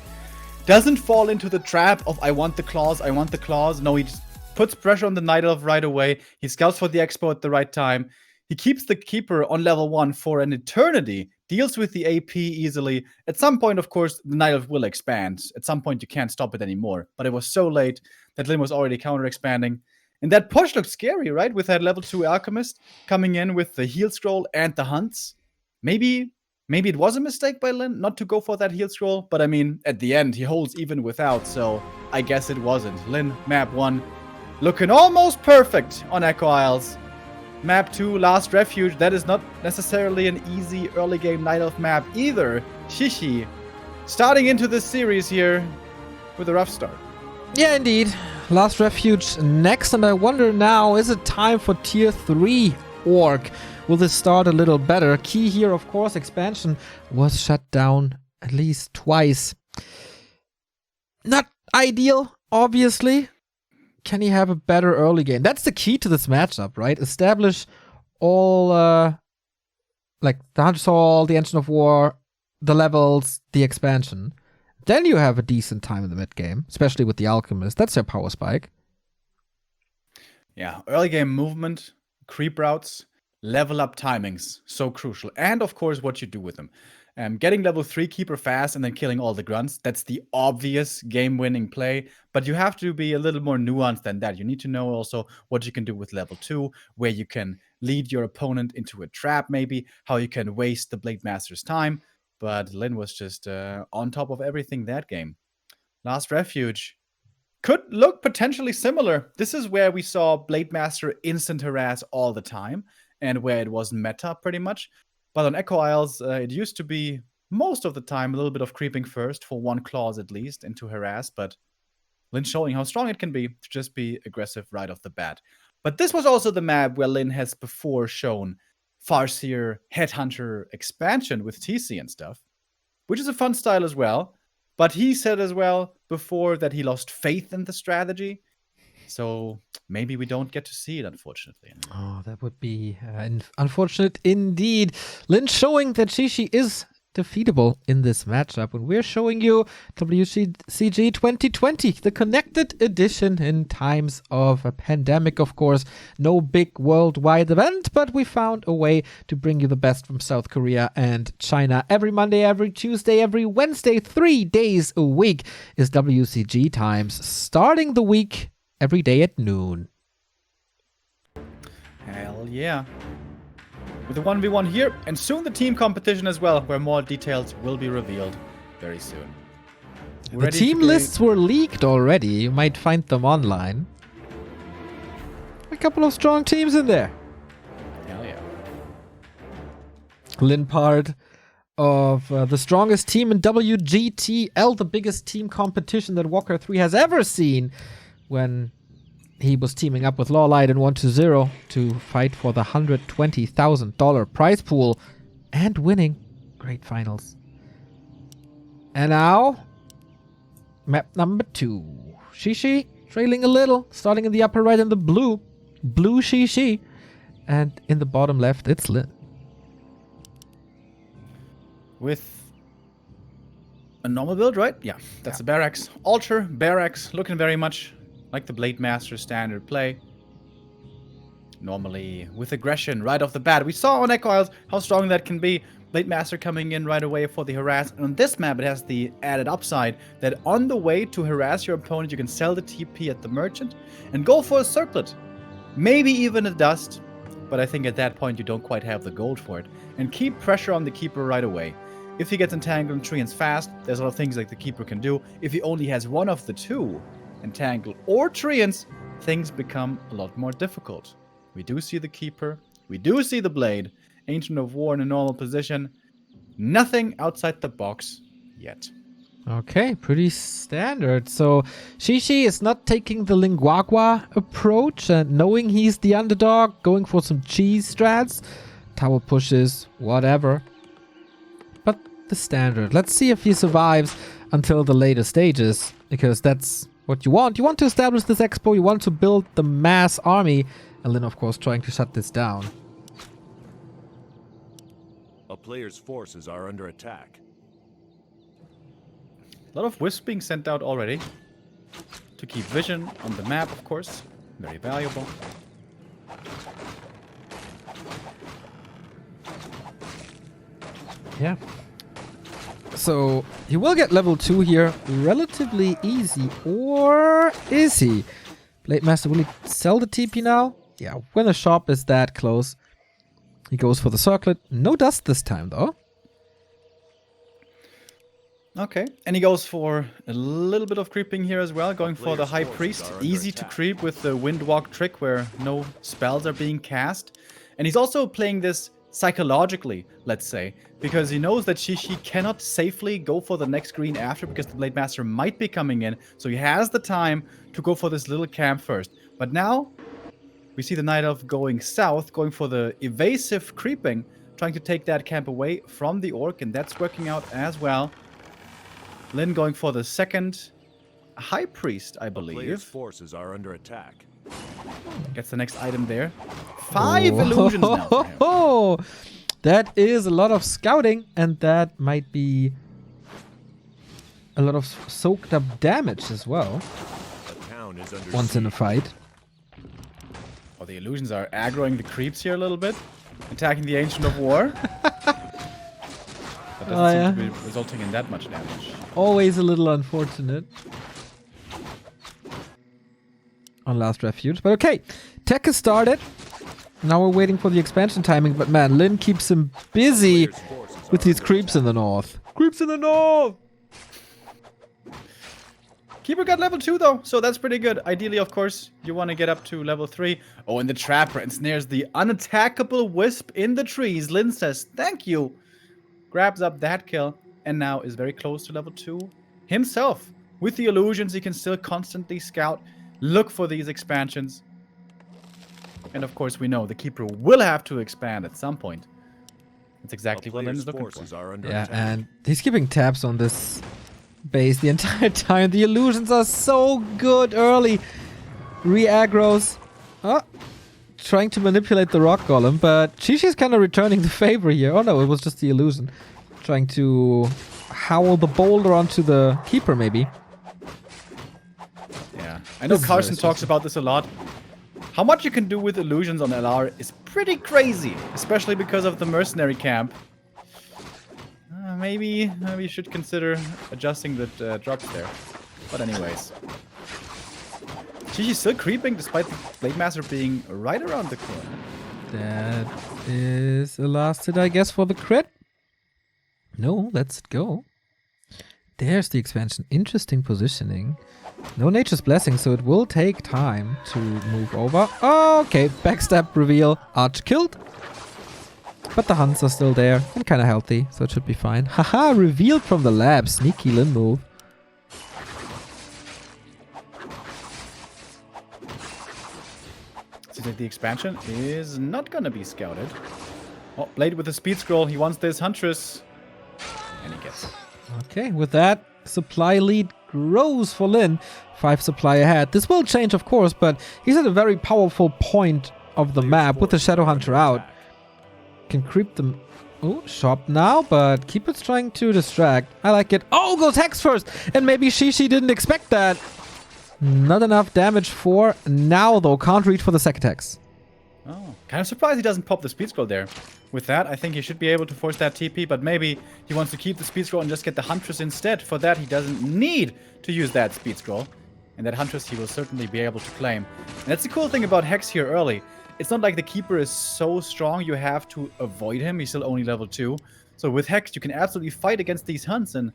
Speaker 3: Doesn't fall into the trap of I want the claws, I want the claws. No, he just puts pressure on the Night Elf right away. He scouts for the Expo at the right time. He keeps the Keeper on level 1 for an eternity, deals with the AP easily. At some point, of course, the Night Elf will expand. At some point, you can't stop it anymore. But it was so late that Lin was already counter-expanding. And that push looked scary, right? With that level 2 Alchemist coming in with the heal scroll and the hunts. Maybe it was a mistake by Lin not to go for that heal scroll. But I mean, at the end, he holds even without. So I guess it wasn't. Lin, map 1, looking almost perfect on Echo Isles. Map 2, Last Refuge. That is not necessarily an easy early game Night Elf map either. Shishi starting into this series here with a rough start.
Speaker 2: Yeah, indeed. Last Refuge next, and I wonder now, is it time for Tier 3 Orc? Will this start a little better? Key here, of course, expansion was shut down at least twice. Not ideal, obviously. Can he have a better early game? That's the key to this matchup, right? Establish all, like the Hunter Soul, the Engine of War, the levels, the expansion. Then you have a decent time in the mid game, especially with the Alchemist. That's your power spike.
Speaker 3: Yeah, early game movement, creep routes, level up timings, so crucial. And of course, what you do with them. Getting level 3 Keeper fast and then killing all the grunts, that's the obvious game-winning play. But you have to be a little more nuanced than that. You need to know also what you can do with level 2, where you can lead your opponent into a trap maybe, how you can waste the Blade Master's time. But Lin was just on top of everything that game. Last Refuge could look potentially similar. This is where we saw Blade Master instant harass all the time, and where it was meta pretty much. But on Echo Isles, it used to be most of the time a little bit of creeping first for 1 clause at least and to harass. But Lin showing how strong it can be to just be aggressive right off the bat. But this was also the map where Lin has before shown Farseer Headhunter expansion with TC and stuff, which is a fun style as well. But he said as well before that he lost faith in the strategy. So maybe we don't get to see it, unfortunately.
Speaker 2: Oh, that would be unfortunate indeed. Lin showing that Shishi is defeatable in this matchup. And we're showing you WCG 2020, the connected edition in times of a pandemic, of course. No big worldwide event, but we found a way to bring you the best from South Korea and China. Every Monday, every Tuesday, every Wednesday, 3 days a week is WCG times, starting the week every day at noon.
Speaker 3: Hell yeah. With the 1v1 here, and soon the team competition as well, where more details will be revealed very soon.
Speaker 2: The team lists were leaked already. You might find them online. A couple of strong teams in there.
Speaker 3: Hell yeah.
Speaker 2: Lin part of the strongest team in WGTL, the biggest team competition that Warcraft 3 has ever seen, when he was teaming up with Lawlight in 1-0 to fight for the $120,000 prize pool and winning great finals. And now, map number 2. Shishi trailing a little, starting in the upper right in the blue. Blue Shishi. And in the bottom left, it's Lin.
Speaker 3: With a normal build, right? Yeah, that's the Barracks. Altar, Barracks, looking very much like the Blade Master standard play. Normally with aggression right off the bat. We saw on Echo Isles how strong that can be. Blade Master coming in right away for the harass. And on this map, it has the added upside that on the way to harass your opponent, you can sell the TP at the merchant and go for a circlet. Maybe even a dust. But I think at that point, you don't quite have the gold for it. And keep pressure on the Keeper right away. If he gets entangled and treants fast, there's a lot of things like the Keeper can do. If he only has one of the two, Entangle or treants, things become a lot more difficult. We do see the Keeper. We do see the Blade. Ancient of War in a normal position. Nothing outside the box yet.
Speaker 2: Okay, pretty standard. So Shishi is not taking the LinGuaGua approach and knowing he's the underdog, going for some cheese strats, tower pushes, whatever. But the standard. Let's see if he survives until the later stages, because that's what you want. You want to establish this expo, you want to build the mass army, and then of course trying to shut this down.
Speaker 5: A player's forces are under attack.
Speaker 3: A lot of wisps being sent out already. To keep vision on the map, of course. Very valuable.
Speaker 2: Yeah. So he will get level 2 here relatively easy. Or is he? Blade Master, will he sell the TP now? Yeah, when the shop is that close. He goes for the circlet. No dust this time though.
Speaker 3: Okay, and he goes for a little bit of creeping here as well, going for the High Priest. Easy to creep with the Windwalk trick where no spells are being cast. And he's also playing this psychologically, let's say, because he knows that Shishi cannot safely go for the next green after because the Blade Master might be coming in. So he has the time to go for this little camp first. But now we see the Night Elf going south, going for the evasive creeping, trying to take that camp away from the Orc, and that's working out as well. Lin going for the second High Priest, I
Speaker 5: Player's
Speaker 3: believe.
Speaker 5: forces are under attack.
Speaker 3: Gets the next item there. 5 illusions now for him.
Speaker 2: Oh, that is a lot of scouting, and that might be a lot of soaked up damage as well.
Speaker 5: A town is under
Speaker 2: Once in a fight.
Speaker 3: Oh, the illusions are aggroing the creeps here a little bit. Attacking the Ancient of War. That doesn't seem to be resulting in that much damage.
Speaker 2: Always a little unfortunate. On Last Refuge. But okay, tech is started. Now we're waiting for the expansion timing. But man, Lin keeps him busy with these creeps in the north. Creeps in the north!
Speaker 3: Keeper got level 2 though, so that's pretty good. Ideally, of course, you want to get up to level 3. Oh, and the Trapper ensnares the unattackable Wisp in the trees. Lin says, thank you. Grabs up that kill, and now is very close to level 2 himself. With the illusions, he can still constantly scout, look for these expansions. And of course, we know the Keeper will have to expand at some point. That's exactly what Lin is looking for.
Speaker 5: Are under
Speaker 2: Yeah,
Speaker 5: attack.
Speaker 2: and he's keeping tabs on this base the entire time. The illusions are so good early. Re-aggros. Oh, trying to manipulate the rock golem, but Shishi's kind of returning the favor here. Oh no, it was just the illusion. Trying to howl the boulder onto the keeper, maybe.
Speaker 3: Yeah, I know
Speaker 2: This is
Speaker 3: Carson
Speaker 2: very
Speaker 3: talks about this a lot. How much you can do with illusions on LR is pretty crazy, especially because of the mercenary camp. Maybe you should consider adjusting the drops there. But anyways. Shiji's still creeping despite the Blade Master being right around the corner.
Speaker 2: That is a last hit, I guess, for the crit. No, let's go. There's the expansion. Interesting positioning. No Nature's Blessing, so it will take time to move over. Okay, backstab reveal. Arch killed. But the hunts are still there and kind of healthy, so it should be fine. Haha, revealed from the lab. Sneaky Lin move.
Speaker 3: Seems like the expansion is not gonna be scouted. Oh, Blade with the speed scroll. He wants this Huntress. And he gets it.
Speaker 2: Okay, with that, supply lead grows for Lin. 5 supply ahead. This will change, of course, but he's at a very powerful point of the map with the Shadow Hunter out. Can creep them. Oh, shop now, but Keeper's trying to distract. I like it. Oh, goes Hex first! And maybe Shishi didn't expect that. Not enough damage for now, though. Can't reach for the second Hex.
Speaker 3: Oh, kind of surprised he doesn't pop the speed scroll there. With that, I think he should be able to force that TP, but maybe he wants to keep the speed scroll and just get the Huntress instead. For that, he doesn't need to use that speed scroll. And that Huntress he will certainly be able to claim. And that's the cool thing about Hex here early. It's not like the Keeper is so strong you have to avoid him. He's still only level 2. So with Hex, you can absolutely fight against these hunts and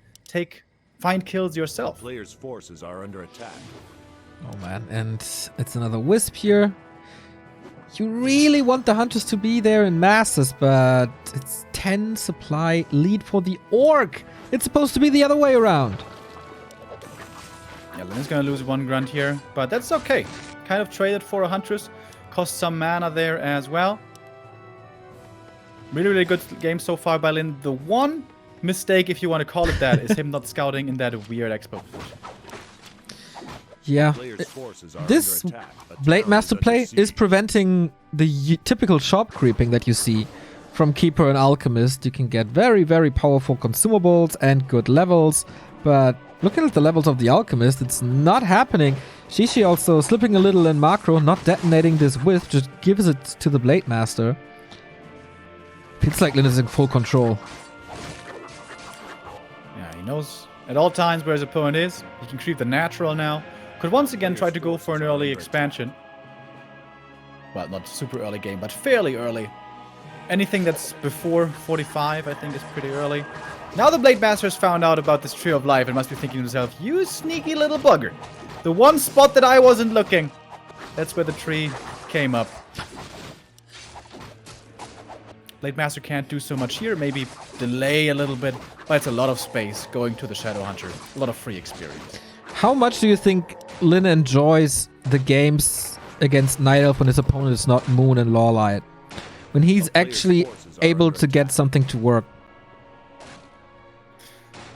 Speaker 3: find kills yourself.
Speaker 5: Player's forces are under attack.
Speaker 2: Oh man, and it's another Wisp here. You really want the Hunters to be there in masses, but it's 10 supply lead for the Orc. It's supposed to be the other way around.
Speaker 3: Yeah, Lin's gonna lose 1 grunt here, but that's okay. Kind of traded for a Huntress. Cost some mana there as well. Really, really good game so far by Lin. The one mistake, if you want to call it that, is him not scouting in that weird expo position.
Speaker 2: Yeah,
Speaker 5: Player's forces are
Speaker 2: this
Speaker 5: under attack. A
Speaker 2: Blade
Speaker 5: town
Speaker 2: Master
Speaker 5: under
Speaker 2: play
Speaker 5: siege.
Speaker 2: is preventing the typical shop creeping that you see from Keeper and Alchemist. You can get very, very powerful consumables and good levels, but looking at the levels of the Alchemist, it's not happening. Shishi also slipping a little in macro, not detonating this Wisp, just gives it to the Blade Master. It's like Lin is in full control.
Speaker 3: Yeah, he knows at all times where his opponent is. He can creep the natural now. Could once again try to go for an early expansion. Well, not super early game, but fairly early. Anything that's before 45, I think, is pretty early. Now the Blade Master has found out about this Tree of Life and must be thinking to himself, you sneaky little bugger. The one spot that I wasn't looking. That's where the tree came up. Blade Master can't do so much here. Maybe delay a little bit. But it's a lot of space going to the Shadow Hunter. A lot of free experience.
Speaker 2: How much do you think Lin enjoys the games against Night Elf when his opponent is not Moon and Lawlight? When he's actually able to get something to work?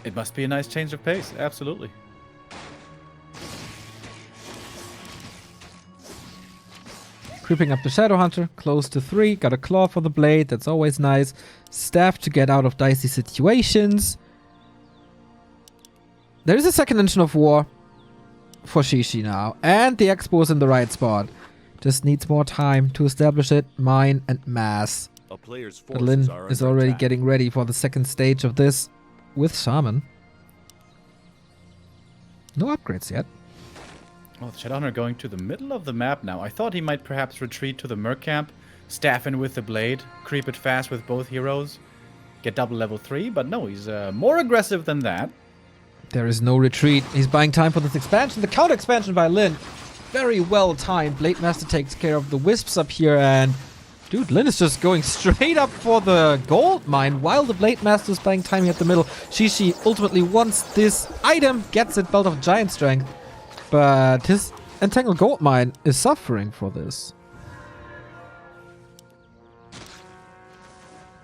Speaker 3: It must be a nice change of pace. Absolutely.
Speaker 2: Creeping up the Shadow Hunter, close to 3. Got a claw for the blade, that's always nice. Staff to get out of dicey situations. There's a second engine of war for Shishi now. And the Expo is in the right spot. Just needs more time to establish it, mine and mass.
Speaker 5: A player's
Speaker 2: But
Speaker 5: forces
Speaker 2: Lin
Speaker 5: are
Speaker 2: is
Speaker 5: under
Speaker 2: already
Speaker 5: attack.
Speaker 2: getting ready for the second stage of this with Shaman. No upgrades yet.
Speaker 3: Oh, the Shadow Hunter going to the middle of the map now. I thought he might perhaps retreat to the Merc camp, staff in with the blade, creep it fast with both heroes, get double level 3, but no, he's more aggressive than that.
Speaker 2: There is no retreat. He's buying time for this expansion. The counter expansion by Lin. Very well timed. Blade Master takes care of the wisps up here, and dude, Lin is just going straight up for the gold mine while the Blade Master is buying time here at the middle. Shishi ultimately wants this item, gets it, Belt of Giant Strength. But his Entangled Gold Mine is suffering for this.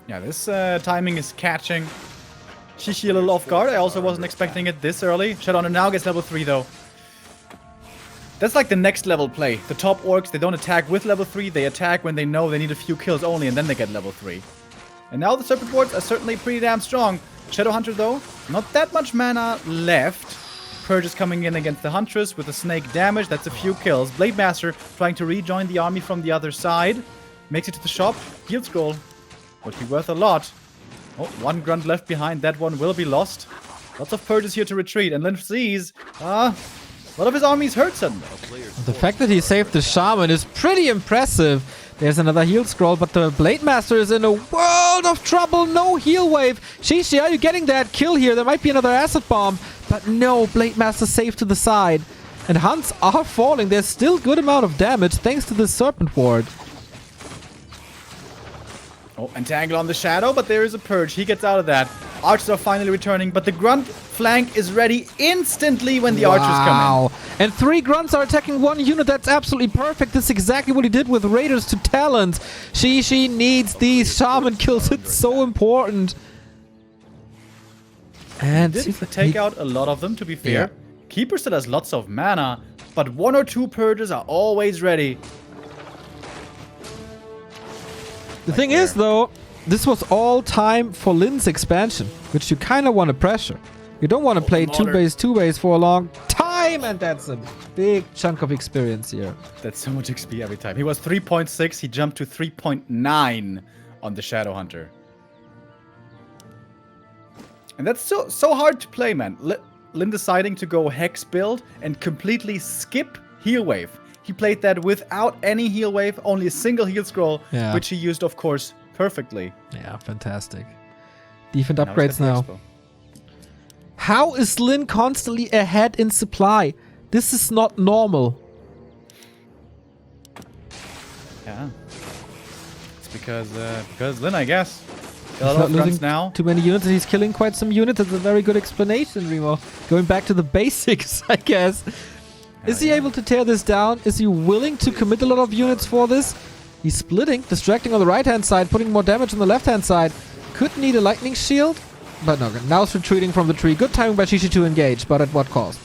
Speaker 3: Yeah, this timing is catching Shishi a little off guard. I also wasn't expecting it this early. Shadow Hunter now gets level 3 though. That's like the next level play. The top orcs, they don't attack with level 3. They attack when they know they need a few kills only, and then they get level 3. And now the Serpent Wards are certainly pretty damn strong. Shadow Hunter though, not that much mana left. Purge is coming in against the Huntress with the snake damage. That's a few kills. Blade Master trying to rejoin the army from the other side. Makes it to the shop. Heal Scroll would be worth a lot. Oh, one grunt left behind. That one will be lost. Lots of Purges here to retreat. And Lin sees, a lot of his armies hurt suddenly.
Speaker 2: The fact that he saved the Shaman is pretty impressive. There's another heal scroll, but the Blade Master is in a world of trouble. No heal wave. Shishi, are you getting that kill here? There might be another acid bomb. But no, Blade Master safe to the side. And Hunts are falling. There's still good amount of damage thanks to this Serpent Ward.
Speaker 3: Oh, Entangle on the Shadow, but there is a Purge. He gets out of that. Archers are finally returning, but the Grunt flank is ready instantly when the archers come in.
Speaker 2: And 3 grunts are attacking 1 unit. That's absolutely perfect. This is exactly what he did with Raiders to Talons. Shishi needs these shaman kills. It's so important. And
Speaker 3: Did take out a lot of them, to be fair.
Speaker 2: Yeah.
Speaker 3: Keeper still has lots of mana, but 1 or 2 Purges are always ready.
Speaker 2: The thing is, though, this was all time for Lin's expansion, which you kind of want to pressure. You don't want to play 2-base for a long time, and that's a big chunk of experience here.
Speaker 3: That's so much XP every time. He was 3.6, he jumped to 3.9 on the Shadow Hunter. And that's so hard to play, man. Lin deciding to go Hex build and completely skip Heal Wave. He played that without any heal wave, only a single heal scroll, which he used, of course, perfectly.
Speaker 2: Yeah, fantastic. Defend
Speaker 3: Now
Speaker 2: upgrades
Speaker 3: he's got
Speaker 2: now.
Speaker 3: the expo.
Speaker 2: How is Lin constantly ahead in supply? This is not normal.
Speaker 3: Yeah. It's because Lin, I guess.
Speaker 2: He's
Speaker 3: A lot
Speaker 2: not
Speaker 3: of guns
Speaker 2: losing
Speaker 3: now.
Speaker 2: too many units, and he's killing quite some units. That's a very good explanation, Remo. Going back to the basics, I guess. Is he able to tear this down? Is he willing to commit a lot of units for this? He's splitting, distracting on the right-hand side, putting more damage on the left-hand side. Could need a lightning shield, but no. Now it's retreating from the tree. Good timing by Shishi to engage, but at what cost?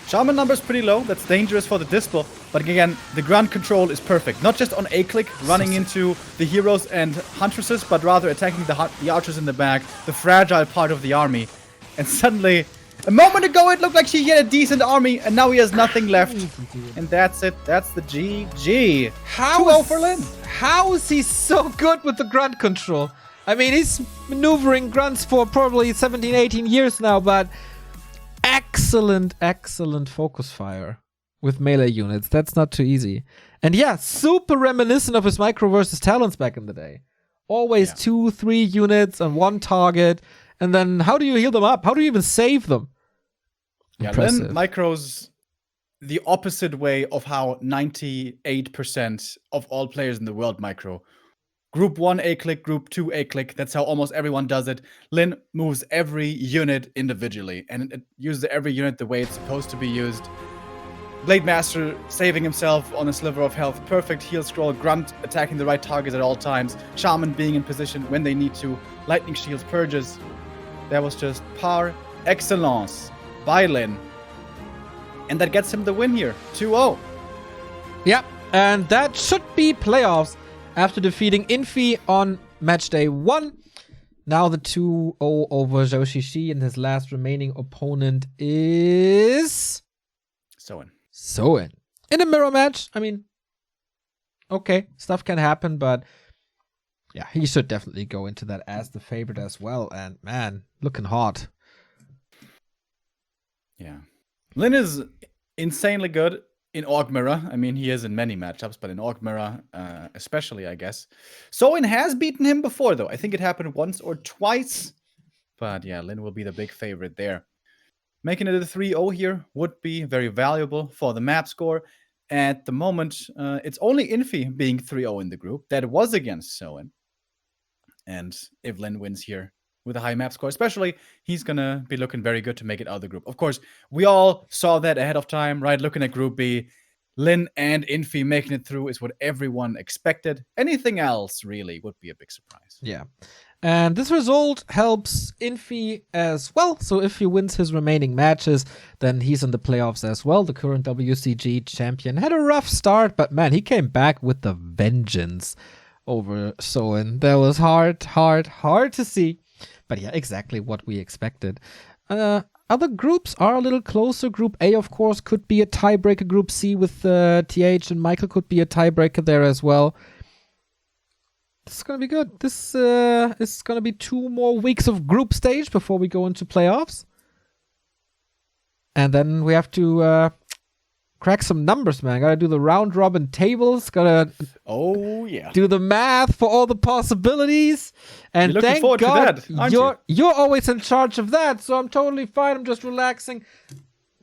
Speaker 3: Shaman number's pretty low. That's dangerous for the Dispel. But again, the ground control is perfect. Not just on A-click, running into the heroes and huntresses, but rather attacking the archers in the back, the fragile part of the army. And suddenly, A moment ago, it looked like she had a decent army, and now he has nothing left. And that's it. That's the GG. 2-0 for Lin.
Speaker 2: How is he so good with the grunt control? I mean, he's maneuvering grunts for probably 17, 18 years now, but excellent focus fire with melee units. That's not too easy. And yeah, super reminiscent of his micro versus talents back in the day. Always 2-3 units on one target. And then how do you heal them up? How do you even save them?
Speaker 3: Yeah, Lin micros the opposite way of how 98% of all players in the world micro. Group 1 A-click, Group 2 A-click. That's how almost everyone does it. Lin moves every unit individually, and it uses every unit the way it's supposed to be used. Blade Master saving himself on a sliver of health. Perfect heal scroll. Grunt attacking the right targets at all times. Shaman being in position when they need to. Lightning shields, purges. That was just par excellence by Lin. And that gets him the win here. 2-0.
Speaker 2: Yep, and that should be playoffs after defeating Infi on match day 1. Now the 2-0 over WCG, and his last remaining opponent is Soen. In a mirror match, I mean, okay, stuff can happen, but yeah, he should definitely go into that as the favorite as well. And man, looking hot.
Speaker 3: Yeah. Lin is insanely good in Orc Mirror. I mean, he is in many matchups, but in Orc Mirror especially, I guess. Soen has beaten him before, though. I think it happened once or twice. But yeah, Lin will be the big favorite there. Making it a 3-0 here would be very valuable for the map score. At the moment, it's only Infi being 3-0 in the group. That was against Soen. And if Lin wins here with a high map score especially, he's going to be looking very good to make it out of the group. Of course, we all saw that ahead of time, right? Looking at Group B, Lin and Infi making it through is what everyone expected. Anything else, really, would be a big surprise.
Speaker 2: Yeah. And this result helps Infi as well. So if he wins his remaining matches, then he's in the playoffs as well. The current WCG champion had a rough start, but man, he came back with the vengeance over Soen. That was hard to see. But yeah, exactly what we expected. Other groups are a little closer. Group A, of course, could be a tiebreaker. Group C with TH and Michael could be a tiebreaker there as well. This is going to be good. This is going to be 2 more weeks of group stage before we go into playoffs. And then we have to crack some numbers, man. Gotta do the round robin tables. Gotta do the math for all the possibilities. And
Speaker 3: you're
Speaker 2: thank
Speaker 3: forward
Speaker 2: God
Speaker 3: to that, aren't
Speaker 2: you're always in charge of that. So I'm totally fine. I'm just relaxing,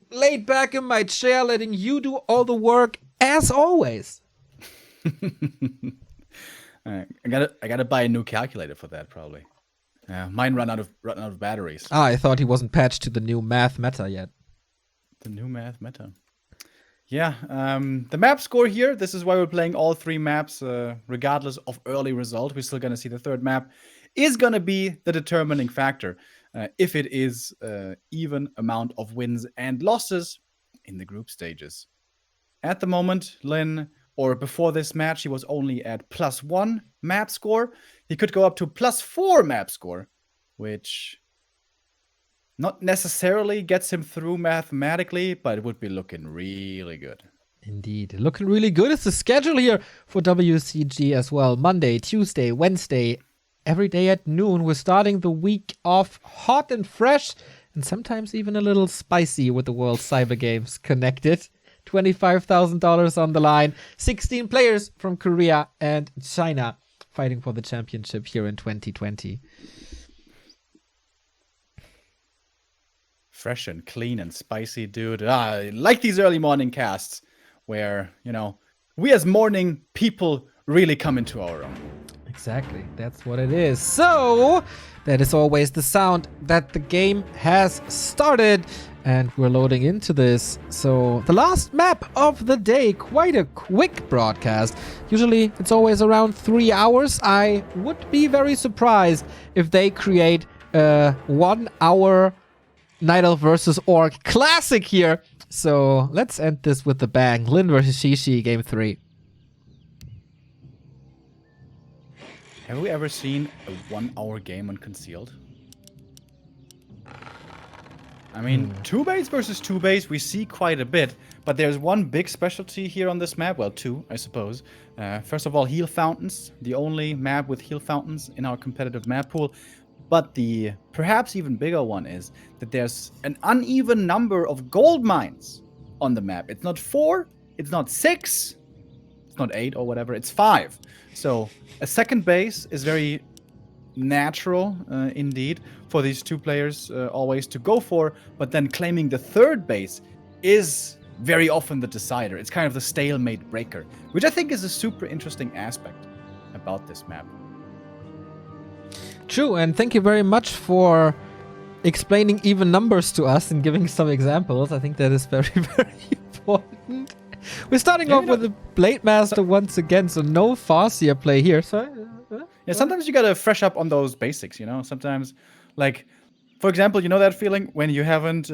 Speaker 2: laid back in my chair, letting you do all the work as always.
Speaker 3: I gotta buy a new calculator for that probably. Mine run out of batteries.
Speaker 2: I thought he wasn't patched to the new math meta yet.
Speaker 3: The new math meta. Yeah, the map score here, this is why we're playing all 3 maps, regardless of early result. We're still going to see the 3rd map is going to be the determining factor. If it is even amount of wins and losses in the group stages. At the moment, Lin, or before this match, he was only at +1 map score. He could go up to +4 map score, which not necessarily gets him through mathematically, but it would be looking really good.
Speaker 2: Indeed. Looking really good. It's the schedule here for WCG as well. Monday, Tuesday, Wednesday, every day at noon. We're starting the week off hot and fresh, and sometimes even a little spicy with the World Cyber Games connected. $25,000 on the line. 16 players from Korea and China fighting for the championship here in 2020.
Speaker 3: Fresh and clean and spicy, dude. I like these early morning casts where, we as morning people really come into our own.
Speaker 2: Exactly. That's what it is. So, that is always the sound that the game has started. And we're loading into this. So, the last map of the day. Quite a quick broadcast. Usually, it's always around 3 hours. I would be very surprised if they create a 1 hour Night Elf versus Orc classic here. So let's end this with the bang. Lin versus Shishi, game 3.
Speaker 3: Have we ever seen a 1 hour game on Concealed? I mean, 2 base versus 2 base, we see quite a bit, but there's one big specialty here on this map. Well, 2, I suppose. First of all, heal fountains. The only map with heal fountains in our competitive map pool. But the perhaps even bigger one is that there's an uneven number of gold mines on the map. It's not 4, it's not 6, it's not 8 or whatever, it's 5. So a second base is very natural indeed for these 2 players always to go for, but then claiming the third base is very often the decider. It's kind of the stalemate breaker, which I think is a super interesting aspect about this map.
Speaker 2: True, and thank you very much for explaining even numbers to us and giving some examples. I think that is very, very important. We're starting off with the Blade Master once again, so no Farseer play here. Sorry?
Speaker 3: Yeah, sometimes you gotta fresh up on those basics, you know? Sometimes, like, for example, you know that feeling when you haven't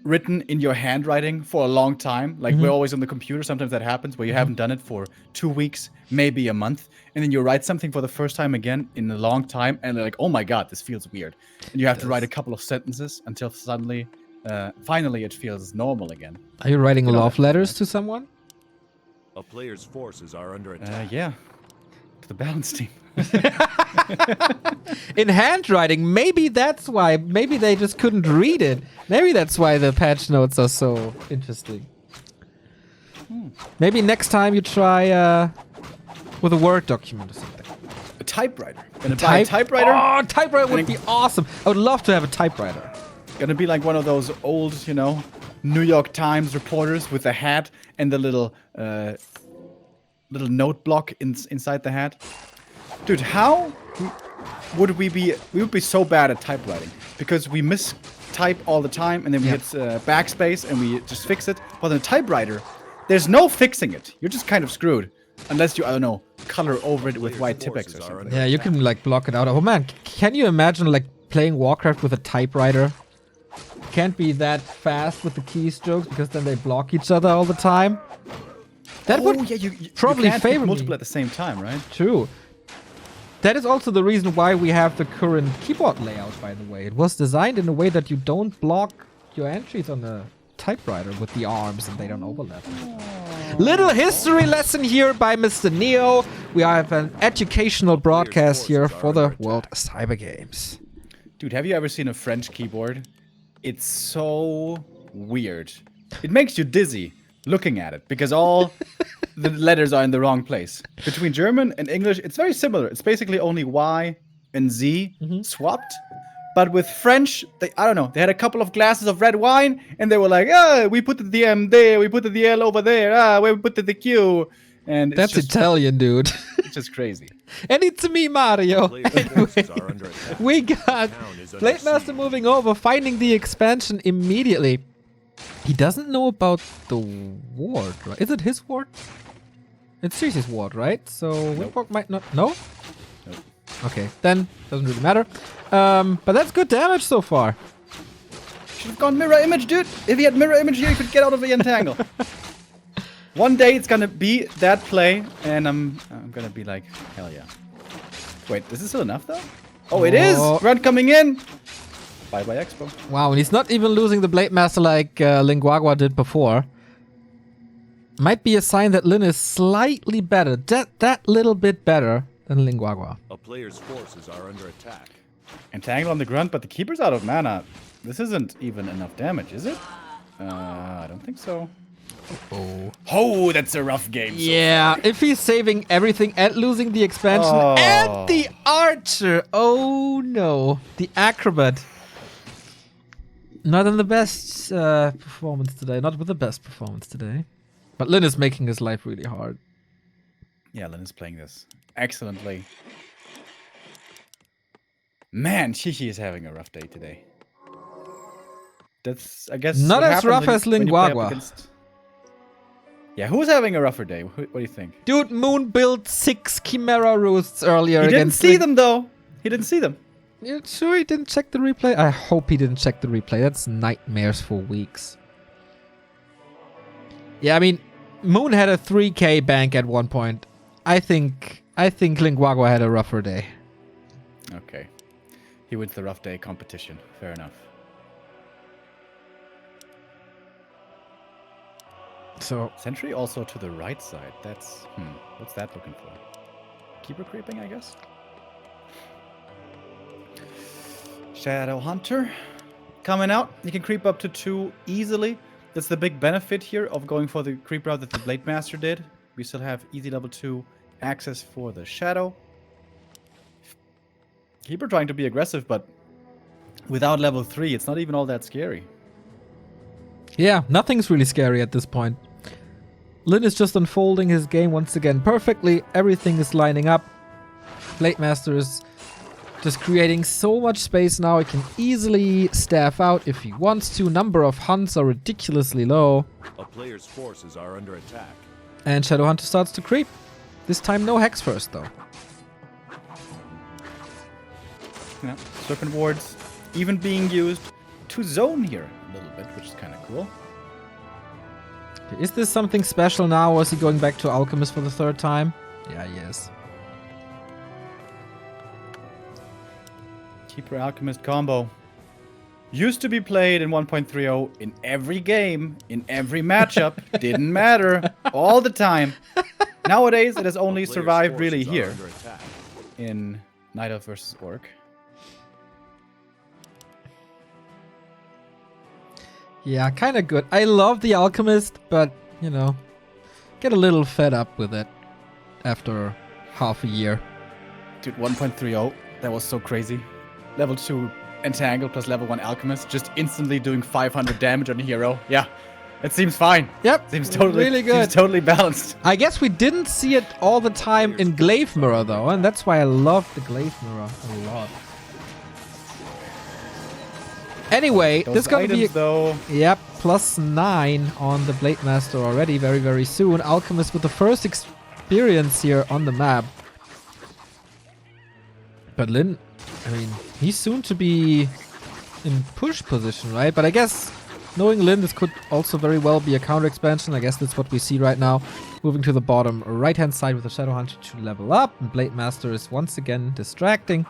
Speaker 3: written in your handwriting for a long time? Like, we're always on the computer, sometimes that happens, where you haven't done it for 2 weeks, maybe a month, and then you write something for the first time again in a long time, and they're like, oh my god, this feels weird. And you have to write a couple of sentences until suddenly, finally it feels normal again.
Speaker 2: Are you writing love letters to someone?
Speaker 5: A player's forces are under attack.
Speaker 3: Yeah. To the balance team.
Speaker 2: In handwriting, maybe that's why. Maybe they just couldn't read it. Maybe that's why the patch notes are so interesting. Maybe next time you try with a Word document or something.
Speaker 3: A typewriter. Gonna buy a typewriter?
Speaker 2: Oh, typewriter would be awesome. I would love to have a typewriter.
Speaker 3: Gonna be like one of those old, you know, New York Times reporters with a hat and the little note block inside the hat. Dude, how would we be? We would be so bad at typewriting because we mistype all the time and then we hit backspace and we just fix it. But in a typewriter, there's no fixing it. You're just kind of screwed unless you, I don't know, color over it with white Tipex or something.
Speaker 2: Yeah, you can like block it out. Oh man, can you imagine like playing Warcraft with a typewriter? Can't be that fast with the keystrokes because then they block each other all the time. That would
Speaker 3: you
Speaker 2: probably
Speaker 3: can't
Speaker 2: favor
Speaker 3: hit multiple
Speaker 2: me.
Speaker 3: at the same time, right?
Speaker 2: True. That is also the reason why we have the current keyboard layout, by the way. It was designed in a way that you don't block your entries on a typewriter with the arms and they don't overlap. Little history lesson here by Mr. Neo. We have an educational broadcast here for the World Cyber Games.
Speaker 3: Dude, have you ever seen a French keyboard? It's so weird. It makes you dizzy looking at it because all the letters are in the wrong place. Between German and English, it's very similar. It's basically only Y and Z swapped. But with French, I don't know, they had a couple of glasses of red wine and they were like, we put the M there, we put the L over there, we put the Q. And it's
Speaker 2: That's
Speaker 3: just,
Speaker 2: Italian, dude.
Speaker 3: it's just crazy.
Speaker 2: And it's me, Mario.
Speaker 5: Player's forces are under attack.
Speaker 2: We got
Speaker 5: Town is under
Speaker 2: Blade Master
Speaker 5: siege.
Speaker 2: moving over, finding the expansion immediately. He doesn't know about the ward, right? Is it his ward? It's Circe's ward, right? So Windwalk might not. No?
Speaker 3: Nope.
Speaker 2: Okay, then doesn't really matter. But that's good damage so far.
Speaker 3: Should have gone mirror image, dude. If he had mirror image here, he could get out of the entangle. One day it's gonna be that play, and I'm gonna be like, hell yeah. Wait, is this still enough though? Oh, it is! Grunt coming in! Bye-bye Expo.
Speaker 2: Wow, and he's not even losing the Blade Master like LinGuaGua did before. Might be a sign that Lin is slightly better, that little bit better than LinGuaGua.
Speaker 5: A player's forces are under attack.
Speaker 3: Entangle on the Grunt, but the Keeper's out of mana. This isn't even enough damage, is it? I don't think so. Oh, that's a rough game.
Speaker 2: Yeah, if he's saving everything and losing the expansion and the archer. Oh no, the acrobat. Not in the best performance today. Not with the best performance today. But Lin is making his life really hard.
Speaker 3: Yeah, Lin is playing this excellently. Man, Shishi is having a rough day today. That's, I guess,
Speaker 2: Not
Speaker 3: what
Speaker 2: as
Speaker 3: happens
Speaker 2: rough as
Speaker 3: when you play up
Speaker 2: LinGuaGua.
Speaker 3: against- Yeah, who's having a rougher day? What do you think?
Speaker 2: Dude, Moon built 6 Chimera Roosts earlier
Speaker 3: He didn't
Speaker 2: against
Speaker 3: see them though. He didn't see them.
Speaker 2: You sure he didn't check the replay? I hope he didn't check the replay. That's nightmares for weeks. Yeah, I mean, Moon had a 3k bank at one point. I think LinGuaGua had a rougher day.
Speaker 3: Okay. He wins the rough day competition. Fair enough.
Speaker 2: So
Speaker 3: Sentry also to the right side. That's what's that looking for? Keeper creeping, I guess. Shadow Hunter coming out. You can creep up to 2 easily. That's the big benefit here of going for the creep route that the Blade Master did. We still have easy level 2 access for the Shadow. Keeper trying to be aggressive, but without level 3, it's not even all that scary.
Speaker 2: yeah, nothing's really scary at this point. Lin is just unfolding his game once again perfectly. Everything is lining up. Blade Master is just creating so much space now. He can easily staff out if he wants to. Number of hunts are ridiculously low.
Speaker 5: A player's forces are under attack.
Speaker 2: And Shadowhunter starts to creep. This time no Hex first though.
Speaker 3: Yeah. Serpent Wards even being used to zone here a little bit, which is kind of cool.
Speaker 2: Is this something special now, or is he going back to Alchemist for the 3rd time? Yeah, he is.
Speaker 3: Keeper Alchemist combo. Used to be played in 1.30 in every game, in every matchup. Didn't matter. All the time. Nowadays, it has only
Speaker 5: A player's
Speaker 3: survived really
Speaker 5: forces are
Speaker 3: here
Speaker 5: under attack.
Speaker 3: in Night Elf versus Orc.
Speaker 2: Yeah, kind of good. I love the Alchemist, but, you know, get a little fed up with it after half a year.
Speaker 3: Dude, 1.30, that was so crazy. Level 2 Entangle plus level 1 Alchemist, just instantly doing 500 damage on a hero. Yeah, it seems fine.
Speaker 2: Yep,
Speaker 3: Seems totally
Speaker 2: really good.
Speaker 3: Seems totally balanced.
Speaker 2: I guess we didn't see it all the time in Glaive Mirror, though, and that's why I love the Glaive Mirror a lot. Anyway,
Speaker 3: Those
Speaker 2: this is gonna be
Speaker 3: items, though.
Speaker 2: yep, +9 on the Blade Master already, very, very soon. Alchemist with the first experience here on the map. But Lin, I mean, he's soon to be in push position, right? But I guess, knowing Lin, this could also very well be a counter expansion. I guess that's what we see right now. Moving to the bottom right-hand side with the Shadow Hunter to level up. And Blade Master is once again distracting.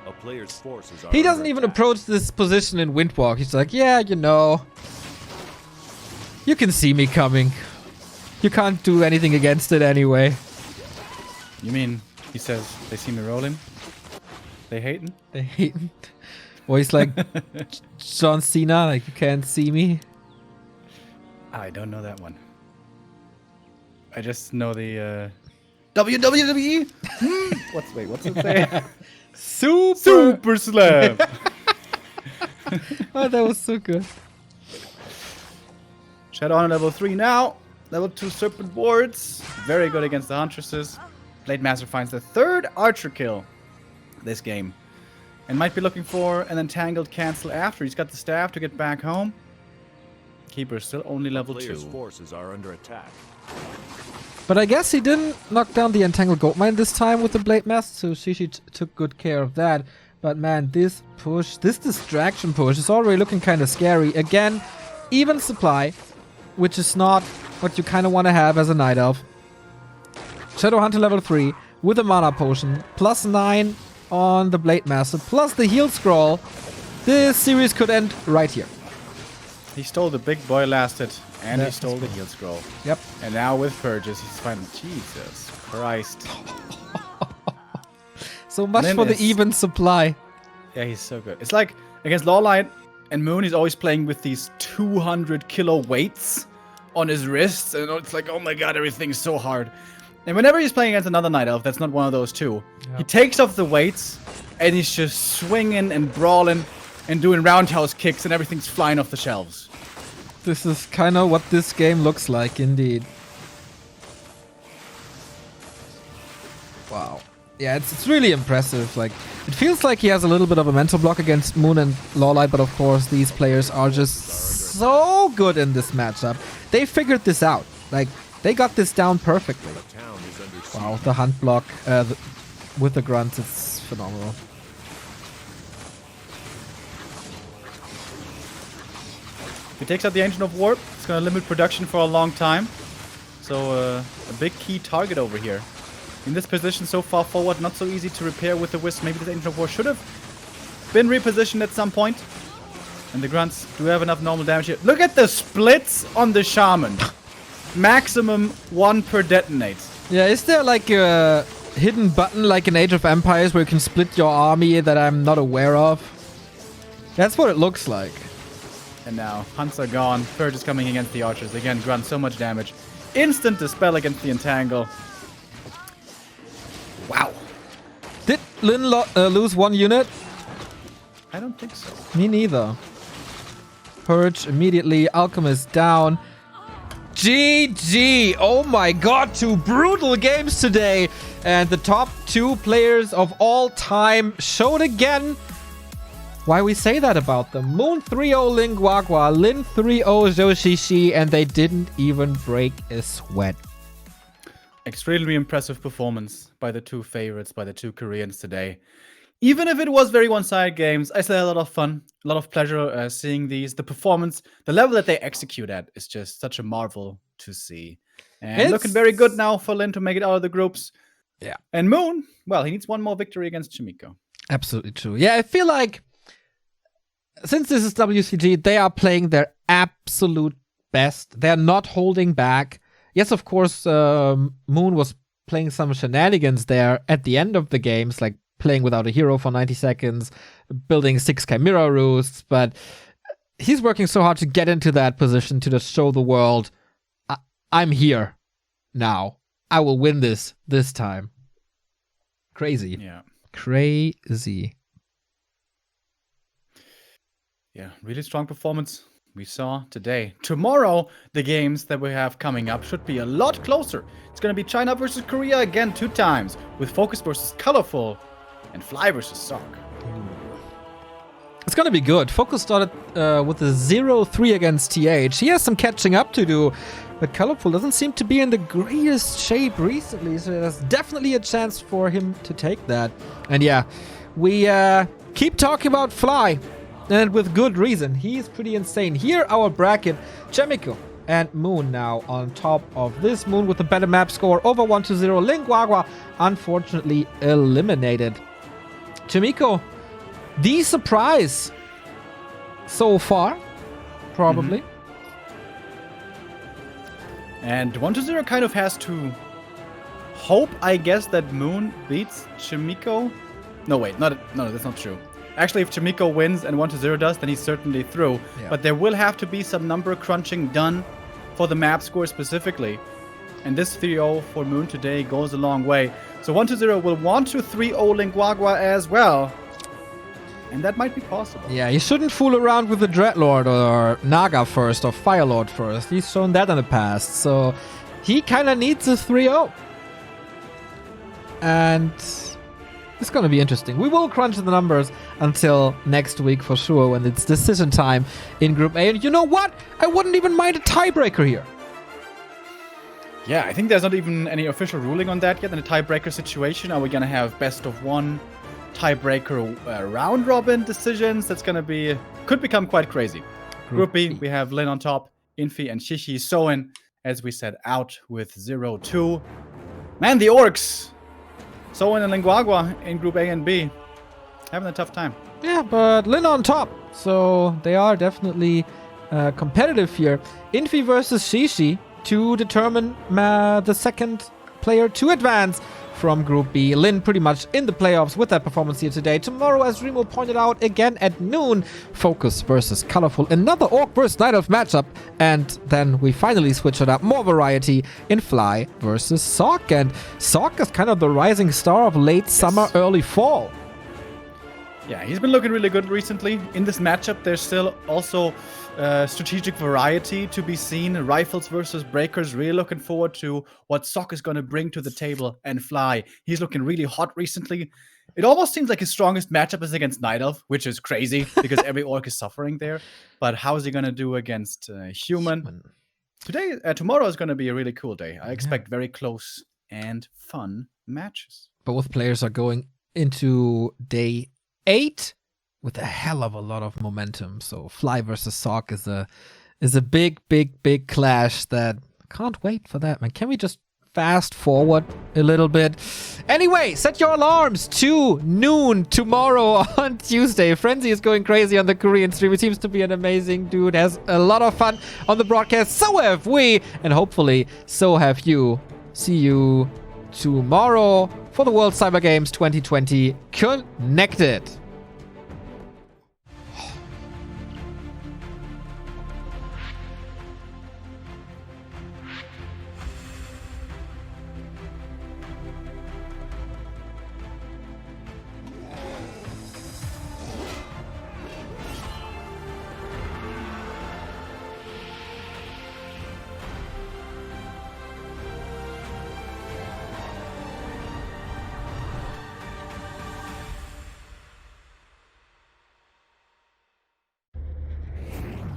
Speaker 5: A player's forces are
Speaker 2: He doesn't
Speaker 5: under
Speaker 2: even
Speaker 5: attack.
Speaker 2: approach this position in Windwalk. He's like, yeah, you know, you can see me coming. You can't do anything against it anyway.
Speaker 3: You mean, he says, they see me rolling? They hating?
Speaker 2: They hate him. Or he's like John Cena, like, you can't see me.
Speaker 3: I don't know that one. I just know the WWE. What's it say? Super Slam.
Speaker 2: Oh, that was so good.
Speaker 3: Shadow on level 3 now. Level 2 Serpent Wards. Very good against the Huntresses. Blade Master finds the 3rd Archer kill this game. And might be looking for an Entangled cancel after. He's got the staff to get back home. Keeper is still only level 2.
Speaker 5: Player's forces are under attack.
Speaker 2: But I guess he didn't knock down the Entangled Goldmine this time with the Blade Master, so Shishi took good care of that. But man, this push, this distraction push is already looking kind of scary. Again, even supply, which is not what you kind of want to have as a Night Elf. Shadow Hunter level 3 with a mana potion, +9 on the Blade Master, plus the heal scroll. This series could end right here.
Speaker 3: He stole the big boy lasted, and
Speaker 2: Yeah.
Speaker 3: he stole the heal scroll.
Speaker 2: Yep.
Speaker 3: And now with purges, he's finding Jesus Christ.
Speaker 2: So much
Speaker 3: Lin
Speaker 2: for the
Speaker 3: is-
Speaker 2: even supply.
Speaker 3: Yeah, he's so good. It's like against Lawlight and Moon, he's always playing with these 200 kilo weights on his wrists, and it's like, oh my god, everything's so hard. And whenever he's playing against another Night Elf, that's not one of those two, he takes off the weights, and he's just swinging and brawling and doing roundhouse kicks, and everything's flying off the shelves.
Speaker 2: This is kind of what this game looks like, indeed. Wow. Yeah, it's really impressive. Like, it feels like he has a little bit of a mental block against Moon and Lawlight, but of course these players are just so good in this matchup. They figured this out. Like, they got this down perfectly.
Speaker 5: The town is under siege.
Speaker 2: Wow, the hunt block with the grunts, it's phenomenal.
Speaker 3: If he takes out the Ancient of Warp, it's going to limit production for a long time. So, a big key target over here. In this position so far forward, not so easy to repair with the Wisp. Maybe the Ancient of War should have been repositioned at some point. And the grunts do have enough normal damage here. Look at the splits on the shaman. Maximum 1 per detonate.
Speaker 2: Yeah, is there like a hidden button like in Age of Empires where you can split your army that I'm not aware of? That's what it looks like.
Speaker 3: And now, hunts are gone. Purge is coming against the archers. Again, grunt so much damage. Instant dispel against the entangle. Wow.
Speaker 2: Did Lin lose 1 unit?
Speaker 3: I don't think so.
Speaker 2: Me neither. Purge immediately. Alchemist down. GG! Oh my god, 2 brutal games today. And the top 2 players of all time showed again why we say that about them. Moon 3-0 LinGuaGua, Lin 3-0 WCG, and they didn't even break a sweat.
Speaker 3: Extremely impressive performance by the 2 favorites, by the 2 Koreans today. Even if it was very one-sided games, I still had a lot of fun, a lot of pleasure seeing these. The performance, the level that they execute at is just such a marvel to see. And
Speaker 2: It's
Speaker 3: looking very good now for Lin to make it out of the groups.
Speaker 2: Yeah.
Speaker 3: And Moon, well, he needs 1 more victory against Chimiko.
Speaker 2: Absolutely true. Yeah, I feel like since this is WCG, they are playing their absolute best. They're not holding back. Yes, of course, Moon was playing some shenanigans there at the end of the games, like playing without a hero for 90 seconds, building 6 Chimera roosts, but he's working so hard to get into that position to just show the world, I'm here now. I will win this time. Crazy.
Speaker 3: Yeah.
Speaker 2: Crazy.
Speaker 3: Yeah, really strong performance we saw today. Tomorrow, the games that we have coming up should be a lot closer. It's going to be China versus Korea again 2 times, with Focus versus Colorful and Fly versus Sock.
Speaker 2: It's gonna be good. Focus started with a 0-3 against TH. He has some catching up to do, but Colorful doesn't seem to be in the greatest shape recently, so there's definitely a chance for him to take that. And yeah, we keep talking about Fly, and with good reason. He's pretty insane. Here, our bracket, Chemical and Moon now on top of this. Moon with a better map score over 1-0. LinGuaGua unfortunately eliminated. Chimiko, the surprise so far, probably.
Speaker 3: And 1-0 kind of has to hope, I guess, that Moon beats Chimiko. No, wait, no, that's not true. Actually, if Chimiko wins and 1-0 does, then he's certainly through.
Speaker 2: Yeah.
Speaker 3: But there will have to be some number crunching done for the map score specifically. And this 3-0 for Moon today goes a long way. So 1-0 will want to 3-0 LinGuaGua as well. And that might be possible.
Speaker 2: Yeah, he shouldn't fool around with the Dreadlord or Naga first or Firelord first. He's shown that in the past. So he kind of needs a 3-0. And it's going to be interesting. We will crunch the numbers until next week for sure when it's decision time in Group A. And you know what? I wouldn't even mind a tiebreaker here.
Speaker 3: Yeah, I think there's not even any official ruling on that yet. In a tiebreaker situation, are we going to have best of 1 tiebreaker round robin decisions? That's going to be, could become quite crazy. Group B, we have Lin on top, Infi and Shishi Soin, as we said, out with 0-2. Man, the Orcs, Soin and LinGuaGua in Group A and B, having a tough time.
Speaker 2: Yeah, but Lin on top. So they are definitely competitive here. Infi versus Shishi to determine the second player to advance from Group B. Lin pretty much in the playoffs with that performance here today. Tomorrow, as Remo pointed out, again at noon, Focus versus Colorful. Another Orc versus Night Elf matchup. And then we finally switch it up. More variety in Fly versus Sock. And Sock is kind of the rising star of late summer, early fall.
Speaker 3: Yeah, he's been looking really good recently. In this matchup, there's still also strategic variety to be seen. Rifles versus Breakers. Really looking forward to what Sock is going to bring to the table and Fly. He's looking really hot recently. It almost seems like his strongest matchup is against Night Elf, which is crazy because every Orc is suffering there. But how is he going to do against Human? Tomorrow is going to be a really cool day. I expect very close and fun matches.
Speaker 2: Both players are going into day 8 with a hell of a lot of momentum. So Fly versus Sock is a big clash that can't wait for that, man. Can we just fast forward a little bit. Anyway, set your alarms to noon tomorrow on Tuesday. Frenzy is going crazy on the Korean stream. He seems to be an amazing dude, has a lot of fun on the broadcast. So have we, and hopefully so have you. See you tomorrow for the World Cyber Games 2020 Connected.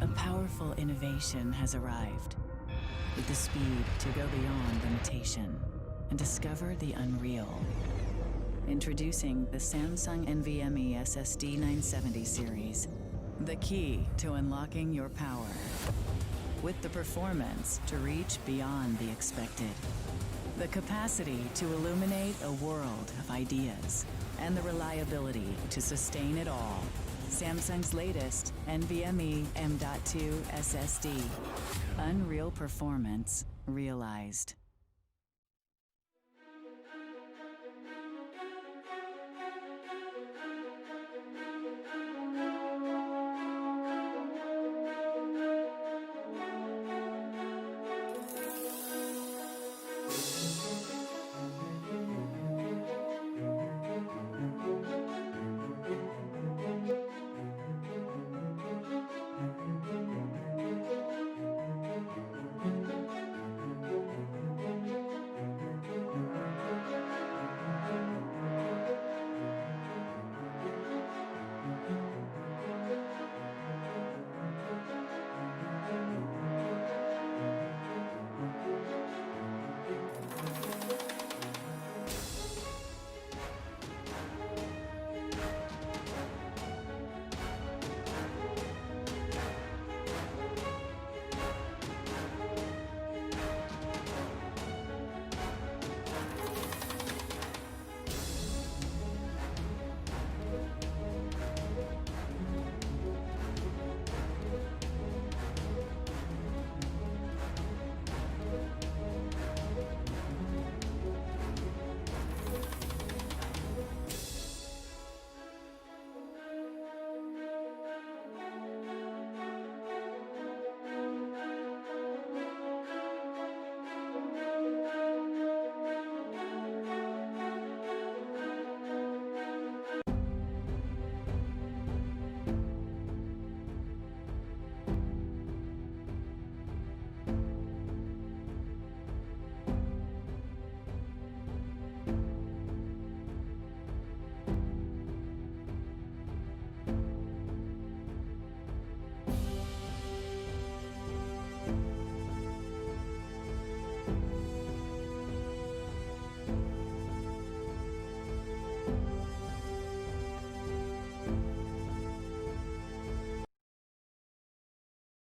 Speaker 1: A powerful innovation has arrived with the speed to go beyond limitation and discover the unreal. Introducing the Samsung NVMe SSD 970 series, the key to unlocking your power. With the performance to reach beyond the expected, the capacity to illuminate a world of ideas, and the reliability to sustain it all. Samsung's latest NVMe M.2 SSD. Unreal performance realized.